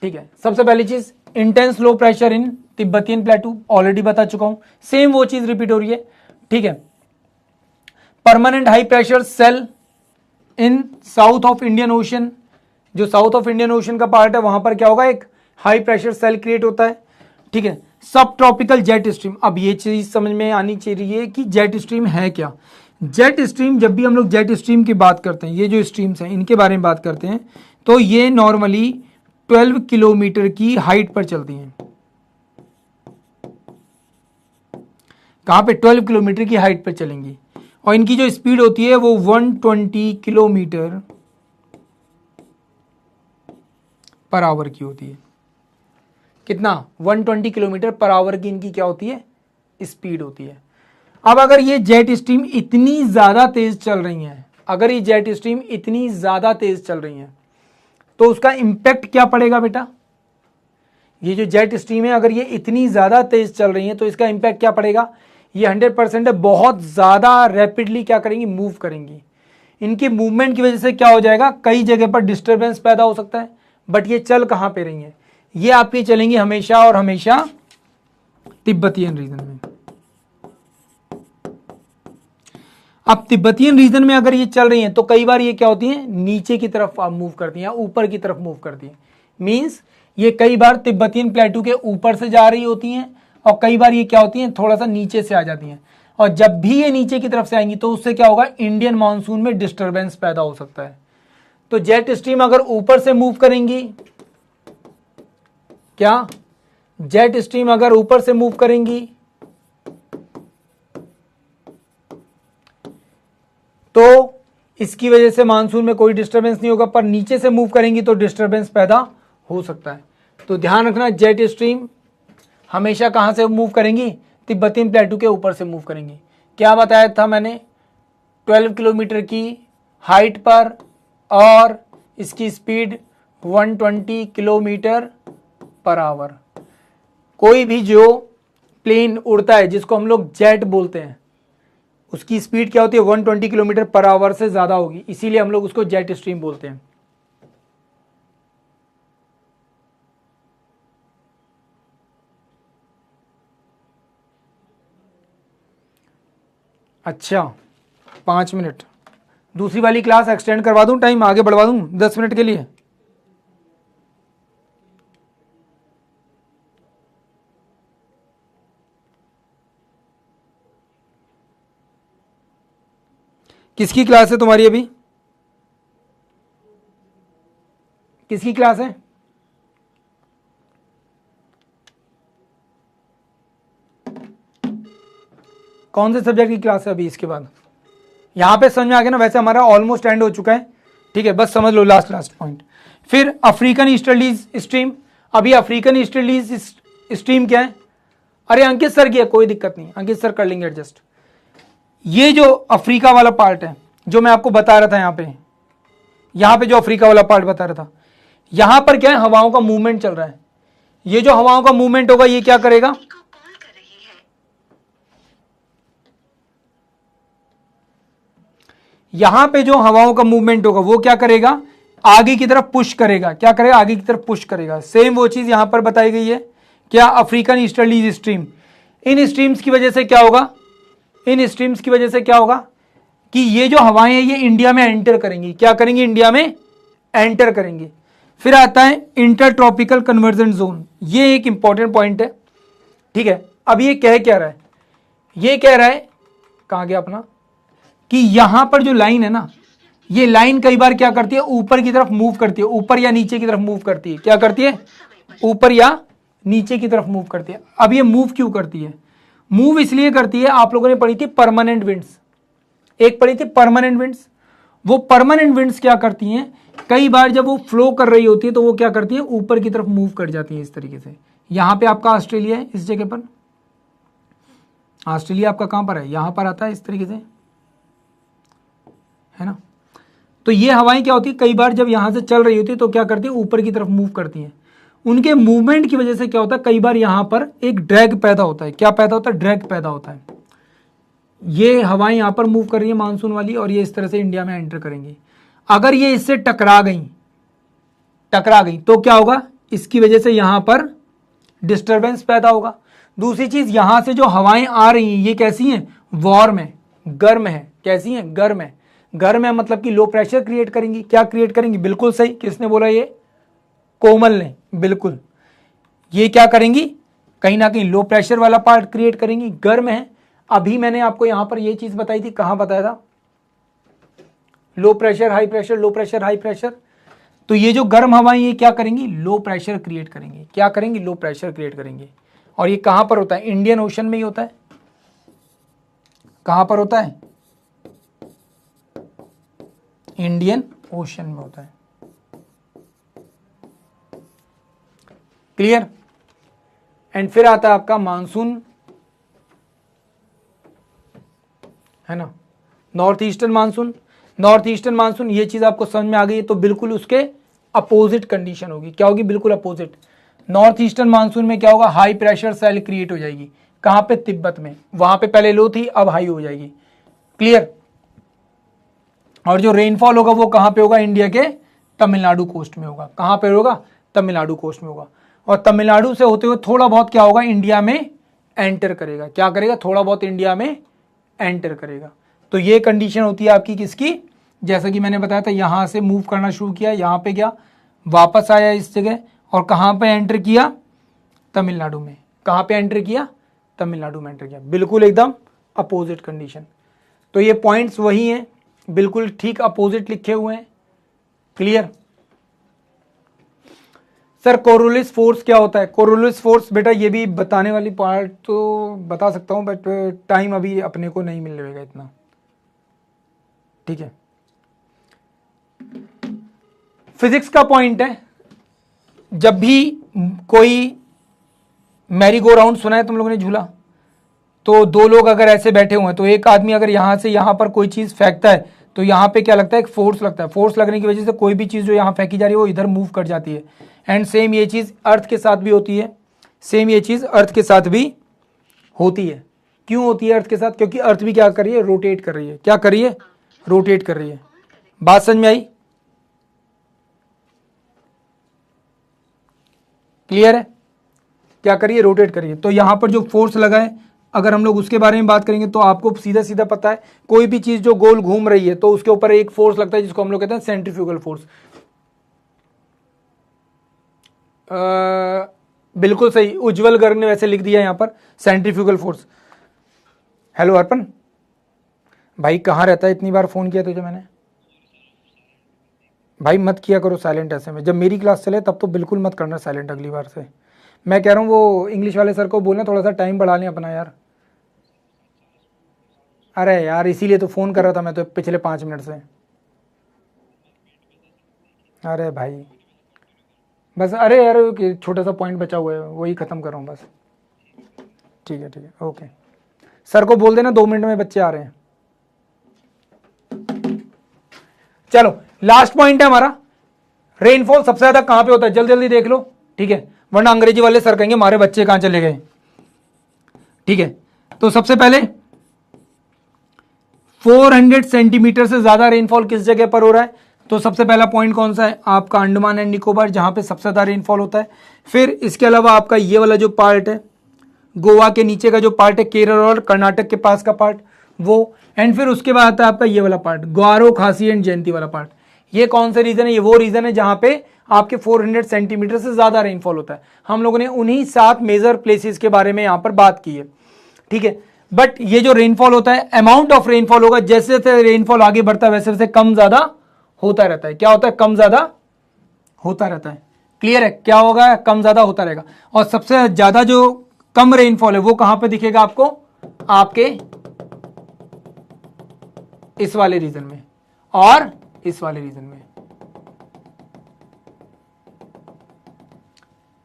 ठीक है। सबसे पहली चीज intense low pressure in Tibetan प्लेटू, already बता चुका हूं, सेम वो चीज रिपीट हो रही है, ठीक है। Permanent high pressure cell in south of Indian ocean, जो साउथ ऑफ इंडियन ओशन का पार्ट है वहां पर क्या होगा, एक हाई प्रेशर सेल क्रिएट होता है, ठीक है। सब ट्रॉपिकल जेट स्ट्रीम, अब ये चीज समझ में आनी चाहिए कि जेट स्ट्रीम है क्या। जेट स्ट्रीम, जब भी हम लोग जेट स्ट्रीम की बात करते हैं, ये जो स्ट्रीम्स हैं इनके बारे में बात करते हैं, तो ये नॉर्मली 12 किलोमीटर की हाइट पर चलती हैं। कहां पे, 12 किलोमीटर की हाइट पर चलेंगी, और इनकी जो स्पीड होती है वो 120 किलोमीटर पर आवर की होती है। कितना, 120 किलोमीटर पर आवर की इनकी क्या होती है, स्पीड होती है। अब अगर ये जेट स्ट्रीम इतनी ज्यादा तेज चल रही हैं, अगर ये जेट स्ट्रीम इतनी ज्यादा तेज चल रही हैं, तो उसका इंपैक्ट क्या पड़ेगा बेटा, ये जो जेट स्ट्रीम है अगर ये इतनी ज्यादा तेज चल रही है तो इसका इंपैक्ट क्या पड़ेगा, ये 100% है, बहुत ज्यादा रैपिडली क्या करेंगी, मूव करेंगी। इनकी मूवमेंट की वजह से क्या हो जाएगा, कई जगह पर डिस्टर्बेंस पैदा हो सकता है, बट ये चल कहां पे रही है, ये आपकी चलेंगी हमेशा और हमेशा तिब्बतियन रीजन में। अब तिब्बतियन रीजन में अगर ये चल रही हैं तो कई बार ये क्या होती हैं, नीचे की तरफ मूव करती हैं या ऊपर की तरफ मूव करती हैं। मींस ये कई बार तिब्बतियन प्लेटू के ऊपर से जा रही होती हैं और कई बार ये क्या होती हैं, थोड़ा सा नीचे से आ जाती हैं। और जब भी ये नीचे की तरफ से आएंगी तो उससे क्या होगा, इंडियन मानसून में डिस्टर्बेंस पैदा हो सकता है। तो जेट स्ट्रीम अगर ऊपर से मूव करेंगी, क्या जेट स्ट्रीम अगर ऊपर से मूव करेंगी तो इसकी वजह से मानसून में कोई डिस्टर्बेंस नहीं होगा, पर नीचे से मूव करेंगी तो डिस्टर्बेंस पैदा हो सकता है। तो ध्यान रखना, जेट स्ट्रीम हमेशा कहां से मूव करेंगी, तिब्बतियन प्लेटू के ऊपर से मूव करेंगी। क्या बताया था मैंने, 12 किलोमीटर की हाइट पर और इसकी स्पीड 120 किलोमीटर पर आवर। कोई भी जो प्लेन उड़ता है जिसको हम लोग जेट बोलते हैं, उसकी स्पीड क्या होती है, 120 किलोमीटर पर आवर से ज्यादा होगी, इसीलिए हम लोग उसको जेट स्ट्रीम बोलते हैं। अच्छा 5 मिनट, दूसरी वाली क्लास एक्सटेंड करवा दूं, टाइम आगे बढ़वा दूं 10 मिनट के लिए। किसकी क्लास है तुम्हारी अभी, किसकी क्लास है? कौन से सब्जेक्ट की क्लास है अभी इसके बाद? यहां पे समझ में आ गया ना, वैसे हमारा ऑलमोस्ट एंड हो चुका है, ठीक है, बस समझ लो लास्ट पॉइंट। फिर अफ्रीकन ईस्टर्लीज स्ट्रीम, अभी अफ्रीकन ईस्टर्लीज स्ट्रीम क्या है? अरे अंकित सर की है, कोई दिक्कत नहीं, अंकित सर कर लेंगे एडजस्ट। ये जो अफ्रीका वाला पार्ट है जो मैं आपको बता रहा था, यहां पे जो अफ्रीका वाला पार्ट बता रहा था, यहां पर क्या है, हवाओं का मूवमेंट चल रहा है। ये जो हवाओं का मूवमेंट होगा ये क्या करेगा, यहां पे जो हवाओं का मूवमेंट होगा वो क्या करेगा, आगे की तरफ पुश करेगा। क्या करेगा, आगे की तरफ पुश करेगा। सेम वो चीज यहां पर बताई गई है, क्या, अफ्रीकन ईस्टर्लीज स्ट्रीम। इन स्ट्रीम्स की वजह से क्या होगा, इन स्ट्रीम्स की वजह से क्या होगा कि ये जो हवाएं हैं ये इंडिया में एंटर करेंगी। क्या करेंगी, इंडिया में एंटर करेंगी। फिर आता है इंटर ट्रॉपिकल कन्वर्जन जोन, ये एक इंपॉर्टेंट पॉइंट है, ठीक है। अब ये कह क्या रहा है, ये कह रहा है, कहां गया अपना, कि यहां पर जो लाइन है ना, ये लाइन कई बार क्या करती है, ऊपर की तरफ मूव करती है, ऊपर या नीचे की तरफ मूव करती है। क्या करती है, ऊपर या नीचे की तरफ मूव करती है। अब ये मूव क्यों करती है, मूव इसलिए करती है, आप लोगों ने पढ़ी थी परमानेंट विंड्स, एक पढ़ी थी परमानेंट विंड्स। वो परमानेंट विंड्स क्या करती हैं, कई बार जब वो फ्लो कर रही होती है तो वो क्या करती है, ऊपर की तरफ मूव कर जाती है इस तरीके से। यहां पे आपका ऑस्ट्रेलिया है, इस जगह पर ऑस्ट्रेलिया आपका कहां पर है, यहां पर आता है इस तरीके से, है ना। तो ये हवाएं क्या होती है, कई बार जब यहां से चल रही होती है तो क्या करती है, ऊपर की तरफ मूव करती हैं। उनके मूवमेंट की वजह से क्या होता है, कई बार यहां पर एक ड्रैग पैदा होता है। क्या पैदा होता है, ड्रैग पैदा होता है। ये हवाएं यहां पर मूव कर रही है मानसून वाली, और ये इस तरह से इंडिया में एंटर करेंगी। अगर ये इससे टकरा गई तो क्या होगा, इसकी वजह से यहां पर डिस्टर्बेंस पैदा होगा। दूसरी चीज, यहां से जो हवाएं आ रही हैं ये कैसी हैं, वार्म है, गर्म है। कैसी हैं, गर्म है। गर्म है मतलब कि लो प्रेशर क्रिएट करेंगी। क्या क्रिएट करेंगी, बिल्कुल सही, किसने बोला, ये कोमल ने, बिल्कुल। ये क्या करेंगी, कहीं ना कहीं लो प्रेशर वाला पार्ट क्रिएट करेंगी, गर्म है। अभी मैंने आपको यहां पर ये चीज बताई थी, कहां बताया था, low pressure high pressure, low pressure high pressure. तो ये जो गर्म हवाएं ये क्या करेंगी, लो प्रेशर क्रिएट करेंगी। क्या करेंगी, लो प्रेशर क्रिएट करेंगी। और ये कहां पर होता है, इंडियन ओशन में ही होता है। कहां पर होता है, इंडियन ओशन में होता है। क्लियर। एंड फिर आता है आपका मानसून, है ना, north eastern monsoon. North eastern monsoon, ये चीज आपको समझ में आ गई है, तो बिल्कुल उसके अपोजिट कंडीशन होगी। क्या होगी, बिल्कुल अपोजिट। नॉर्थ ईस्टर्न मानसून में क्या होगा, हाई प्रेशर सेल क्रिएट हो जाएगी। कहां पे, तिब्बत में। वहां पे पहले लो थी, अब हाई हो जाएगी। क्लियर। और जो रेनफॉल होगा वो कहां पे होगा, इंडिया के तमिलनाडु कोस्ट में होगा। कहां पे होगा, तमिलनाडु कोस्ट में होगा। और तमिलनाडु से होते हुए थोड़ा बहुत क्या होगा, इंडिया में एंटर करेगा। क्या करेगा, थोड़ा बहुत इंडिया में एंटर करेगा। तो ये कंडीशन होती है आपकी किसकी, जैसा कि मैंने बताया था, यहां से मूव करना शुरू किया, यहां पे गया, वापस आया इस जगह, और कहां पे एंटर किया, तमिलनाडु में। कहां पे एंटर किया, तमिलनाडु में एंटर किया। बिल्कुल एकदम अपोजिट कंडीशन। तो ये पॉइंट्स वही हैं, बिल्कुल ठीक अपोजिट लिखे हुए हैं। क्लियर। सर कोरोलिस फोर्स क्या होता है? कोरोलिस फोर्स बेटा ये भी बताने वाली पार्ट तो बता सकता हूं, बट टाइम अभी अपने को नहीं मिल रहेगा इतना। ठीक है, फिजिक्स का पॉइंट है, जब भी कोई मैरी गो राउंड सुना है तुम लोगों ने, झूला, तो दो लोग अगर ऐसे बैठे हुए हैं तो एक आदमी अगर यहां से यहां पर कोई चीज फेंकता है तो यहां पे क्या लगता है, एक फोर्स लगता है। फोर्स लगने की वजह से कोई भी चीज जो यहां फेंकी जा रही है वो इधर मूव कर जाती है। एंड सेम ये चीज अर्थ के साथ भी होती है, सेम ये चीज अर्थ के साथ भी होती है। क्यों होती है अर्थ के साथ? क्योंकि अर्थ भी क्या कर रही है, रोटेट कर रही है। क्या कर रही है, रोटेट कर रही है। बात समझ में आई? क्लियर है? क्या करिए, रोटेट करिए। तो यहां पर जो फोर्स लगा है, अगर हम लोग उसके बारे में बात करेंगे तो आपको सीधा सीधा पता है, कोई भी चीज जो गोल घूम रही है तो उसके ऊपर एक फोर्स लगता है जिसको हम लोग कहते हैं सेंट्रीफ्यूगल फोर्स। बिल्कुल सही, उज्जवल गर्ग ने वैसे लिख दिया यहां पर सेंट्रीफ्यूगल फोर्स। हेलो अर्पण भाई, कहां रहता है? इतनी बार फोन किया तुझे मैंने। भाई मत किया करो साइलेंट ऐसे में, जब मेरी क्लास चले तब तो बिल्कुल मत करना साइलेंट अगली बार से। मैं कह रहा हूँ वो इंग्लिश वाले सर को बोलना थोड़ा सा टाइम बढ़ा लें अपना यार। अरे यार इसीलिए तो फ़ोन कर रहा था मैं तो पिछले 5 मिनट से। अरे भाई बस, अरे यार छोटा सा पॉइंट बचा हुआ है वही ख़त्म कर रहा हूँ बस। ठीक है ओके। सर को बोल देना 2 मिनट में बच्चे आ रहे हैं। चलो लास्ट पॉइंट है हमारा, रेनफॉल सबसे ज़्यादा कहाँ पे होता है, जल्दी जल्दी देख लो। ठीक है, वरना अंग्रेजी वाले सर कहेंगे हमारे बच्चे कहाँ चले गए। ठीक है, तो सबसे पहले 400 सेंटीमीटर से ज्यादा रेनफॉल किस जगह पर हो रहा है? तो सबसे पहला पॉइंट कौन सा है आपका, अंडमान एंड निकोबार, जहां पे सबसे ज्यादा रेनफॉल होता है। फिर इसके अलावा आपका ये वाला जो पार्ट है, गोवा के नीचे का जो पार्ट है, केरल और कर्नाटक के पास का पार्ट वो। एंड फिर उसके बाद आता है आपका ये वाला पार्ट, ग्वारो, खासी एंड जयंती वाला पार्ट। ये कौन सा रीजन है? ये वो रीजन है जहां पे आपके 400 सेंटीमीटर से ज्यादा रेनफॉल होता है। हम लोगों ने उन्हीं 7 मेजर प्लेसेस के बारे में यहां पर बात की है। ठीक है, बट ये जो रेनफॉल होता है, अमाउंट ऑफ रेनफॉल होगा, जैसे जैसे रेनफॉल आगे बढ़ता है वैसे वैसे कम ज्यादा होता रहता है। क्या होता है? कम ज्यादा होता रहता है। क्लियर है? क्या होगा? कम ज्यादा होता रहेगा। और सबसे ज्यादा जो कम रेनफॉल है वो कहां पे दिखेगा आपको? आपके इस वाले रीजन में और इस वाले रीजन में।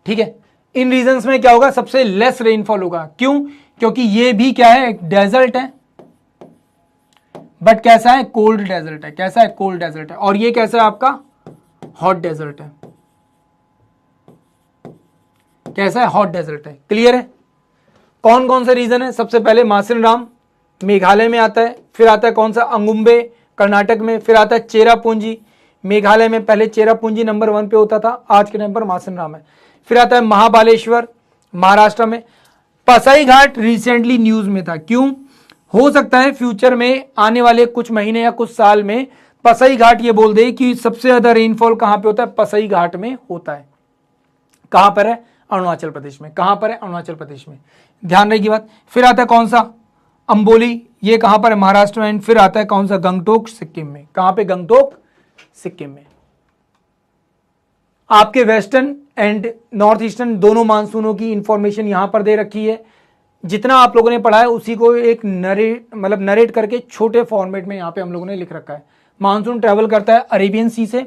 ठीक है, इन रीजन्स में क्या होगा? सबसे लेस रेनफॉल होगा। क्यों? क्योंकि ये भी क्या है, एक डेजर्ट है, बट कैसा है? कोल्ड डेजर्ट है। कैसा है? कोल्ड डेजर्ट है। और ये कैसा है आपका? हॉट डेजर्ट है। कैसा है? हॉट डेजर्ट है। क्लियर है? कौन कौन से रीजन है? सबसे पहले मासिनराम मेघालय में आता है, फिर आता है कौन सा? अंगुम्बे कर्नाटक में, फिर आता है चेरापूंजी मेघालय में। पहले चेरापूंजी नंबर 1 पे होता था, आज के टाइम पर मासिनराम है। फिर आता है महाबालेश्वर महाराष्ट्र में। पसाई घाट रिसेंटली न्यूज में था। क्यों? हो सकता है फ्यूचर में आने वाले कुछ महीने या कुछ साल में पसाई घाट ये बोल दे कि सबसे ज्यादा रेनफॉल कहां पे होता है? पसाई घाट में होता है। कहां पर है? अरुणाचल प्रदेश में। कहां पर है? अरुणाचल प्रदेश में। ध्यान रहेगी बात। फिर आता है कौन सा? अंबोली, ये कहां पर है? महाराष्ट्र में। फिर आता है कौन सा? गंगटोक सिक्किम में। कहां पे? गंगटोक सिक्किम में। आपके वेस्टर्न एंड नॉर्थ ईस्टर्न दोनों मानसूनों की इंफॉर्मेशन यहां पर दे रखी है। जितना आप लोगों ने पढ़ा है उसी को एक नरेट करके छोटे फॉर्मेट में यहां पे हम लोगों ने लिख रखा है। मानसून ट्रेवल करता है अरेबियन सी से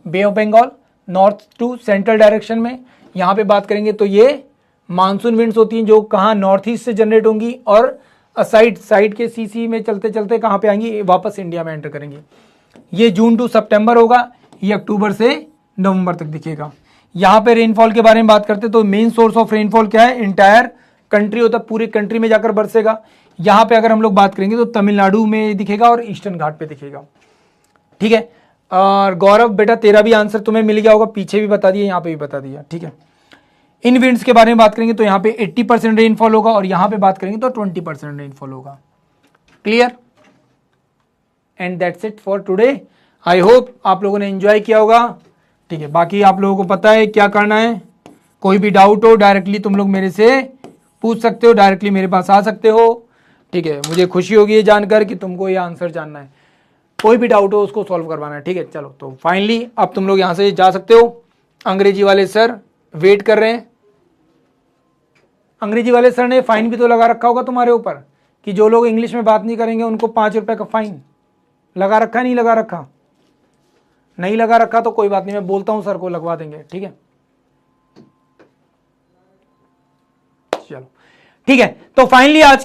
bay of Bengal north to central direction में। यहां पे बात करेंगे तो ये मानसून विंड्स होती हैं जो कहां? नॉर्थ ईस्ट से जनरेट होंगी और साइड के सीसी में चलते चलते कहां पे आएंगी? वापस इंडिया में एंटर करेंगी। ये जून टू सितंबर होगा, ये अक्टूबर से नवंबर तक दिखेगा। यहां पे रेनफॉल के बारे में बात करते तो मेन सोर्स ऑफ रेनफॉल क्या है? इंटायर कंट्री होता है, पूरी कंट्री में जाकर बरसेगा। यहां पे अगर हम लोग बात करेंगे तो तमिलनाडु में दिखेगा और ईस्टर्न घाट पे दिखेगा। ठीक है, और गौरव बेटा तेरा भी आंसर तुम्हें मिल गया होगा, पीछे भी बता दिया, यहां पे भी बता दिया। ठीक है, इन विंड्स के बारे में बात करेंगे तो यहाँ पे 80% रेनफॉल होगा और यहाँ पे बात करेंगे तो 20% रेनफॉल होगा। Clear? And that's it for today. I hope आप लोगों ने एंजॉय किया होगा। ठीक है, बाकी आप लोगों को पता है क्या करना है। कोई भी डाउट हो डायरेक्टली तुम लोग मेरे से पूछ सकते हो, डायरेक्टली मेरे पास आ सकते हो। ठीक है, मुझे खुशी होगी ये जानकर कि तुमको ये आंसर जानना है। कोई भी डाउट हो उसको सॉल्व करवाना है। ठीक है, चलो तो फाइनली अब तुम लोग यहाँ से जा सकते हो। अंग्रेजी वाले सर वेट कर रहे हैं। अंग्रेजी वाले सर ने फाइन भी तो लगा रखा होगा तुम्हारे ऊपर कि जो लोग इंग्लिश में बात नहीं करेंगे उनको 5 रुपए का फाइन लगा रखा, नहीं लगा रखा? नहीं लगा रखा तो कोई बात नहीं, मैं बोलता हूं सर को लगवा देंगे। ठीक है, चलो ठीक है। तो फाइनली आज